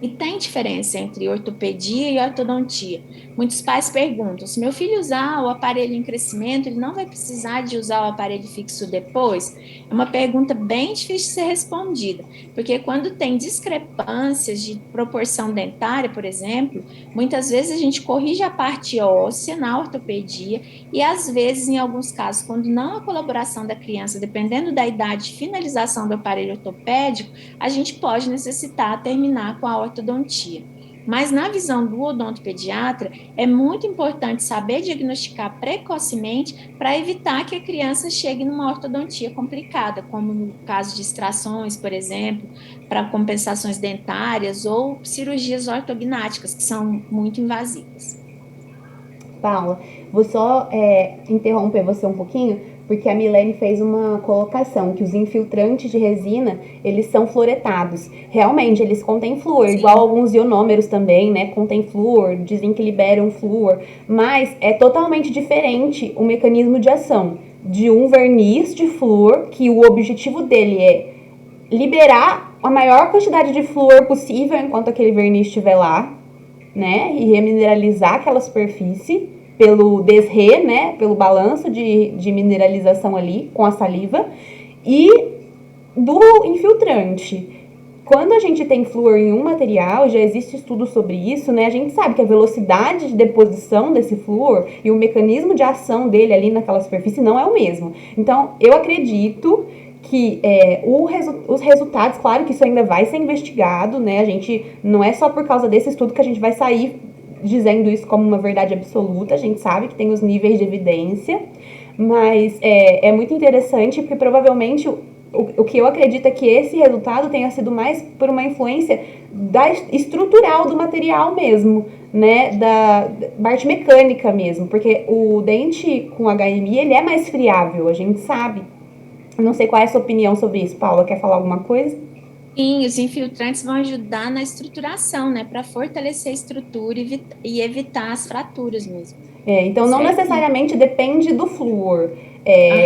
E tem diferença entre ortopedia e ortodontia. Muitos pais perguntam: se meu filho usar o aparelho em crescimento, ele não vai precisar de usar o aparelho fixo depois? É uma pergunta bem difícil de ser respondida, porque quando tem discrepâncias de proporção dentária, por exemplo, muitas vezes a gente corrige a parte óssea na ortopedia e, às vezes, em alguns casos, quando não há colaboração da criança, dependendo da idade de finalização do aparelho ortopédico, a gente pode necessitar terminar com a ortodontia. Mas na visão do odontopediatra, é muito importante saber diagnosticar precocemente para evitar que a criança chegue numa ortodontia complicada, como no caso de extrações, por exemplo, para compensações dentárias ou cirurgias ortognáticas, que são muito invasivas. Paula, vou só interromper você um pouquinho, porque a Milene fez uma colocação que os infiltrantes de resina, eles são fluoretados. Realmente, eles contêm flúor, Sim. igual alguns ionômeros também, né? Contém flúor, dizem que liberam flúor, mas é totalmente diferente o mecanismo de ação de um verniz de flúor, que o objetivo dele é liberar a maior quantidade de flúor possível enquanto aquele verniz estiver lá, né? E remineralizar aquela superfície pelo desrê, né? Pelo balanço de mineralização ali com a saliva. E do infiltrante. Quando a gente tem flúor em um material, já existe estudo sobre isso, né? A gente sabe que a velocidade de deposição desse flúor e o mecanismo de ação dele ali naquela superfície não é o mesmo. Então, eu acredito que os resultados, claro que isso ainda vai ser investigado, né? A gente não é só por causa desse estudo que a gente vai sair dizendo isso como uma verdade absoluta. A gente sabe que tem os níveis de evidência, mas é muito interessante porque provavelmente o que eu acredito é que esse resultado tenha sido mais por uma influência estrutural do material mesmo, né, da parte mecânica mesmo, porque o dente com HMI, ele é mais friável, a gente sabe. Não sei qual é a sua opinião sobre isso, Paula, quer falar alguma coisa? Sim, os infiltrantes vão ajudar na estruturação, né, para fortalecer a estrutura e evitar as fraturas mesmo. Então, não Certo? necessariamente depende do flúor.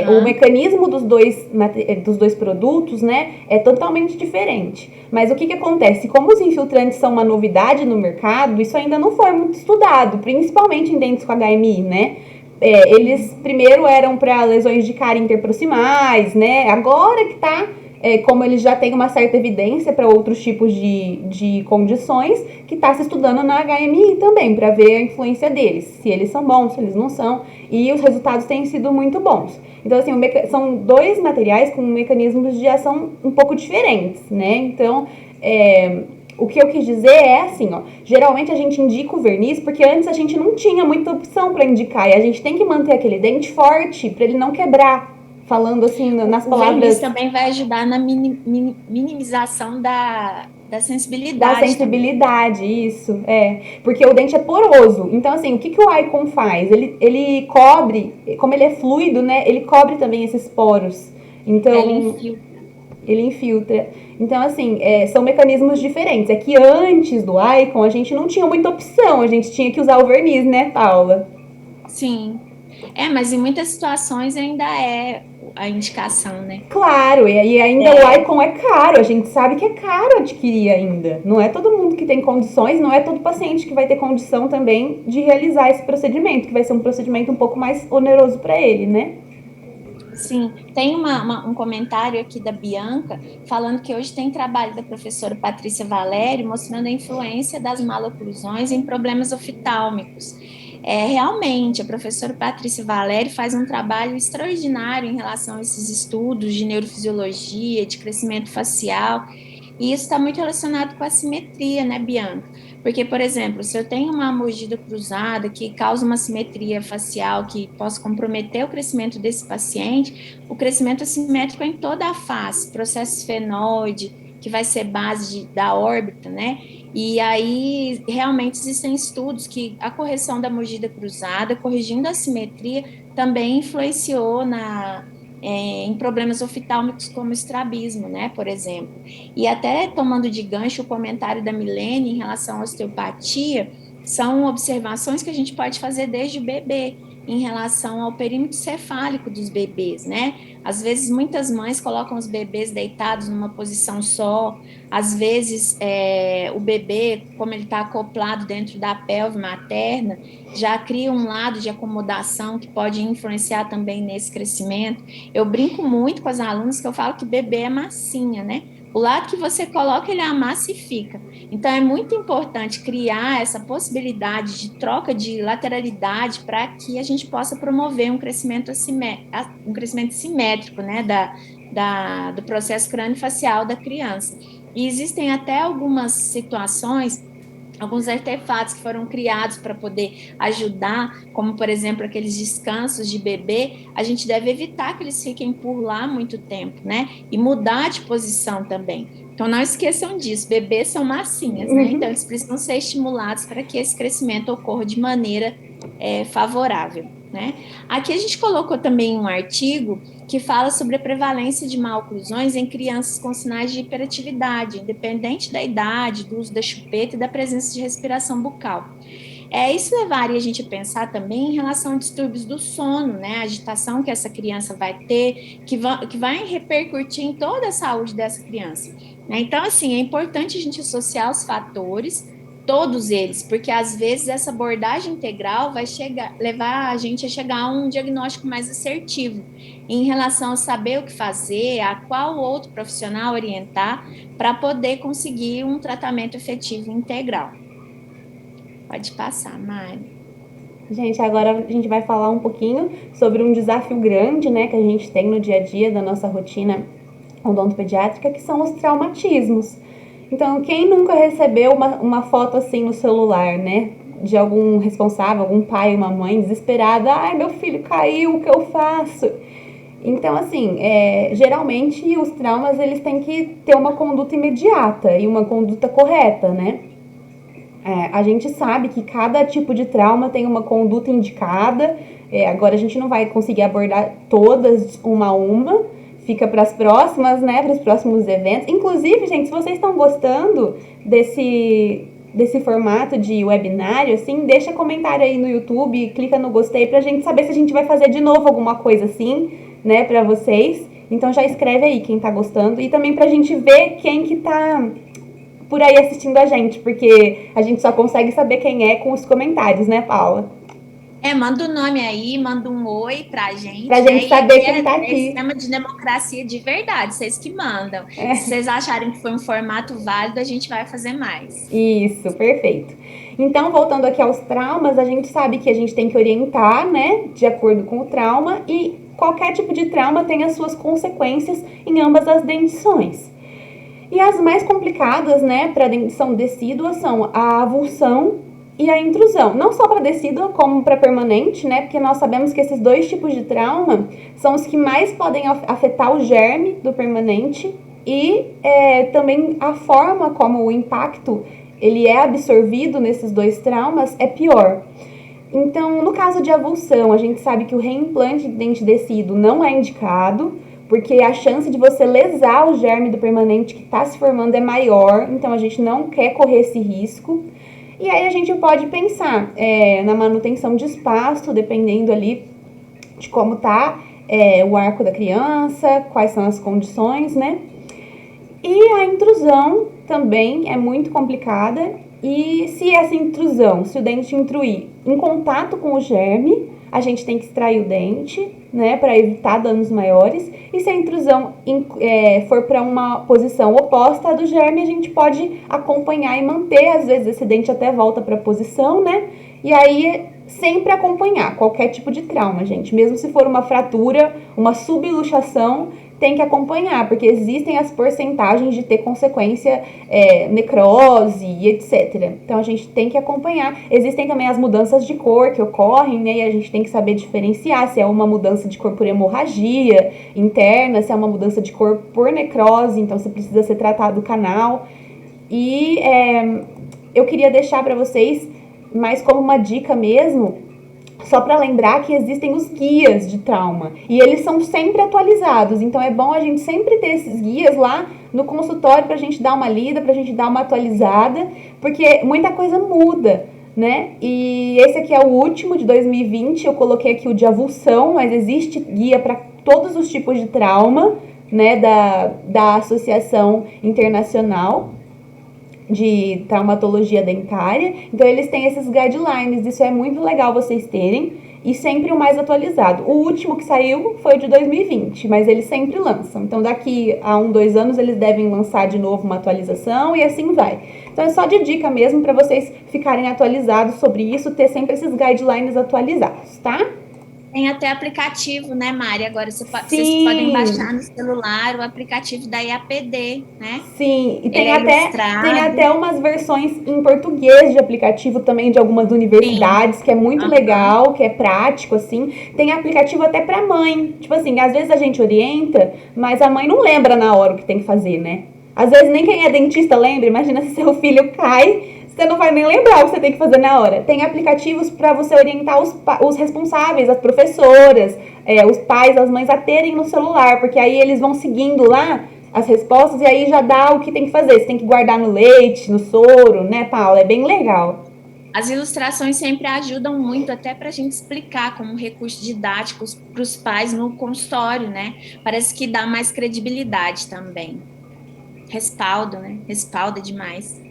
O Aham. mecanismo dos dois produtos, né, é totalmente diferente. Mas o que acontece? Como os infiltrantes são uma novidade no mercado, isso ainda não foi muito estudado, principalmente em dentes com HMI, né? Eles primeiro eram para lesões de cárie interproximais, né? Agora que tá, como eles já têm uma certa evidência para outros tipos de condições, que está se estudando na HMI também, para ver a influência deles, se eles são bons, se eles não são, e os resultados têm sido muito bons. Então, assim, são dois materiais com mecanismos de ação um pouco diferentes, né? Então, o que eu quis dizer é assim, ó, geralmente a gente indica o verniz porque antes a gente não tinha muita opção para indicar e a gente tem que manter aquele dente forte para ele não quebrar, falando assim nas O verniz palavras também vai ajudar na minimização da da sensibilidade também. sensibilidade, isso, porque o dente é poroso, então assim, o que o Icon faz? Ele cobre, como ele é fluido, né, ele cobre também esses poros, Ele então infiltra. Ele infiltra. Então, assim, são mecanismos diferentes. É que antes do Icon, a gente não tinha muita opção. A gente tinha que usar o verniz, né, Paula? Sim. Mas em muitas situações ainda é a indicação, né? Claro, e aí ainda o Icon é caro. A gente sabe que é caro adquirir ainda. Não é todo mundo que tem condições, não é todo paciente que vai ter condição também de realizar esse procedimento, que vai ser um procedimento um pouco mais oneroso para ele, né? Sim, tem um comentário aqui da Bianca falando que hoje tem trabalho da professora Patrícia Valério mostrando a influência das maloclusões em problemas oftálmicos. Realmente, a professora Patrícia Valério faz um trabalho extraordinário em relação a esses estudos de neurofisiologia, de crescimento facial, e isso está muito relacionado com a simetria, né, Bianca? Porque, por exemplo, se eu tenho uma mordida cruzada que causa uma simetria facial que possa comprometer o crescimento desse paciente, o crescimento assimétrico é em toda a face, processo esfenoide, que vai ser base da órbita, né? E aí, realmente, existem estudos que a correção da mordida cruzada, corrigindo a simetria, também influenciou em problemas oftálmicos como estrabismo, né, por exemplo. E até tomando de gancho o comentário da Milene em relação à osteopatia, são observações que a gente pode fazer desde o bebê em relação ao perímetro cefálico dos bebês, né? Às vezes, muitas mães colocam os bebês deitados numa posição só, às vezes, o bebê, como ele está acoplado dentro da pelve materna, já cria um lado de acomodação que pode influenciar também nesse crescimento. Eu brinco muito com as alunas que eu falo que bebê é massinha, né? O lado que você coloca, ele amassa e fica. Então, é muito importante criar essa possibilidade de troca de lateralidade para que a gente possa promover um crescimento simétrico, né, do processo crânio-facial da criança. E existem até algumas situações, alguns artefatos que foram criados para poder ajudar, como, por exemplo, aqueles descansos de bebê, a gente deve evitar que eles fiquem por lá muito tempo, né? E mudar de posição também. Então, não esqueçam disso, bebês são massinhas, né? Então, eles precisam ser estimulados para que esse crescimento ocorra de maneira favorável, né? Aqui a gente colocou também um artigo que fala sobre a prevalência de maloclusões em crianças com sinais de hiperatividade, independente da idade, do uso da chupeta e da presença de respiração bucal. Isso levaria a gente a pensar também em relação a distúrbios do sono, né? A agitação que essa criança vai ter, que vai repercutir em toda a saúde dessa criança. Né? Então, assim, é importante a gente associar os fatores, todos eles, porque às vezes essa abordagem integral vai levar a gente a chegar a um diagnóstico mais assertivo em relação a saber o que fazer, a qual outro profissional orientar para poder conseguir um tratamento efetivo integral. Pode passar, Mari. Gente, agora a gente vai falar um pouquinho sobre um desafio grande, né, que a gente tem no dia a dia da nossa rotina odontopediátrica, que são os traumatismos. Então, quem nunca recebeu uma foto assim no celular, né? De algum responsável, algum pai, uma mãe desesperada, ai, meu filho caiu, o que eu faço? Então, assim, geralmente os traumas, eles têm que ter uma conduta imediata e uma conduta correta, né? A gente sabe que cada tipo de trauma tem uma conduta indicada. Agora a gente não vai conseguir abordar todas uma a uma. Fica para as próximas, né? Para os próximos eventos. Inclusive, gente, se vocês estão gostando desse formato de webinário, assim, deixa comentário aí no YouTube, clica no gostei pra gente saber se a gente vai fazer de novo alguma coisa assim, né, pra vocês. Então já escreve aí quem tá gostando e também pra gente ver quem que tá por aí assistindo a gente, porque a gente só consegue saber quem é com os comentários, né, Paula? Manda o nome aí, manda um oi pra gente. Pra gente saber quem tá É aqui. sistema de democracia de verdade, vocês que mandam. Se vocês acharem que foi um formato válido, a gente vai fazer mais. Isso, perfeito. Então, voltando aqui aos traumas, a gente sabe que a gente tem que orientar, né, de acordo com o trauma, e qualquer tipo de trauma tem as suas consequências em ambas as dentições. E as mais complicadas, né, para dentição decídua são a avulsão e a intrusão. Não só para decídua, como para permanente, né, porque nós sabemos que esses dois tipos de trauma são os que mais podem afetar o germe do permanente e também a forma como o impacto ele é absorvido nesses dois traumas é pior. Então, no caso de avulsão, a gente sabe que o reimplante de dente decíduo não é indicado, porque a chance de você lesar o germe do permanente que está se formando é maior, então a gente não quer correr esse risco. E aí a gente pode pensar na manutenção de espaço, dependendo ali de como tá o arco da criança, quais são as condições, né? E a intrusão também é muito complicada. E se essa intrusão, se o dente intruir em contato com o germe, a gente tem que extrair o dente, né, para evitar danos maiores. E se a intrusão for para uma posição oposta à do germe, a gente pode acompanhar e manter, às vezes esse dente até volta para a posição, né? E aí sempre acompanhar qualquer tipo de trauma, gente. Mesmo se for uma fratura, uma subluxação, tem que acompanhar, porque existem as porcentagens de ter consequência, necrose e etc. Então a gente tem que acompanhar. Existem também as mudanças de cor que ocorrem, né? E a gente tem que saber diferenciar se é uma mudança de cor por hemorragia interna, se é uma mudança de cor por necrose, então você precisa ser tratado o canal. E eu queria deixar para vocês, mais como uma dica mesmo, só para lembrar que existem os guias de trauma e eles são sempre atualizados, então é bom a gente sempre ter esses guias lá no consultório para a gente dar uma lida, para a gente dar uma atualizada, porque muita coisa muda, né? E esse aqui é o último de 2020, eu coloquei aqui o de avulsão, mas existe guia para todos os tipos de trauma, né, da Associação Internacional de Traumatologia Dentária. Então eles têm esses guidelines, isso é muito legal vocês terem, e sempre o mais atualizado. O último que saiu foi de 2020, mas eles sempre lançam. Então daqui a 2 anos eles devem lançar de novo uma atualização e assim vai. Então é só de dica mesmo para vocês ficarem atualizados sobre isso, ter sempre esses guidelines atualizados, tá? Tem até aplicativo, né, Mari? Agora vocês podem Sim, baixar no celular o aplicativo da IAPD, né? sim, e Ele tem é até ilustrado. umas versões em português de aplicativo também de algumas Sim. universidades, que é muito Aham. legal, que é prático, assim. Tem aplicativo até pra mãe. Tipo assim, às vezes a gente orienta, mas a mãe não lembra na hora o que tem que fazer, né? Às vezes nem quem é dentista lembra. Imagina se seu filho cai, você não vai nem lembrar o que você tem que fazer na hora. Tem aplicativos para você orientar os responsáveis, as professoras, os pais, as mães a terem no celular, porque aí eles vão seguindo lá as respostas e aí já dá o que tem que fazer. Você tem que guardar no leite, no soro, né, Paula? É bem legal. As ilustrações sempre ajudam muito, até para a gente explicar como recursos didáticos para os pais no consultório, né? Parece que dá mais credibilidade também. Respaldo, né? Respalda demais.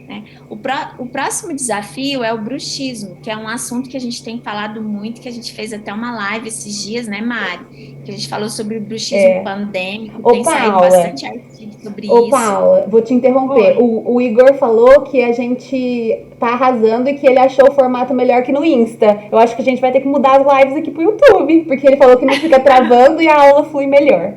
Né? O próximo desafio é o bruxismo, que é um assunto que a gente tem falado muito, que a gente fez até uma live esses dias, né, Mari? Que a gente falou sobre o bruxismo pandêmico, Ô, tem saído Paula, bastante artigo sobre Ô, isso. Paula, vou te interromper. Oi. O Igor falou que a gente tá arrasando e que ele achou o formato melhor que no Insta. Eu acho que a gente vai ter que mudar as lives aqui pro YouTube, porque ele falou que não fica travando e a aula flui melhor.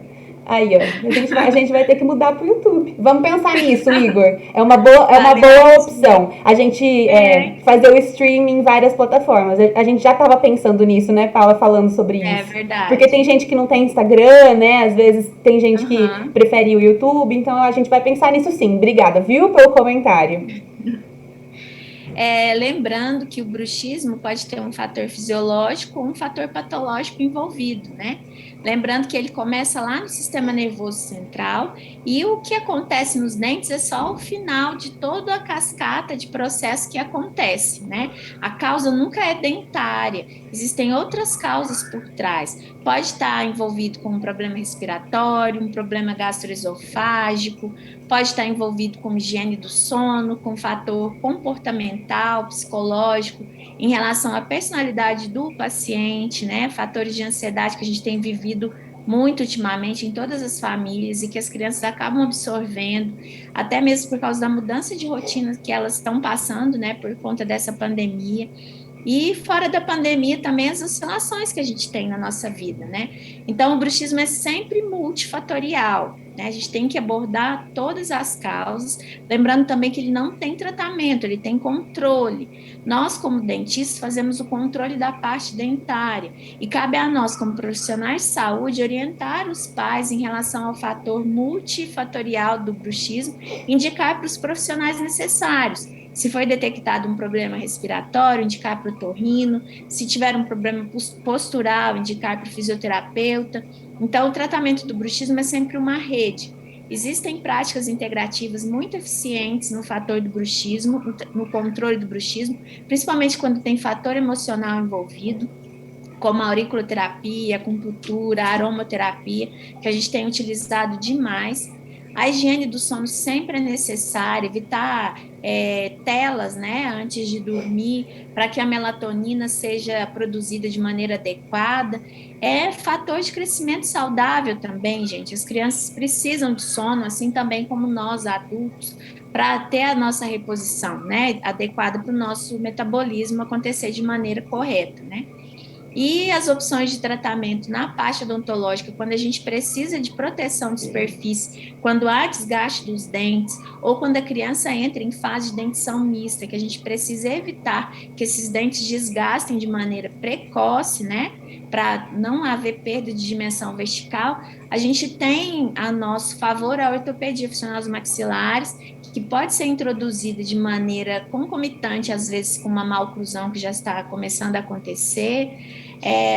Aí, ó, a gente vai ter que mudar pro YouTube. Vamos pensar nisso, Igor. É uma Vale boa ótimo. opção. A gente É, fazer o streaming em várias plataformas. A gente já tava pensando nisso, né, Paula, falando sobre é isso. Porque tem verdade. gente que não tem Instagram, né? Às vezes tem gente que Aham. prefere o YouTube, então a gente vai pensar nisso sim. Obrigada, viu, pelo comentário. Lembrando que o bruxismo pode ter um fator fisiológico ou um fator patológico envolvido, né? Lembrando que ele começa lá no sistema nervoso central e o que acontece nos dentes é só o final de toda a cascata de processo que acontece, né? A causa nunca é dentária, existem outras causas por trás. Pode estar envolvido com um problema respiratório, um problema gastroesofágico, pode estar envolvido com higiene do sono, com fator comportamental, psicológico, em relação à personalidade do paciente, né? Fatores de ansiedade que a gente tem vivido muito ultimamente em todas as famílias e que as crianças acabam absorvendo, até mesmo por causa da mudança de rotina que elas estão passando, né, por conta dessa pandemia. E fora da pandemia também as oscilações que a gente tem na nossa vida, né? Então o bruxismo é sempre multifatorial, né? A gente tem que abordar todas as causas, lembrando também que ele não tem tratamento, ele tem controle. Nós, como dentistas, fazemos o controle da parte dentária e cabe a nós, como profissionais de saúde, orientar os pais em relação ao fator multifatorial do bruxismo, indicar para os profissionais necessários Se foi detectado um problema respiratório, indicar para o otorrino. Se tiver um problema postural, indicar para o fisioterapeuta. Então, o tratamento do bruxismo é sempre uma rede. Existem práticas integrativas muito eficientes no fator do bruxismo, no controle do bruxismo, principalmente quando tem fator emocional envolvido, como a auriculoterapia, acupuntura, aromaterapia, que a gente tem utilizado demais. A higiene do sono sempre é necessária, evitar telas, né, antes de dormir, para que a melatonina seja produzida de maneira adequada. É fator de crescimento saudável também, gente. As crianças precisam de sono, assim também como nós, adultos, para ter a nossa reposição, né, adequada para o nosso metabolismo acontecer de maneira correta, né? E as opções de tratamento na parte odontológica, quando a gente precisa de proteção de superfície, quando há desgaste dos dentes, ou quando a criança entra em fase de dentição mista, que a gente precisa evitar que esses dentes desgastem de maneira precoce, né? Para não haver perda de dimensão vertical, a gente tem a nosso favor a ortopedia funcional dos maxilares, que pode ser introduzida de maneira concomitante, às vezes com uma maloclusão que já está começando a acontecer.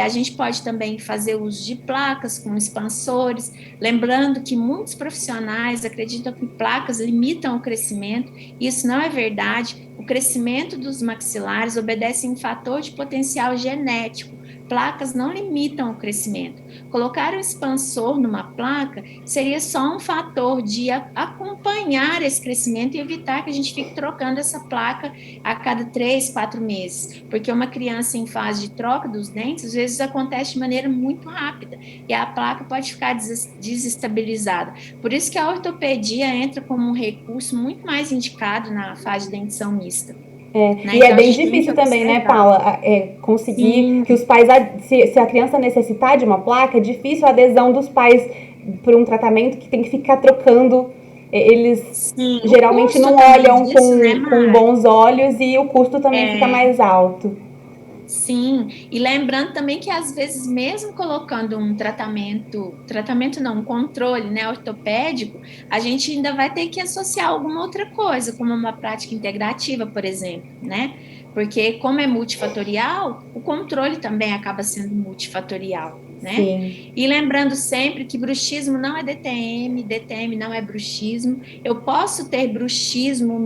A gente pode também fazer uso de placas com expansores, lembrando que muitos profissionais acreditam que placas limitam o crescimento. Isso não é verdade. O crescimento dos maxilares obedece a um fator de potencial genético. Placas não limitam o crescimento. Colocar um expansor numa placa seria só um fator de acompanhar esse crescimento e evitar que a gente fique trocando essa placa a cada 3, 4 meses, porque uma criança em fase de troca dos dentes, às vezes acontece de maneira muito rápida e a placa pode ficar desestabilizada. Por isso que a ortopedia entra como um recurso muito mais indicado na fase de dentição mista. Né? E Então, é bem difícil também, né, Paula, conseguir Sim. que os pais, se a criança necessitar de uma placa, é difícil a adesão dos pais por um tratamento que tem que ficar trocando. Eles Sim, geralmente não olham disso, né, com bons olhos e o custo também fica mais alto. Sim, e lembrando também que às vezes mesmo colocando um tratamento não, um controle, né, ortopédico, a gente ainda vai ter que associar alguma outra coisa, como uma prática integrativa, por exemplo, né? Porque como é multifatorial, o controle também acaba sendo multifatorial, né? Sim. E lembrando sempre que bruxismo não é DTM, DTM não é bruxismo. Eu posso ter bruxismo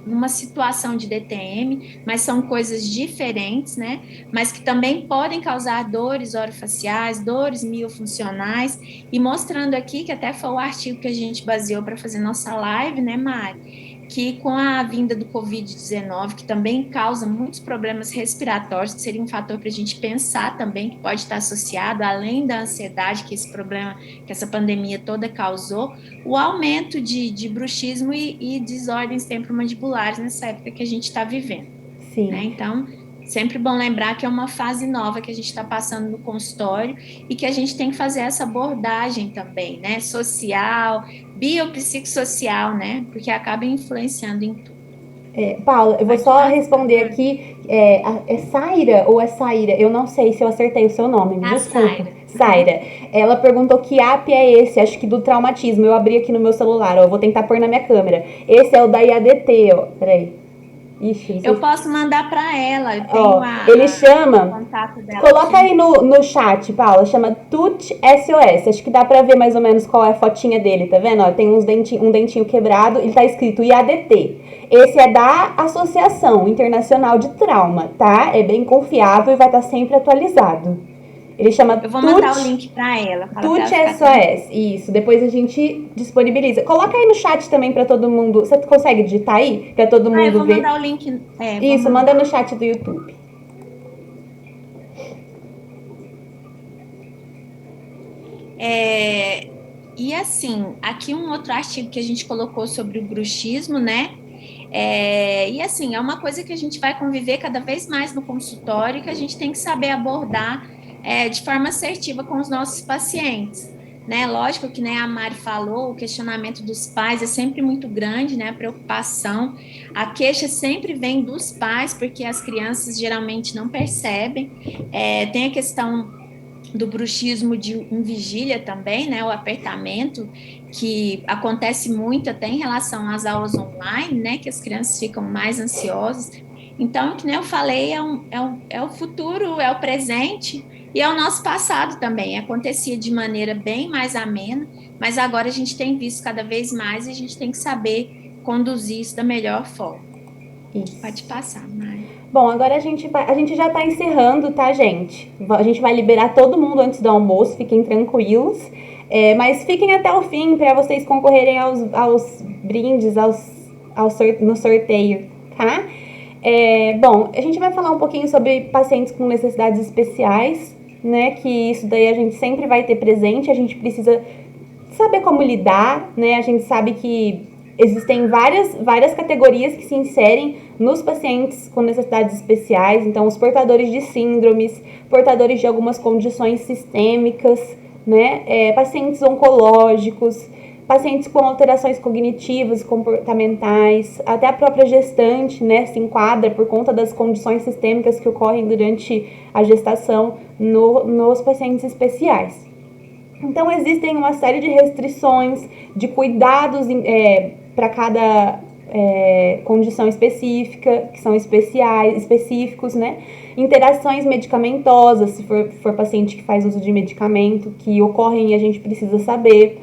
numa situação de DTM, mas são coisas diferentes, né? Mas que também podem causar dores orofaciais, dores miofuncionais, e mostrando aqui que até foi o artigo que a gente baseou para fazer nossa live, né, Mari? Que com a vinda do Covid-19, que também causa muitos problemas respiratórios, que seria um fator para a gente pensar também, que pode estar associado, além da ansiedade que esse problema, que essa pandemia toda causou, o aumento de bruxismo e desordens temporomandibulares nessa época que a gente está vivendo. Sim. Né? Então, sempre bom lembrar que é uma fase nova que a gente está passando no consultório e que a gente tem que fazer essa abordagem também, né? Social, biopsicossocial, né? Porque acaba influenciando em tudo. Paula, eu vou Pode só falar. responder aqui. É Saira ou é Saira? Eu não sei se eu acertei o seu nome, me A desculpa. Saira. Saira. Ela perguntou que app é esse, acho que do traumatismo. Eu abri aqui no meu celular, ó. Eu vou tentar pôr na minha câmera. Esse é o da IADT, ó. Peraí. Ixi, não sei Eu se... posso mandar para ela, eu tenho Ó, ele o chama. contato dela Coloca aqui. aí no chat, Paula. Chama Tut SOS. Acho que dá pra ver mais ou menos qual é a fotinha dele, tá vendo? Ó, tem um dentinho quebrado. Ele tá escrito IADT. Esse é da Associação Internacional de Trauma, tá? É bem confiável e vai estar sempre atualizado. Ele chama Eu vou mandar o link para ela, fala para Tut ela ficar SOS. Isso. Depois a gente disponibiliza. Coloca aí no chat também pra todo mundo. Você consegue digitar aí? Pra todo eu mundo vou ver? mandar o link, vou Isso, manda no mandar. chat do YouTube. E assim, aqui um outro artigo que a gente colocou sobre o bruxismo, né? E assim, é uma coisa que a gente vai conviver cada vez mais no consultório e que a gente tem que saber abordar de forma assertiva com os nossos pacientes. Né? Lógico que, né, a Mari falou, o questionamento dos pais é sempre muito grande, né? A preocupação, a queixa sempre vem dos pais, porque as crianças geralmente não percebem. Tem a questão do bruxismo em vigília também, né, o apertamento, que acontece muito até em relação às aulas online, né, que as crianças ficam mais ansiosas. Então, que nem eu falei, é o futuro, é o presente e é o nosso passado também. Acontecia de maneira bem mais amena, mas agora a gente tem visto cada vez mais e a gente tem que saber conduzir isso da melhor forma. Isso. Pode passar, Mari. Bom, agora a gente já tá encerrando, tá, gente? A gente vai liberar todo mundo antes do almoço, fiquem tranquilos. Mas fiquem até o fim para vocês concorrerem aos brindes, no sorteio, tá? Bom, a gente vai falar um pouquinho sobre pacientes com necessidades especiais, né? Que isso daí a gente sempre vai ter presente, a gente precisa saber como lidar, né? A gente sabe que existem várias categorias que se inserem nos pacientes com necessidades especiais, então os portadores de síndromes, portadores de algumas condições sistêmicas, né? Pacientes oncológicos, pacientes com alterações cognitivas e comportamentais, até a própria gestante, né, se enquadra por conta das condições sistêmicas que ocorrem durante a gestação nos pacientes especiais. Então, existem uma série de restrições, de cuidados para cada condição específica, que são específicos, né? Interações medicamentosas, se for paciente que faz uso de medicamento, que ocorrem e a gente precisa saber.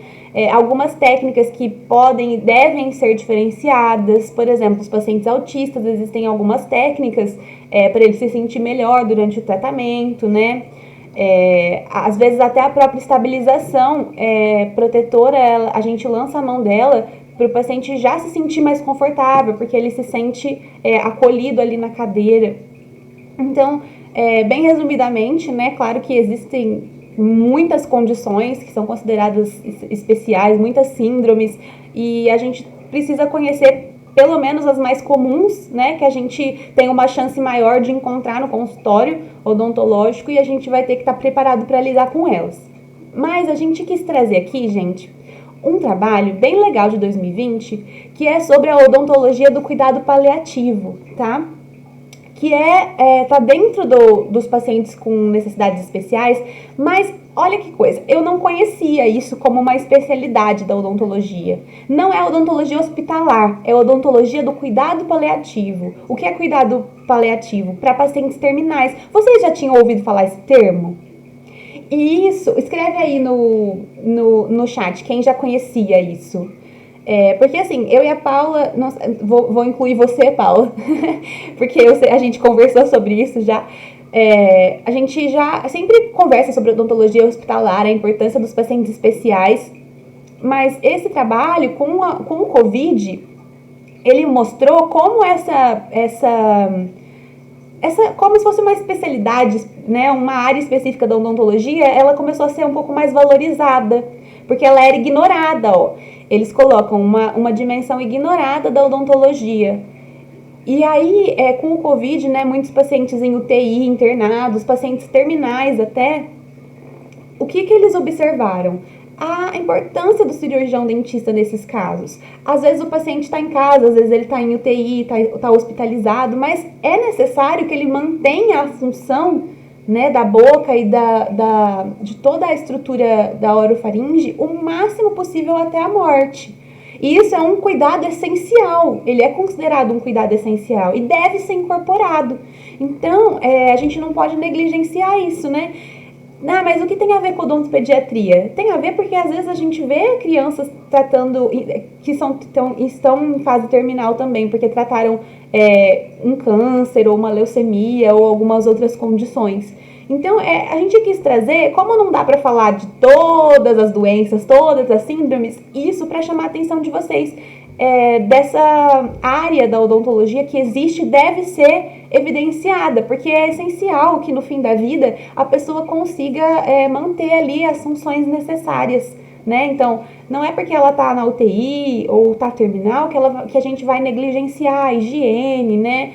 Algumas técnicas que podem e devem ser diferenciadas, por exemplo, os pacientes autistas, existem algumas técnicas para ele se sentir melhor durante o tratamento, né? Às vezes até a própria estabilização protetora, a gente lança a mão dela para o paciente já se sentir mais confortável, porque ele se sente acolhido ali na cadeira. Então, bem resumidamente, né, claro que existem muitas condições que são consideradas especiais, muitas síndromes, e a gente precisa conhecer pelo menos as mais comuns, né, que a gente tem uma chance maior de encontrar no consultório odontológico e a gente vai ter que estar preparado para lidar com elas. Mas a gente quis trazer aqui, gente, um trabalho bem legal de 2020, que é sobre a odontologia do cuidado paliativo, tá? Que tá dentro dos pacientes com necessidades especiais, mas olha que coisa, eu não conhecia isso como uma especialidade da odontologia. Não é odontologia hospitalar, é odontologia do cuidado paliativo. O que é cuidado paliativo? Para pacientes terminais. Vocês já tinham ouvido falar esse termo? Isso, escreve aí no chat quem já conhecia isso. Porque assim, eu e a Paula, vou incluir você, Paula, porque a gente conversou sobre isso já. A gente já sempre conversa sobre odontologia hospitalar, a importância dos pacientes especiais, mas esse trabalho com o Covid, ele mostrou como como se fosse uma especialidade, né, uma área específica da odontologia, ela começou a ser um pouco mais valorizada, porque ela era ignorada, ó. Eles colocam uma dimensão ignorada da odontologia. E aí, com o Covid, né, muitos pacientes em UTI, internados, pacientes terminais até, o que eles observaram? A importância do cirurgião dentista nesses casos. Às vezes o paciente está em casa, às vezes ele está em UTI, está hospitalizado, mas é necessário que ele mantenha a função, né, da boca e de toda a estrutura da orofaringe o máximo possível até a morte. E isso é um cuidado essencial, ele é considerado um cuidado essencial e deve ser incorporado. Então, a gente não pode negligenciar isso, né? Não, mas o que tem a ver com odontopediatria? Tem a ver porque às vezes a gente vê crianças que estão em fase terminal também, porque trataram um câncer ou uma leucemia ou algumas outras condições. Então, a gente quis trazer, como não dá para falar de todas as doenças, todas as síndromes, isso para chamar a atenção de vocês. Dessa área da odontologia que existe deve ser evidenciada, porque é essencial que no fim da vida a pessoa consiga manter ali as funções necessárias, né? Então, não é porque ela tá na UTI ou tá terminal que a gente vai negligenciar a higiene, né?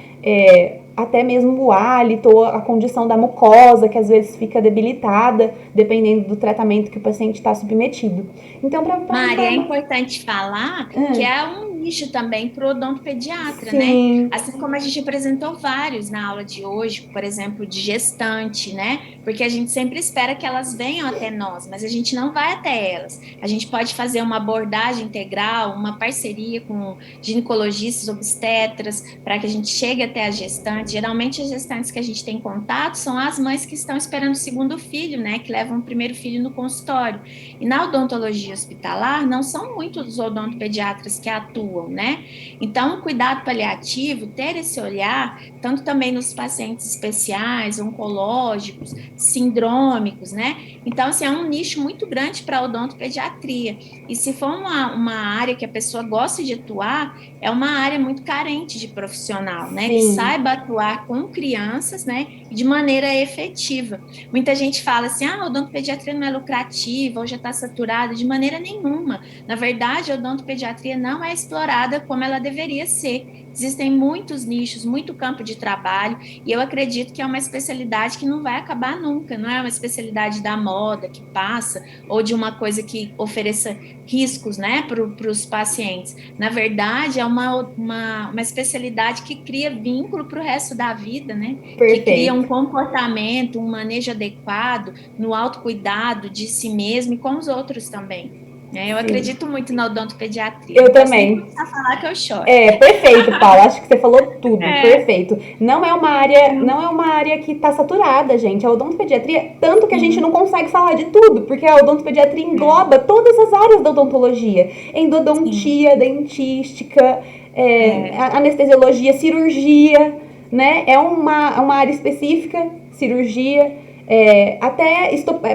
Até mesmo o hálito ou a condição da mucosa, que às vezes fica debilitada, dependendo do tratamento que o paciente está submetido. Então, Mari, é importante falar que é um nicho também para o odontopediatra, né? Sim, Assim como a gente apresentou vários na aula de hoje, por exemplo, de gestante, né? Porque a gente sempre espera que elas venham até nós, mas a gente não vai até elas. A gente pode fazer uma abordagem integral, uma parceria com ginecologistas, obstetras, para que a gente chegue até a gestante. Geralmente, as gestantes que a gente tem contato são as mães que estão esperando o segundo filho, né? Que levam o primeiro filho no consultório. E na odontologia hospitalar, não são muitos os odontopediatras que atuam, né? Então, o cuidado paliativo, ter esse olhar, tanto também nos pacientes especiais, oncológicos, sindrômicos, né? Então, assim, é um nicho muito grande para a odontopediatria. E se for uma área que a pessoa gosta de atuar, é uma área muito carente de profissional, né? Que sim, saiba atuar com crianças, né? De maneira efetiva. Muita gente fala assim, a odontopediatria não é lucrativa, ou já está saturada, de maneira nenhuma. Na verdade, a odontopediatria não é explorada como ela deveria ser. Existem muitos nichos, muito campo de trabalho, e eu acredito que é uma especialidade que não vai acabar nunca, não é uma especialidade da moda que passa, ou de uma coisa que ofereça riscos, né, para os pacientes. Na verdade, é uma especialidade que cria vínculo para o resto da vida, né? Que cria um perfeito. comportamento, um manejo adequado no autocuidado de si mesmo e com os outros também. Eu Sim, acredito muito na odontopediatria. eu Não posso nem também. começar a falar que eu choro. Perfeito, Paulo. Acho que você falou tudo, É, perfeito. Não é uma área que está saturada, gente. A odontopediatria, tanto que a gente não sim, consegue falar de tudo, porque a odontopediatria é, engloba todas as áreas da odontologia: sim, endodontia, dentística, é, anestesiologia, cirurgia, né? É uma área específica, cirurgia,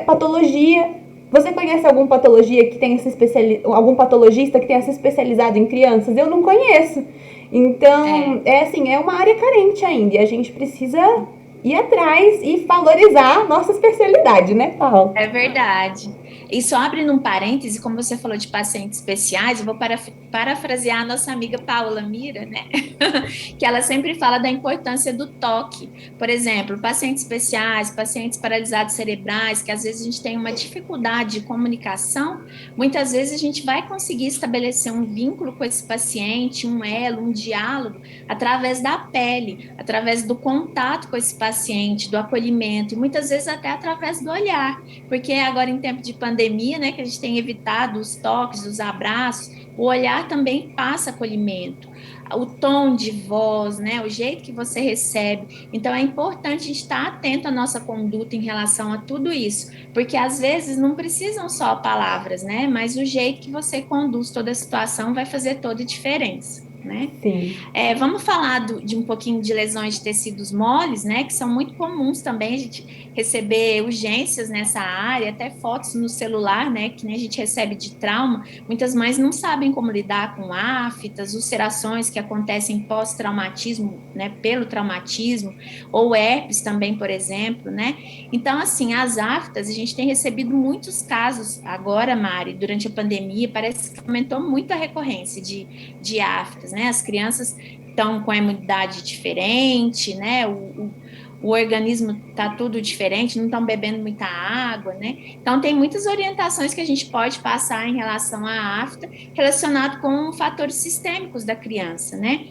patologia. Você conhece algum patologia que tenha se algum patologista que tenha se especializado em crianças? Eu não conheço. Então, é. é uma área carente ainda e a gente precisa ir atrás e valorizar a nossa especialidade, né, Paulo? É verdade. E só abrindo um parêntese, como você falou de pacientes especiais, eu vou parafrasear a nossa amiga Paula Mira, né? Que ela sempre fala da importância do toque. Por exemplo, pacientes especiais, pacientes paralisados cerebrais, que às vezes a gente tem uma dificuldade de comunicação, muitas vezes a gente vai conseguir estabelecer um vínculo com esse paciente, um elo, um diálogo, através da pele, através do contato com esse paciente, do acolhimento, e muitas vezes até através do olhar, porque agora em tempo de pandemia, né, que a gente tem evitado os toques, os abraços, o olhar também passa acolhimento, o tom de voz, né, o jeito que você recebe. Então é importante a gente estar atento à nossa conduta em relação a tudo isso, porque às vezes não precisam só palavras, né, mas o jeito que você conduz toda a situação vai fazer toda a diferença, né? Sim. Vamos falar de um pouquinho de lesões de tecidos moles, né? Que são muito comuns também a gente receber urgências nessa área, até fotos no celular, né? Que nem a gente recebe de trauma. Muitas mães não sabem como lidar com aftas, ulcerações que acontecem pós-traumatismo, né? Pelo traumatismo, ou herpes também, por exemplo, né? Então, assim, as aftas, a gente tem recebido muitos casos agora, Mari, durante a pandemia, parece que aumentou muito a recorrência de aftas, né? As crianças estão com a imunidade diferente, né? O organismo está tudo diferente, não estão bebendo muita água, né? Então, tem muitas orientações que a gente pode passar em relação à afta, relacionado com fatores sistêmicos da criança, né?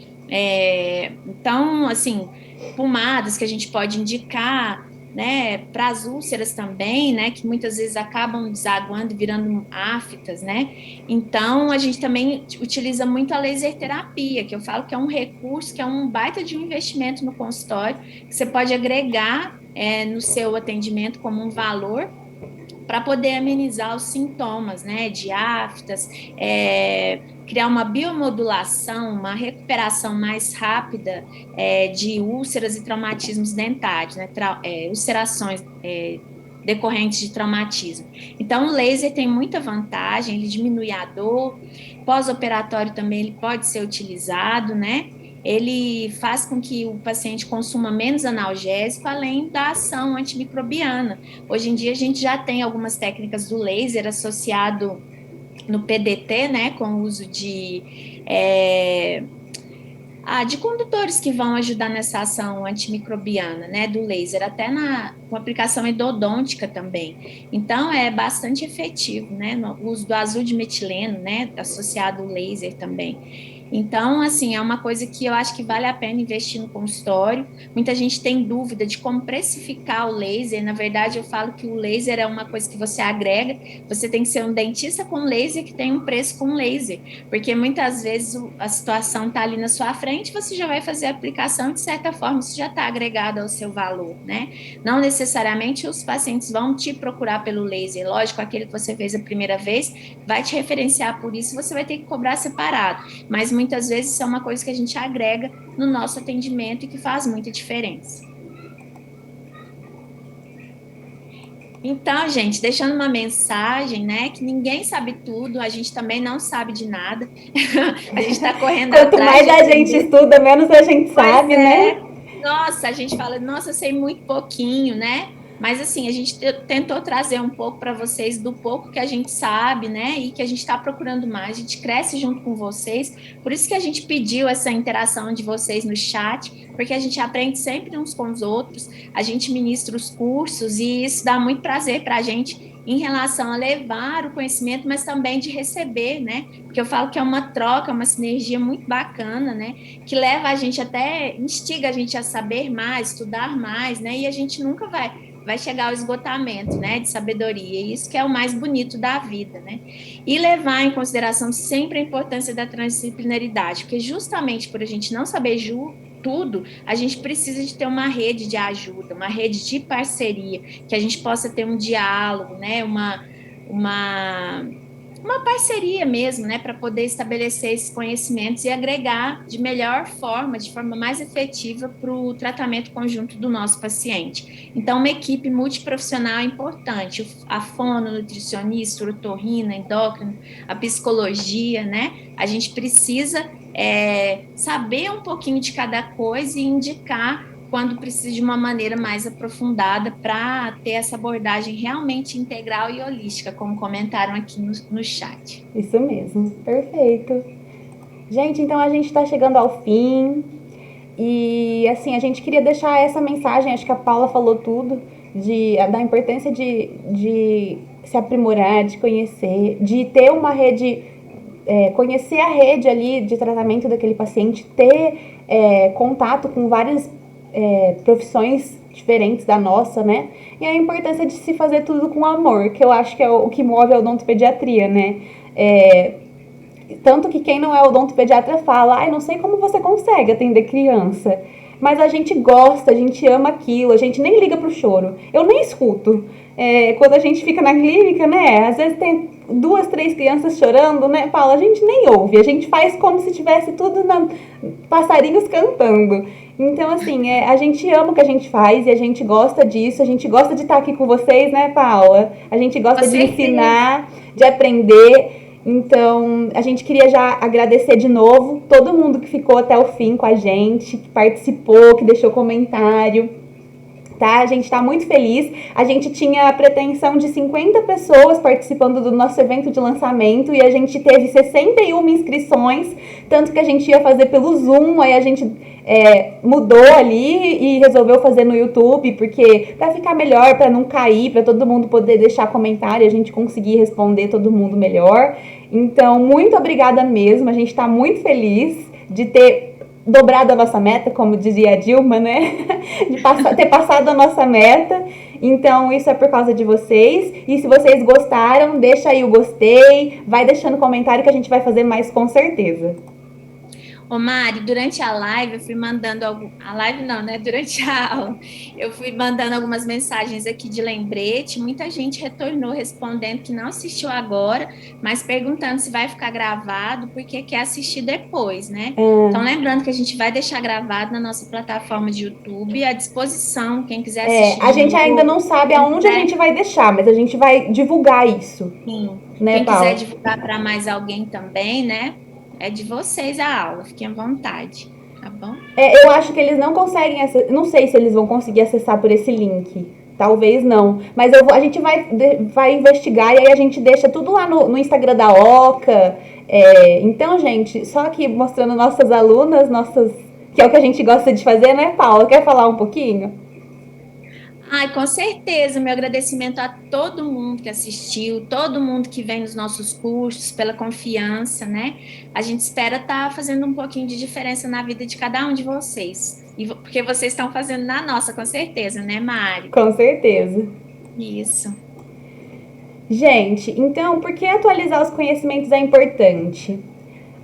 Então, assim, pomadas que a gente pode indicar, né, para as úlceras também, né, que muitas vezes acabam desaguando e virando aftas, né? Então, a gente também utiliza muito a laser terapia, que eu falo que é um recurso, que é um baita de um investimento no consultório, que você pode agregar no seu atendimento como um valor para poder amenizar os sintomas, né, de aftas, criar uma biomodulação, uma recuperação mais rápida de úlceras e traumatismos dentários, né, ulcerações decorrentes de traumatismo. Então, o laser tem muita vantagem, ele diminui a dor, pós-operatório também ele pode ser utilizado, né? Ele faz com que o paciente consuma menos analgésico, além da ação antimicrobiana. Hoje em dia a gente já tem algumas técnicas do laser associado no PDT, né, com o uso de condutores que vão ajudar nessa ação antimicrobiana, né, do laser, até com aplicação endodôntica também. Então, é bastante efetivo, né, no uso do azul de metileno, né, associado ao laser também. Então, assim, é uma coisa que eu acho que vale a pena investir no consultório. Muita gente tem dúvida de como precificar o laser. Na verdade, eu falo que o laser é uma coisa que você agrega. Você tem que ser um dentista com laser que tem um preço com laser, porque muitas vezes a situação está ali na sua frente, você já vai fazer a aplicação, de certa forma, isso já está agregado ao seu valor, né? Não necessariamente os pacientes vão te procurar pelo laser. Lógico, aquele que você fez a primeira vez vai te referenciar por isso, você vai ter que cobrar separado. Mas muitas vezes isso é uma coisa que a gente agrega no nosso atendimento e que faz muita diferença. Então, gente, deixando uma mensagem, né, que ninguém sabe tudo, a gente também não sabe de nada. A gente está correndo Quanto atrás mais de a gente aprender. estuda, menos a gente Pois sabe, né? é. Nossa, a gente fala, nossa, eu sei muito pouquinho, né? Mas assim, a gente tentou trazer um pouco para vocês do pouco que a gente sabe, né? E que a gente está procurando mais, a gente cresce junto com vocês. Por isso que a gente pediu essa interação de vocês no chat, porque a gente aprende sempre uns com os outros, a gente ministra os cursos e isso dá muito prazer para a gente em relação a levar o conhecimento, mas também de receber, né? Porque eu falo que é uma troca, uma sinergia muito bacana, né? Que leva a gente até, instiga a gente a saber mais, estudar mais, né? E a gente nunca vai chegar ao esgotamento, né, de sabedoria. E isso que é o mais bonito da vida, né? E levar em consideração sempre a importância da transdisciplinaridade, porque justamente por a gente não saber tudo, a gente precisa de ter uma rede de ajuda, uma rede de parceria, que a gente possa ter um diálogo, né, uma uma parceria mesmo, né, para poder estabelecer esses conhecimentos e agregar de melhor forma, de forma mais efetiva para o tratamento conjunto do nosso paciente. Então, uma equipe multiprofissional é importante, a fono, nutricionista, o otorrino, endócrino, a psicologia, né, a gente precisa saber um pouquinho de cada coisa e indicar quando precisa de uma maneira mais aprofundada para ter essa abordagem realmente integral e holística, como comentaram aqui no chat. Isso mesmo, perfeito. Gente, então a gente está chegando ao fim. E assim, a gente queria deixar essa mensagem, acho que a Paula falou tudo, da importância de se aprimorar, de conhecer, de ter uma rede, conhecer a rede ali de tratamento daquele paciente, ter contato com várias profissões diferentes da nossa, né? E a importância de se fazer tudo com amor, que eu acho que é o que move a odontopediatria, né? Tanto que quem não é odontopediatra fala, ai, não sei como você consegue atender criança. Mas a gente gosta, a gente ama aquilo, a gente nem liga pro choro. Eu nem escuto. Quando a gente fica na clínica, né? Às vezes tem 2, 3 crianças chorando, né, Paula? A gente nem ouve. A gente faz como se tivesse tudo passarinhos cantando. Então, assim, a gente ama o que a gente faz e a gente gosta disso. A gente gosta de estar aqui com vocês, né, Paula? A gente gosta de ensinar, de aprender. Então, a gente queria já agradecer de novo todo mundo que ficou até o fim com a gente, que participou, que deixou comentário, tá? A gente está muito feliz. A gente tinha a pretensão de 50 pessoas participando do nosso evento de lançamento e a gente teve 61 inscrições, tanto que a gente ia fazer pelo Zoom, aí a gente mudou ali e resolveu fazer no YouTube, porque para ficar melhor, para não cair, para todo mundo poder deixar comentário, a gente conseguir responder todo mundo melhor. Então, muito obrigada mesmo, a gente está muito feliz de ter dobrado a nossa meta, como dizia a Dilma, né? De ter passado a nossa meta. Então, isso é por causa de vocês. E se vocês gostaram, deixa aí o gostei, vai deixando comentário que a gente vai fazer mais com certeza. Ô Mari, durante a live eu fui mandando a live não, né? Durante a aula eu fui mandando algumas mensagens aqui de lembrete. Muita gente retornou respondendo que não assistiu agora, mas perguntando se vai ficar gravado porque quer assistir depois, né? Então lembrando que a gente vai deixar gravado na nossa plataforma de YouTube à disposição, quem quiser assistir a de gente novo, ainda não sabe aonde a gente vai deixar, mas a gente vai divulgar isso. Sim. Né, Quem quiser Paula? divulgar para mais alguém também, né? É de vocês a aula, fiquem à vontade, tá bom? Eu acho que eles não conseguem acessar, não sei se eles vão conseguir acessar por esse link. Talvez não. Mas a gente vai investigar e aí a gente deixa tudo lá no Instagram da Oca. Então, gente, só aqui mostrando nossas alunas, que é o que a gente gosta de fazer, né, Paula? Quer falar um pouquinho? Ai, com certeza, meu agradecimento a todo mundo que assistiu, todo mundo que vem nos nossos cursos, pela confiança, né? A gente espera estar fazendo um pouquinho de diferença na vida de cada um de vocês. Porque vocês estão fazendo na nossa, com certeza, né, Mari? Com certeza. Isso. Gente, então, por que atualizar os conhecimentos é importante?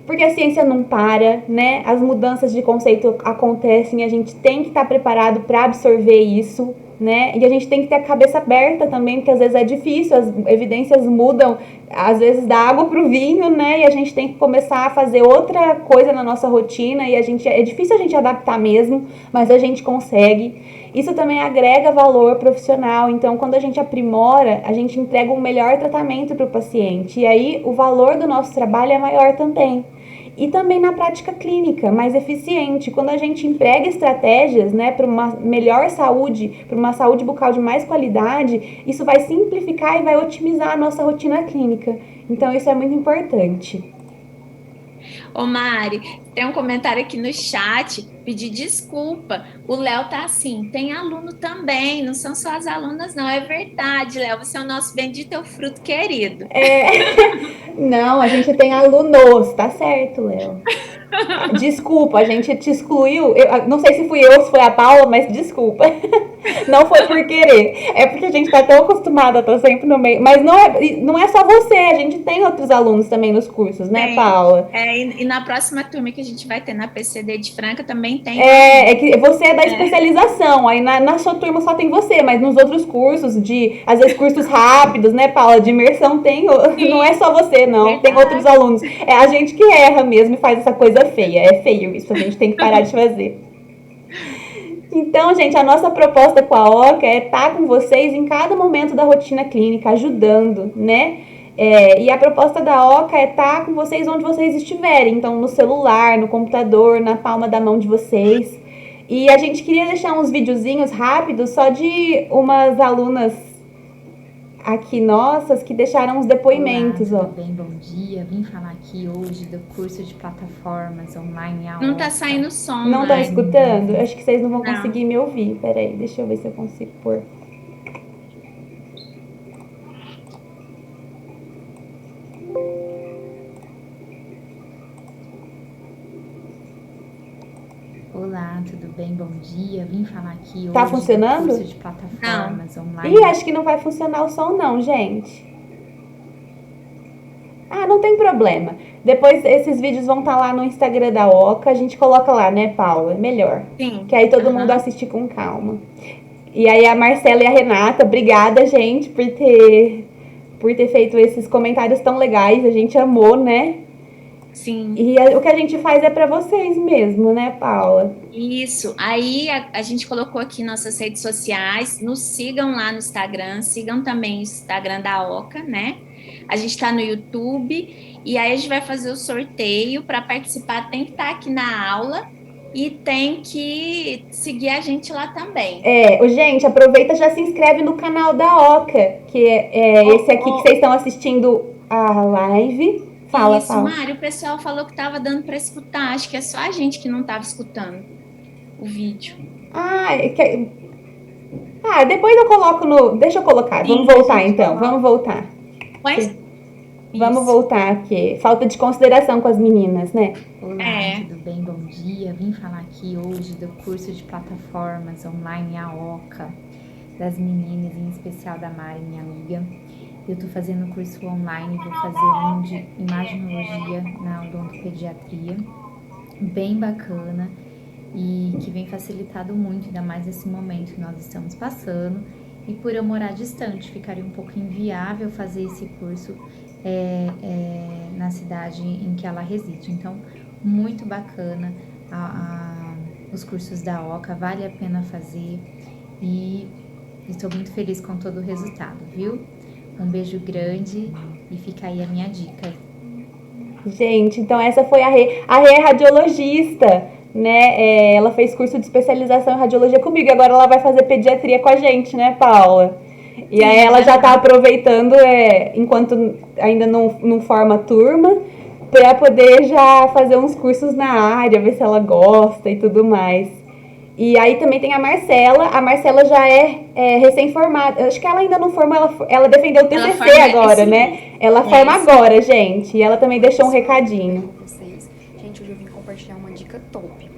Porque a ciência não para, né? As mudanças de conceito acontecem, a gente tem que estar preparado para absorver isso, né? E a gente tem que ter a cabeça aberta também, porque às vezes é difícil, as evidências mudam, às vezes da água para o vinho, né? E a gente tem que começar a fazer outra coisa na nossa rotina e é difícil a gente adaptar mesmo, mas a gente consegue. Isso também agrega valor profissional, então quando a gente aprimora, a gente entrega um melhor tratamento para o paciente. E aí o valor do nosso trabalho é maior também. E também na prática clínica, mais eficiente. Quando a gente emprega estratégias, né, para uma melhor saúde, para uma saúde bucal de mais qualidade, isso vai simplificar e vai otimizar a nossa rotina clínica. Então isso é muito importante. Ô Mari, tem um comentário aqui no chat, pedir desculpa. O Léo tá assim, tem aluno também, não são só as alunas, não. É verdade, Léo, você é o nosso bendito é o fruto querido. Não, a gente tem alunos, tá certo, Léo. Desculpa, a gente te excluiu. Eu, não sei se fui eu ou se foi a Paula, mas desculpa. Não foi por querer. É porque a gente tá tão acostumada a estar sempre no meio. Mas não é só você, a gente tem outros alunos também nos cursos, né, Paula? E na próxima turma que a gente vai ter na PCD de Franca também tem. É que você é da especialização, aí na sua turma só tem você, mas nos outros cursos, às vezes cursos rápidos, né, Paula, de imersão não é só você, não, verdade. Tem outros alunos. É a gente que erra mesmo e faz essa coisa feia, é feio isso, a gente tem que parar de fazer. Então, gente, a nossa proposta com a OCA é estar com vocês em cada momento da rotina clínica, ajudando, né? E a proposta da OCA é estar com vocês onde vocês estiverem. Então, no celular, no computador, na palma da mão de vocês. E a gente queria deixar uns videozinhos rápidos só de umas alunas aqui nossas que deixaram uns depoimentos. Olá, tudo bem? Bom dia. Vim falar aqui hoje do curso de plataformas online. Não tá saindo som. Não tá escutando? Acho que vocês não vão conseguir me ouvir. Peraí, deixa eu ver se eu consigo pôr. Olá, tudo bem? Bom dia. Vim falar aqui hoje tá funcionando? do curso de plataformas online. Ih, acho que não vai funcionar o som não, gente. Ah, não tem problema. Depois esses vídeos vão estar lá no Instagram da OCA. A gente coloca lá, né, Paula? Melhor. Sim. Que aí todo mundo assiste com calma. E aí a Marcela e a Renata, obrigada, gente, por ter feito esses comentários tão legais. A gente amou, né? Sim. E o que a gente faz é para vocês mesmo, né, Paula? Isso. Aí a gente colocou aqui nossas redes sociais. Nos sigam lá no Instagram. Sigam também o Instagram da OCA, né? A gente está no YouTube. E aí a gente vai fazer o sorteio. Para participar, tem que estar aqui na aula. E tem que seguir a gente lá também. Gente, aproveita e já se inscreve no canal da OCA. Que é esse aqui que vocês estão assistindo a live. Fala. Mário, o pessoal falou que tava dando para escutar. Acho que é só a gente que não tava escutando o vídeo. Depois eu coloco no... Deixa eu colocar. Vamos voltar então. Vamos voltar. Vamos voltar aqui. Falta de consideração com as meninas, né? Olá, tudo bem? Bom dia. Vim falar aqui hoje do curso de plataformas online, a OCA, das meninas, em especial da Mari, minha amiga. Eu tô fazendo curso online, vou fazer um de imaginologia na odontopediatria, bem bacana e que vem facilitado muito, ainda mais nesse momento que nós estamos passando. E por eu morar distante, ficaria um pouco inviável fazer esse curso na cidade em que ela reside. Então, muito bacana os cursos da OCA, vale a pena fazer e estou muito feliz com todo o resultado, viu? Um beijo grande e fica aí a minha dica. Gente, então essa foi a Rê. A Rê é radiologista, né? Ela fez curso de especialização em radiologia comigo e agora ela vai fazer pediatria com a gente, né, Paula? E aí ela já tá aproveitando, enquanto ainda não forma turma, para poder já fazer uns cursos na área, ver se ela gosta e tudo mais. E aí também tem a Marcela. A Marcela já é recém-formada. Acho que ela ainda não formou, ela defendeu o TCC agora, né? Ela forma agora, gente. E ela também deixou um recadinho. Vocês. Gente, hoje eu vim compartilhar uma dica top.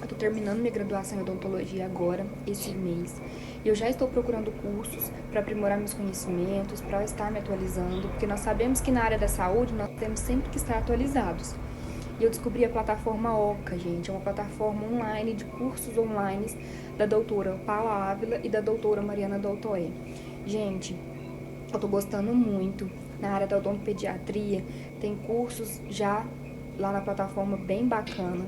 Eu tô terminando minha graduação em odontologia agora, esse mês. E eu já estou procurando cursos para aprimorar meus conhecimentos, para estar me atualizando, porque nós sabemos que na área da saúde nós temos sempre que estar atualizados. E eu descobri a plataforma OCA, gente. É uma plataforma online de cursos online da doutora Paula Ávila e da doutora Mariana Doutoé. Gente, eu tô gostando muito. Na área da odontopediatria, tem cursos já lá na plataforma bem bacana.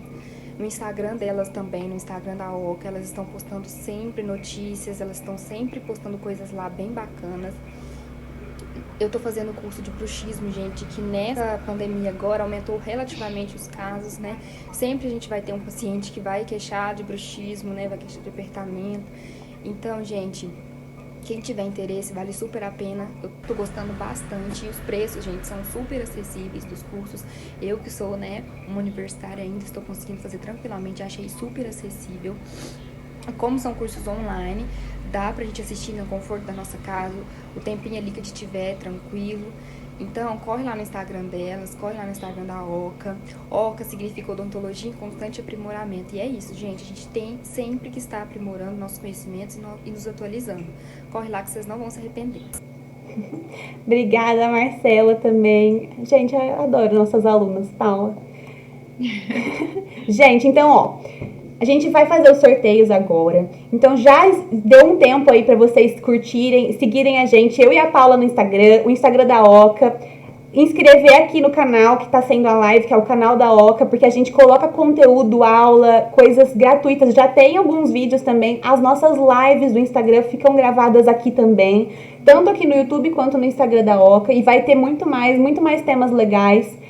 No Instagram delas também, no Instagram da OCA, elas estão postando sempre notícias, elas estão sempre postando coisas lá bem bacanas. Eu tô fazendo curso de bruxismo, gente, que nessa pandemia agora aumentou relativamente os casos, né? Sempre a gente vai ter um paciente que vai queixar de bruxismo, né? Vai queixar de apertamento. Então, gente, quem tiver interesse, vale super a pena. Eu tô gostando bastante. E os preços, gente, são super acessíveis dos cursos. Eu que sou, né, uma universitária ainda, estou conseguindo fazer tranquilamente. Achei super acessível. Como são cursos online, dá pra gente assistir no conforto da nossa casa, o tempinho ali que a gente tiver, tranquilo. Então, corre lá no Instagram delas, corre lá no Instagram da OCA. OCA significa odontologia em constante aprimoramento. E é isso, gente. A gente tem sempre que estar aprimorando nossos conhecimentos e nos atualizando. Corre lá que vocês não vão se arrepender. Obrigada, Marcela, também. Gente, eu adoro nossas alunas, Paula. Gente, então, ó, a gente vai fazer os sorteios agora. Então já deu um tempo aí pra vocês curtirem, seguirem a gente, eu e a Paula no Instagram, o Instagram da OCA. Inscrever aqui no canal que tá sendo a live, que é o canal da OCA, porque a gente coloca conteúdo, aula, coisas gratuitas. Já tem alguns vídeos também. As nossas lives do Instagram ficam gravadas aqui também, tanto aqui no YouTube quanto no Instagram da OCA. E vai ter muito mais temas legais.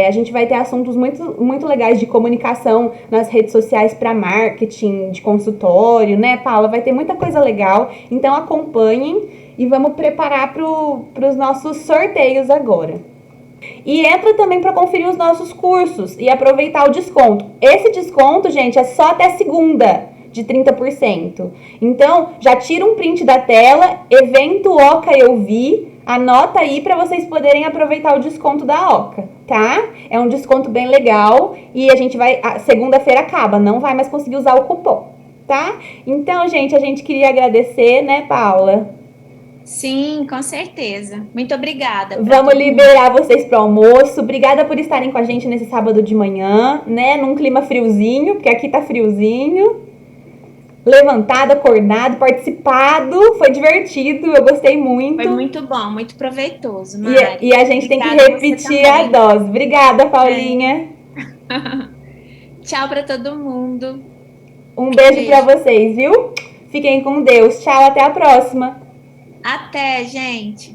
A gente vai ter assuntos muito legais de comunicação nas redes sociais para marketing, de consultório, né, Paula? Vai ter muita coisa legal. Então acompanhem e vamos preparar para os nossos sorteios agora. E entra também para conferir os nossos cursos e aproveitar o desconto. Esse desconto, gente, é só até segunda, de 30%. Então, já tira um print da tela, evento OCA Eu Vi, anota aí para vocês poderem aproveitar o desconto da OCA, tá? É um desconto bem legal e a gente vai... Segunda-feira acaba, não vai mais conseguir usar o cupom, tá? Então, gente, a gente queria agradecer, né, Paula? Sim, com certeza. Muito obrigada. Vamos liberar vocês para o almoço. Obrigada por estarem com a gente nesse sábado de manhã, né? Num clima friozinho, porque aqui tá friozinho. Levantado, acordado, participado. Foi divertido, eu gostei muito. Foi muito bom, muito proveitoso, Mari. E a gente obrigada, tem que repetir a dose. Obrigada, Paulinha. Tchau para todo mundo. Um beijo para vocês, viu? Fiquem com Deus. Tchau, até a próxima. Até, gente.